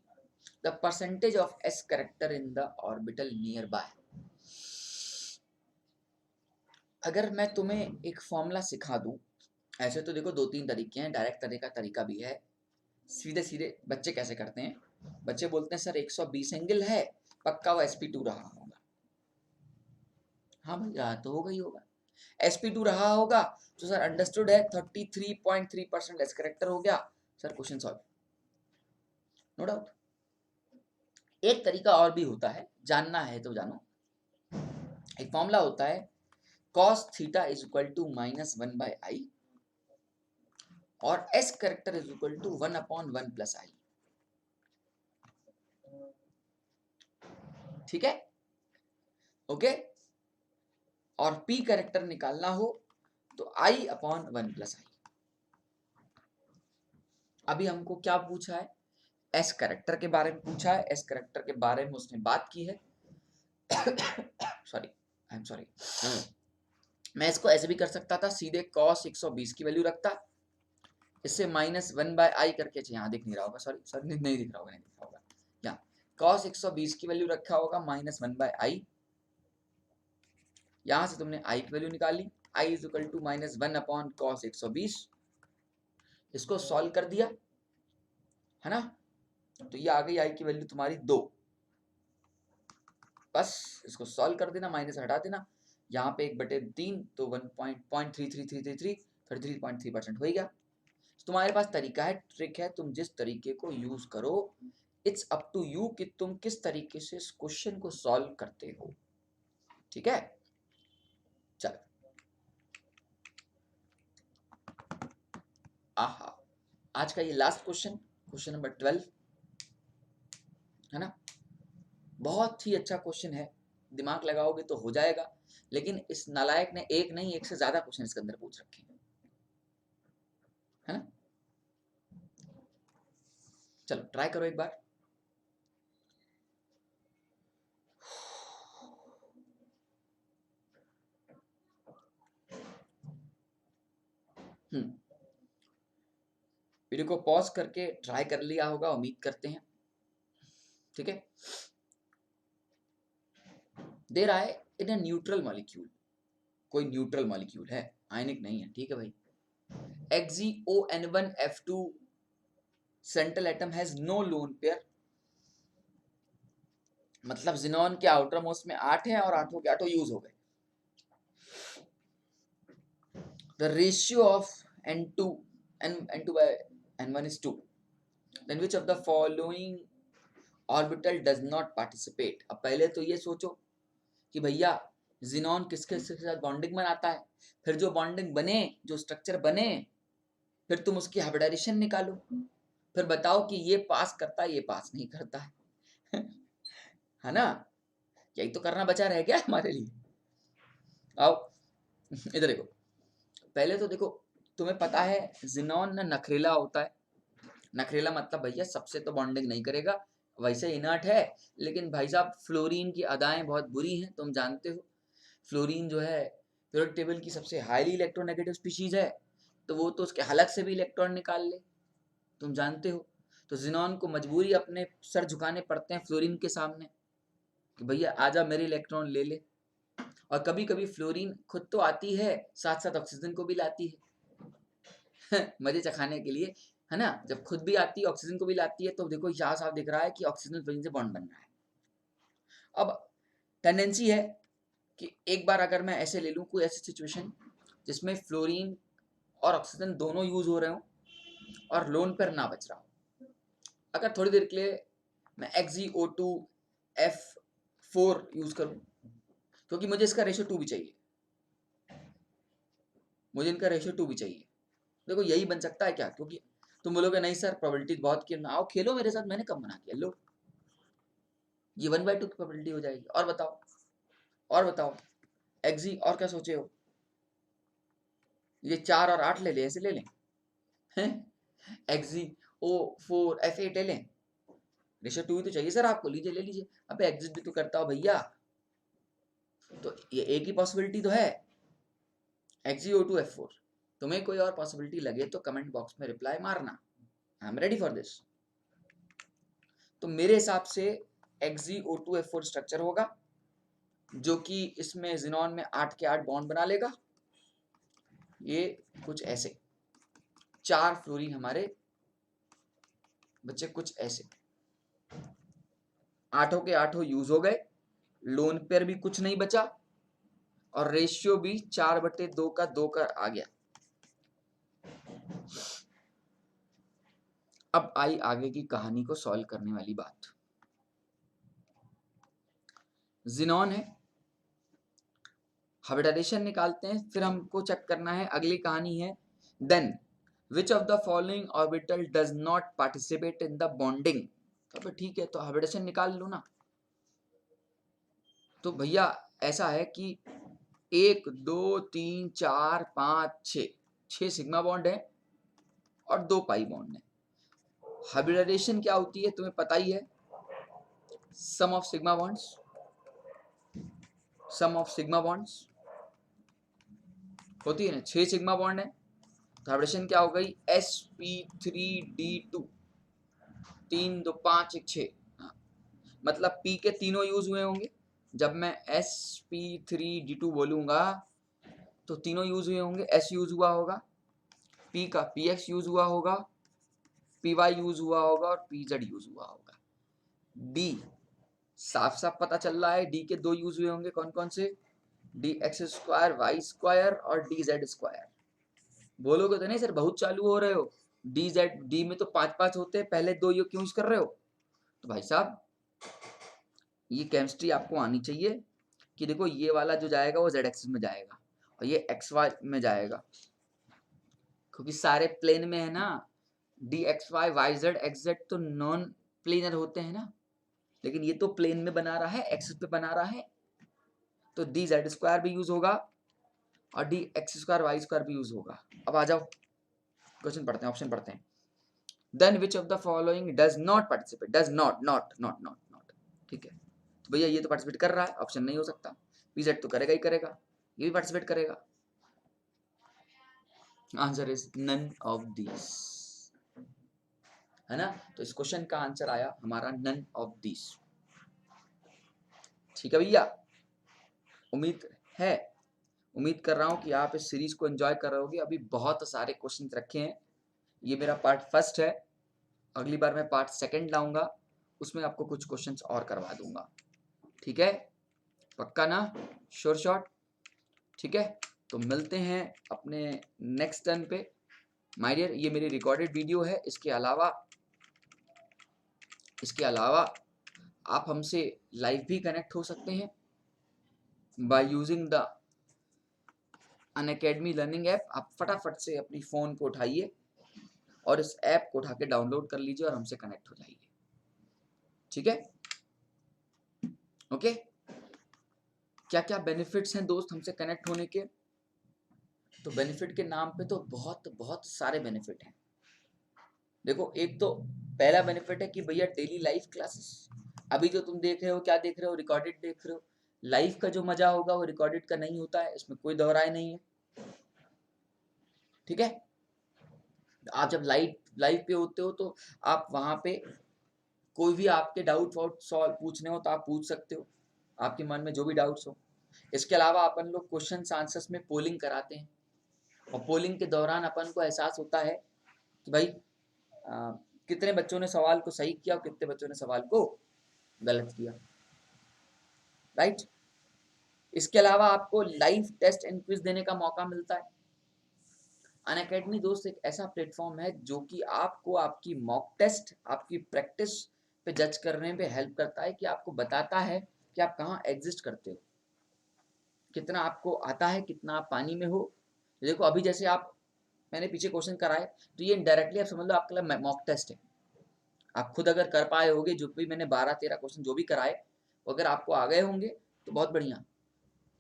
the percentage of s character in the orbital nearby। अगर मैं तुम्हें एक फॉर्मूला सिखा दूं, ऐसे तो देखो 2-3 तरीके हैं, डायरेक्ट तरीका भी है, सीधे सीधे बच्चे कैसे करते हैं, बच्चे बोलते हैं सर 120 एंगल है, पक्का वो sp2 रहा होगा। हाँ भाई, रहा तो होगा ही होगा, sp2 रहा होगा तो सर अंडरस्टूड है 33.3% एस करेक्टर हो गया, sir question solve, no doubt. एक तरीका और भी होता है, जानना है तो जानो। एक फॉर्मूला होता है cos theta is equal to -1/i और s character is equal to 1/1 plus i। ठीक है, ओके, और p करेक्टर निकालना हो तो i/1 प्लस i। अभी हमको क्या पूछा है, s करेक्टर के बारे में पूछा है, s करेक्टर के बारे में उसने बात की है। सॉरी, आई एम सॉरी, मैं इसको ऐसे भी कर सकता था, सीधे cos 120 की वैल्यू रखता, इससे -1/i करके, यहाँ दिख नहीं रहा होगा, सॉरी सॉरी, नहीं दिख रहा होगा, नहीं दिख रहा होगा, यहाँ cos 120 की वैल्यू रखा होगा -1/i, यहाँ से तुमने i की वैल्यू निकाली, i is equal to -1/cos 120, इसको सॉल्व कर दिया, है ना, तो ये आ गई i की वैल्यू तुम्हारी 2, बस इसको सॉल्व कर देना, माइनस हटा देना, यहाँ पे 1/3 तो 33.3% हो ही गया। तुम्हारे पास तरीका है, ट्रिक है, तुम जिस तरीके को यूज करो, इट्स अप टू यू कि तुम किस तरीके से इस क्वेश्चन को सॉल्व करते हो। ठीक है, चल, आहा, आज का ये लास्ट क्वेश्चन, क्वेश्चन नंबर 12, है ना, बहुत ही अच्छा क्वेश्चन है, दिमाग लगाओगे तो हो जाएगा, लेकिन इस नालायक ने एक नहीं, एक से ज्यादा क्वेश्चन इसके अंदर पूछ रखे हैं, है ना। चलो ट्राई करो एक बार। वीडियो को पॉज करके ट्राई कर लिया होगा, उम्मीद करते हैं। ठीक है, दे रहा है इन ए न्यूट्रल मॉलिक्यूल, कोई न्यूट्रल मॉलिक्यूल है, आयनिक नहीं है, ठीक है भाई, XeON1F2 central atom has no lone pair, मतलब जिनॉन के आउटर मोस्ट में 8 है और 8 के 8 यूज हो गए। The ratio of N2 by N1 is 2, then which of the following orbital does not participate। अब पहले तो ये सोचो कि भैया जिनॉन किसके साथ बॉन्डिंग बनाता है, फिर जो बॉन्डिंग बने, जो स्ट्रक्चर बने, फिर तुम उसकी हाइब्रिडाइजेशन निकालो, फिर बताओ कि ये पास करता है, ये पास नहीं करता है। है ना, यही तो करना बचा रह गया हमारे लिए। आओ इधर देखो, पहले तो देखो, तुम्हें पता है जिनॉन ना नखरेला होता है, नखरेला मतलब भैया सबसे तो बॉन्डिंग नहीं करेगा, वैसे इनर्ट है, लेकिन भाई साहब फ्लोरीन की अदाएं बहुत बुरी हैं, तुम जानते हो। फ्लोरीन जो है पीरियोडिक टेबल की सबसे हाईली इलेक्ट्रोनेगेटिव स्पीशीज है, तो वो तो उसके हलक से भी इलेक्ट्रॉन निकाल ले, तुम जानते हो। तो जिनॉन को मजबूरी अपने सर झुकाने पड़ते हैं फ्लोरीन के सामने कि भैया आजा मेरे इलेक्ट्रॉन ले ले। और कभी कभी फ्लोरीन खुद तो आती है, साथ साथ ऑक्सीजन को भी लाती है मजे चखाने के लिए, है ना। जब खुद भी आती है ऑक्सीजन को भी लाती है, तो देखो यहाँ साफ दिख रहा है कि ऑक्सीजन फ्लोरीन से बॉन्ड बन रहा है। अब टेंडेंसी है कि एक बार अगर मैं ऐसे ले लूँ कोई ऐसी सिचुएशन जिसमें फ्लोरीन और ऑक्सीजन दोनों यूज हो रहे हो और लोन पेयर ना बच रहा हो, अगर थोड़ी देर के लिए मैं XeO2F4 यूज करूं, क्योंकि मुझे इसका रेशियो 2 भी चाहिए, मुझे इनका रेशियो 2 भी चाहिए। देखो यही बन सकता है क्या, क्योंकि तुम बोलोगे नहीं सर प्रोबेबिलिटी बहुत की, आओ खेलो मेरे साथ, मैंने कब मना किया, लो ये 1/2 की प्रोबेबिलिटी हो जाएगी। और बताओ, और बताओ एक्जी और क्या सोचे हो, ये 4 और 8 ले ले, ऐसे ले लें हैं, XeO4F8 ले लें, रेशियो 2 ही तो चाहिए सर आपको, लीजिए ले लीजिए। अबे एग्जिट भी तो करता हो भैया, तो ये एक ही पॉसिबिलिटी तो है XeO2F4। तुम्हें कोई और पॉसिबिलिटी लगे तो कमेंट बॉक्स में रिप्लाई मारना, I am ready for this. तो मेरे हिसाब से XeO2F4 स्ट्रक्चर होगा, जो कि इसमें जिनॉन में 8 के 8 बॉन्ड बना लेगा। ये कुछ ऐसे 4 फ्लोरीन हमारे बच्चे कुछ ऐसे 8 के 8 यूज हो गए, लोन पेयर भी कुछ नहीं बचा, और रेशियो भी 4/2 का 2 का आ गया। अब आई आगे की कहानी को सॉल्व करने वाली बात। जिनॉन है, हाइब्रिडाइजेशन निकालते हैं, फिर हमको चेक करना है, अगली कहानी है then which of the following orbital does not participate in the bonding. तो ठीक है, तो हाइब्रिडाइजेशन निकाल लो ना। तो भैया ऐसा है कि 1 2 3 4 5 6 सिग्मा बॉन्ड है और 2 पाई बॉन्ड है। हाइब्रिडाइजेशन क्या होती है तुम्हें पता ही है, sum of sigma bonds, sum of sigma bonds होती है ना। 6 सिग्मा बॉन्ड है, तो हाइब्रिडेशन क्या हो गई, sp3d2, 3 2 5 1 6, मतलब p के तीनों यूज हुए होंगे। जब मैं sp3d2 बोलूंगा तो तीनों यूज हुए होंगे, s यूज हुआ होगा, p का px यूज हुआ होगा, py यूज हुआ होगा और pz यूज हुआ होगा। d साफ साफ पता चल रहा है, d के 2 यूज हुए होंगे, कौन कौन से, dx² y² और dz²। बोलोगे तो नहीं सर बहुत चालू हो रहे हो, डी में तो 5 होते हैं, पहले 2 क्यों यूज कर रहे हो। तो भाई साहब ये केमिस्ट्री आपको आनी चाहिए कि देखो ये वाला जो जाएगा वो z एक्सिस में जाएगा और ये xy में जाएगा, क्योंकि सारे प्लेन में है ना। dxy yz xz तो नॉन प्लेनर होते हैं ना, लेकिन ये तो प्लेन में बना रहा है, एक्सिस पे बना रहा है, तो dz² भी यूज होगा और dx² y² भी यूज होगा। अब आ जाओ क्वेश्चन पढ़ते हैं, ऑप्शन पढ़ते हैं। Then which of the following does not participate, does not not not not not, ठीक है। तो भैया ये तो पार्टिसिपेट कर रहा है, ऑप्शन नहीं हो सकता, pz तो करेगा ही करेगा, ये भी पार्टिसिपेट करेगा। Answer is none of this, है ना। तो इस क्वेश्चन का आंसर आया हमारा नन ऑफ दिस, ठीक है भैया। उम्मीद है, उम्मीद कर रहा हूं कि आप इस सीरीज को एंजॉय कर रहे होगे। अभी बहुत सारे क्वेश्चंस रखे हैं, ये मेरा पार्ट फर्स्ट है, अगली बार मैं पार्ट सेकंड लाऊंगा, उसमें आपको कुछ क्वेश्चंस और करवा दूंगा, ठीक है, पक्का ना, श्योर शॉट, ठीक है। तो मिलते हैं अपने नेक्स्ट टर्न पे माय डियर। ये मेरी रिकॉर्डेड वीडियो है, इसके अलावा आप हमसे लाइव भी कनेक्ट हो सकते हैं by using the Unacademy learning app. आप फटाफट से अपनी फ़ोन को उठाइए और इस ऐप को उठा के डाउनलोड कर लीजिए और हमसे कनेक्ट हो जाइए, ठीक है, ओके। क्या क्या बेनिफिट्स हैं दोस्त हमसे कनेक्ट होने के, तो बेनिफिट के नाम पे तो बहुत बहुत सारे बेनिफिट हैं। देखो एक तो पहला बेनिफिट है कि भैया डेली लाइव क्लासेस, अभी जो तुम देख रहे हो, क्या देख रहे हो, रिकॉर्डेड देख रहे हो। लाइव का जो मजा होगा वो रिकॉर्डेड का नहीं होता है, इसमें कोई दोहराए नहीं है। ठीक है, आप जब लाइव लाइव पे होते हो तो आप वहां पे कोई भी आपके डाउट वाउट सॉल्व पूछने हो तो आप पूछ सकते हो, आपके मन में जो भी डाउट्स हो। इसके अलावा अपन लोग क्वेश्चन आंसर्स में पोलिंग कराते हैं, और पोलिंग के दौरान अपन को एहसास होता है कि भाई कितने बच्चों ने सवाल को सही किया और कितने बच्चों ने सवाल को गलत किया। राइट, इसके अलावा आपको लाइव टेस्ट एंड क्विज देने का मौका मिलता है। अनअकैडमी दोस्त एक ऐसा प्लेटफॉर्म है जो कि आपको आपकी मॉक टेस्ट, आपकी प्रैक्टिस पे जज करने पे हेल्प करता है, कि आपको बताता है कि आप कहाँ एग्जिस्ट करते हो, कितना आपको आता है, कितना आप पानी में हो। देखो अभी जैसे आप, मैंने पीछे क्वेश्चन कराए, तो ये डायरेक्टली आप समझ लो आपके लिए मॉक टेस्ट है। आप खुद अगर कर पाए होगे, जो भी मैंने 12-13 क्वेश्चन जो भी कराए, अगर आपको आ गए होंगे तो बहुत बढ़िया,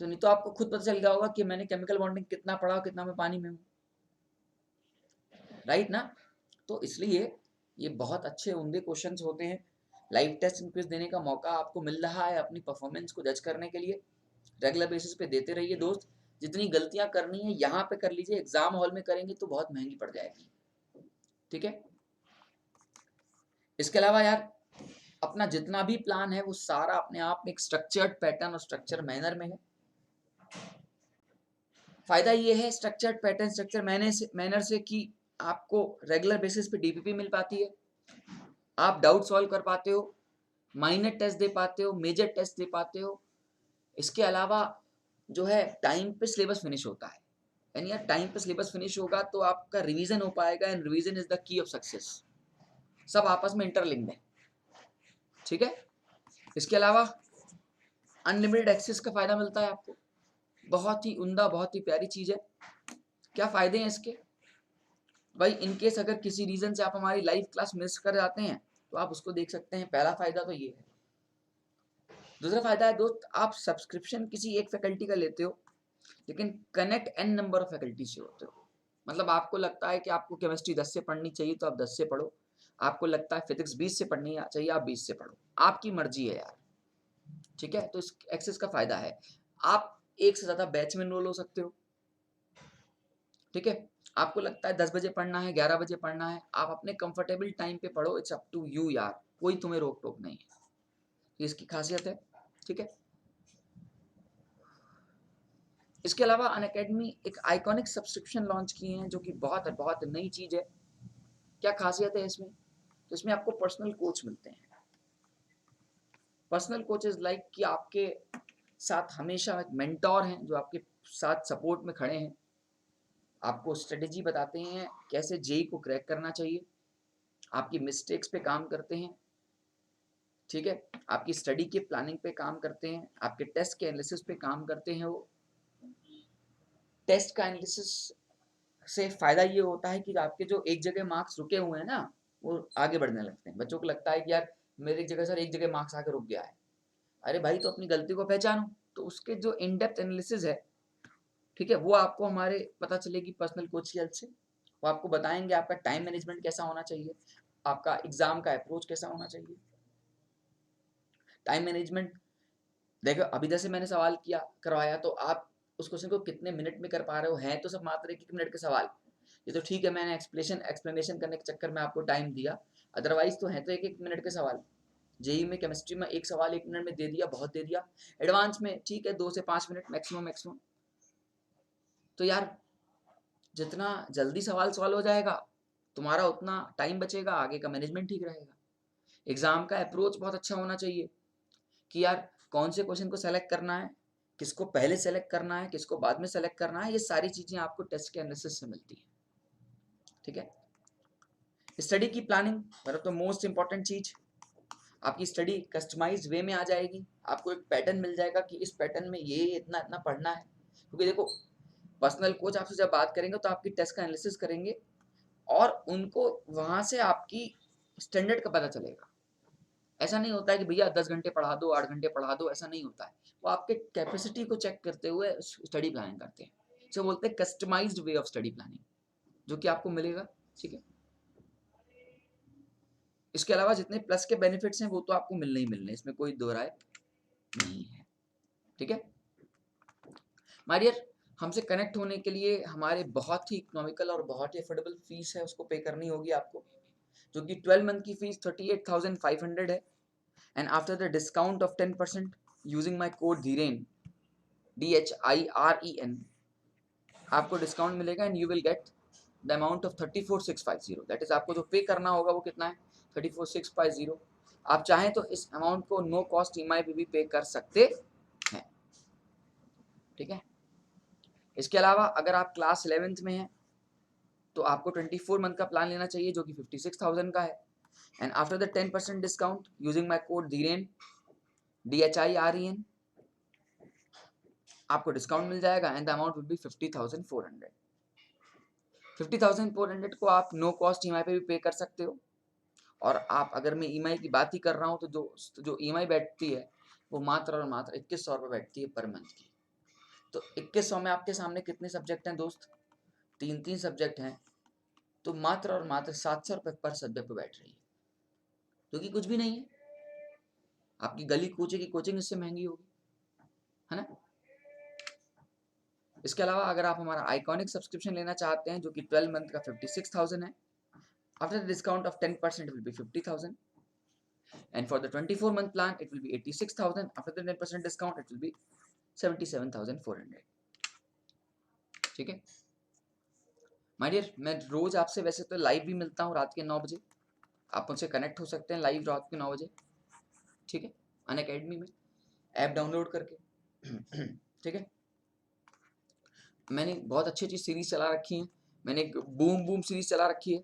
तो नहीं तो आपको खुद पता चल गया होगा कि मैंने केमिकल बॉन्डिंग कितना पढ़ा और कितना मैं पानी में हूँ। राइट ना, तो इसलिए ये बहुत अच्छे उम्दे क्वेश्चंस होते हैं। लाइव टेस्ट एंड क्विज देने का मौका आपको मिल रहा है अपनी परफॉर्मेंस को जज करने के लिए। रेगुलर बेसिस पे देते रहिए दोस्त। जितनी गलतियां करनी है यहाँ पे कर लीजिए, एग्जाम हॉल में करेंगे तो बहुत महंगी पड़ जाएगी। ठीक है, इसके अलावा यार अपना जितना भी प्लान है वो सारा अपने आप में एक स्ट्रक्चर्ड पैटर्न और स्ट्रक्चर मैनर में है। फायदा ये है स्ट्रक्चर्ड पैटर्न स्ट्रक्चर मैनर से कि आपको रेगुलर बेसिस पे डीपीपी मिल पाती है, आप डाउट सॉल्व कर पाते हो, माइनर टेस्ट दे पाते हो, मेजर टेस्ट दे पाते हो। इसके अलावा जो है टाइम पे सिलेबस फिनिश होता है, यानी यार टाइम पे सिलेबस फिनिश होगा तो आपका रिवीजन हो पाएगा, and revision is the key of success. सब आपस में इंटरलिंक्ड है। ठीक है, इसके अलावा अनलिमिटेड एक्सेस का फायदा मिलता है आपको, बहुत ही उम्दा, बहुत ही प्यारी चीज है। क्या फायदे हैं इसके भाई? इनकेस अगर किसी रीजन से आप हमारी लाइव क्लास मिस कर जाते हैं तो आप उसको देख सकते हैं, पहला फायदा तो ये है। दूसरा फायदा है दोस्त, आप सब्सक्रिप्शन किसी एक फैकल्टी का लेते हो लेकिन connect N number of faculty से होते हो। मतलब आपको लगता है कि आपको केमिस्ट्री 10 से पढ़नी चाहिए तो आप 10 से पढ़ो, आपको लगता है फिजिक्स 20 से पढ़नी चाहिए आप 20 से पढ़ो, आपकी मर्जी है यार। ठीक है, तो इस एक्सेस का फायदा है, आप एक से ज्यादा बैच में एनरोल हो सकते हो। ठीक है, आपको लगता है 10 बजे पढ़ना है, 11 बजे पढ़ना है, आप अपने कंफर्टेबल टाइम पे पढ़ो, इट्स अप टू यू यार, कोई तुम्हें रोक टोक नहीं है। ये इसकी खासियत है। ठीक है, इसके अलावा अनअकैडमी एक आइकॉनिक सब्सक्रिप्शन लॉन्च किए हैं जो कि बहुत बहुत नई चीज है। क्या खासियत है इसमें? तो इसमें आपको पर्सनल कोच मिलते हैं। पर्सनल कोच इज लाइक कि आपके साथ हमेशा एक मेंटोर हैं जो आपके साथ सपोर्ट में खड़े हैं, आपको स्ट्रेटेजी बताते हैं कैसे जेई को क्रैक करना चाहिए, आपकी मिस्टेक्स पे काम करते हैं। ठीक है, आपकी स्टडी के प्लानिंग पे काम करते हैं, आपके टेस्ट के एनालिसिस पे काम करते हैं। वो टेस्ट का एनालिसिस से फायदा ये होता है कि आपके जो एक जगह मार्क्स रुके हुए हैं ना, वो आगे बढ़ने लगते हैं। बच्चों को लगता है कि यार मेरे जगह सर एक जगह मार्क्स आके रुक गया है। अरे भाई, तो अपनी गलती को पहचानो। तो उसके जो इन डेप्थ एनालिसिस है, ठीक है, वो आपको हमारे पता चलेगी पर्सनल कोच की हेल्प से। वो आपको बताएंगे आपका टाइम मैनेजमेंट कैसा होना चाहिए, आपका एग्जाम का अप्रोच कैसा होना चाहिए। टाइम मैनेजमेंट देखो, अभी जैसे मैंने सवाल किया करवाया तो आप उस क्वेश्चन को कितने मिनट में कर पा रहे हो, हैं तो सब मात्र 1 मिनट के सवाल। ये तो ठीक है, मैंने एक्सप्लेनेशन करने के चक्कर में आपको टाइम दिया, अदरवाइज तो है तो 1-1 मिनट के सवाल। जेई में केमिस्ट्री में एक सवाल 1 मिनट में दे दिया, बहुत दे दिया। एडवांस में ठीक है 2 से 5 मिनट मैक्सिमम। तो यार जितना जल्दी सवाल सॉल्व हो जाएगा तुम्हारा उतना टाइम बचेगा, आगे का मैनेजमेंट ठीक रहेगा। एग्जाम का अप्रोच बहुत अच्छा होना चाहिए कि यार कौन से क्वेश्चन को सेलेक्ट करना है, किसको पहले सेलेक्ट करना है, किसको बाद में सेलेक्ट करना है, ये सारी चीजें आपको टेस्ट के एनालिसिस से मिलती है। ठीक है, स्टडी की प्लानिंग मतलब तो मोस्ट इंपॉर्टेंट चीज, आपकी स्टडी कस्टमाइज्ड वे में आ जाएगी। आपको एक पैटर्न मिल जाएगा कि इस पैटर्न में ये इतना इतना पढ़ना है। क्योंकि देखो पर्सनल कोच आपसे जब बात करेंगे तो आपकी टेस्ट का एनालिसिस करेंगे और उनको वहां से आपकी स्टैंडर्ड का पता चलेगा। ऐसा नहीं होता है कि भैया 10 घंटे पढ़ा दो, 8 घंटे पढ़ा दो, ऐसा नहीं होता है। वो आपके कैपेसिटी को चेक करते हुए स्टडी प्लानिंग करते हैं, इसे बोलते हैं customized way of study planning, जो कि आपको मिलेगा। ठीक है, इसके अलावा जितने प्लस के बेनिफिट्स हैं वो तो आपको मिलने ही मिलने, इसमें कोई दो राय नहीं है। ठीक है माय डियर, हमसे कनेक्ट होने के लिए हमारे बहुत ही इकोनॉमिकल और बहुत ही अफोर्डेबल फीस है, उसको पे करनी होगी आपको, जो कि 12 मंथ की फीस 38,500 है। And after the discount of 10% using my code Dhiren DHIREN, आपको डिस्काउंट मिलेगा and you will get the amount of 34,650। That is आपको जो पे करना होगा वो कितना है 34,650। आप चाहें तो इस अमाउंट को नो कॉस्ट EMI पे भी पे कर सकते हैं। ठीक है, इसके अलावा अगर आप क्लास 11th में हैं तो आपको 24 मंथ का प्लान लेना चाहिए जो कि 56,000 का है। And after the 10% discount using my code Dhiren DHIREN, आपको डिस्काउंट मिल जाएगा and the amount will be 50,400। 50,400 को आप नो कॉस्ट EMI पे भी पे कर सकते हो। और आप अगर मैं EMI की बात ही कर रहा हूँ तो जो EMI बैठती है वो मात्र और मात्र 2100 रुपये बैठती है पर मंथ की। तो 2100 में आपके सामने कितने सब्जेक्ट हैं दोस्त, 3 सब्जेक्ट हैं, तो मात्र और मात्र 700 रुपये पर सब्जेक्ट पे बैठ रही है, जो कि कुछ भी नहीं है। आपकी गली कूचे की कोचिंग इससे महंगी होगी, है ना। इसके अलावा अगर आप हमारा आइकॉनिक सब्सक्रिप्शन लेना चाहते हैं जो कि 12 मंथ का 56,000 है, after the discount of 10% will be 50,000 and for the 24 month plan it will be 86,000, after the 10% discount it will be 77,400। ठीक है माय डियर, मैं रोज आपसे वैसे तो लाइव भी मिलता हूँ रात के 9 बजे, आप मुझसे कनेक्ट हो सकते हैं लाइव रात के 9 बजे। ठीक है, अनअकैडमी में ऐप डाउनलोड करके। ठीक है, मैंने बहुत अच्छी अच्छी सीरीज चला रखी है। मैंने एक बूम बूम सीरीज चला रखी है।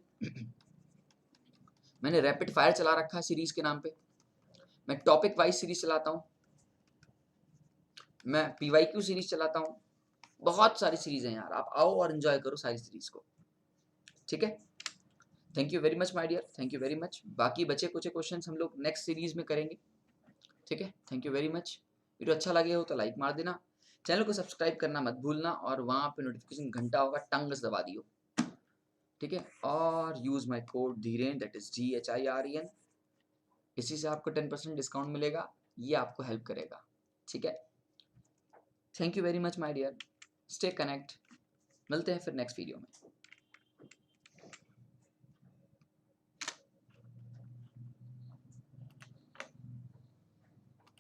मैंने रैपिड फायर चला रखा है सीरीज के नाम पे। मैं टॉपिक वाइज सीरीज चलाता हूँ, मैं PYQ सीरीज चलाता हूँ। बहुत सारी सीरीज हैं यार, आप आओ और एंजॉय करो सारी सीरीज को। ठीक है, thank you very much my dear, thank you very much. बाकी बचे कुछ क्वेश्चंस हम लोग नेक्स्ट सीरीज में करेंगे। ठीक है, thank you very much. Video अच्छा लगे हो तो लाइक मार देना, चैनल को सब्सक्राइब करना मत भूलना, और वहाँ पे नोटिफिकेशन घंटा होगा टंग से दबा दियो। ठीक है, और use my code Dhiren, that is DHIREN, इसी से आपको 10% डिस्काउंट मिलेगा, ये आपको हेल्प करेगा। ठीक है, thank you very much my dear, stay connect, मिलते हैं फिर नेक्स्ट वीडियो में।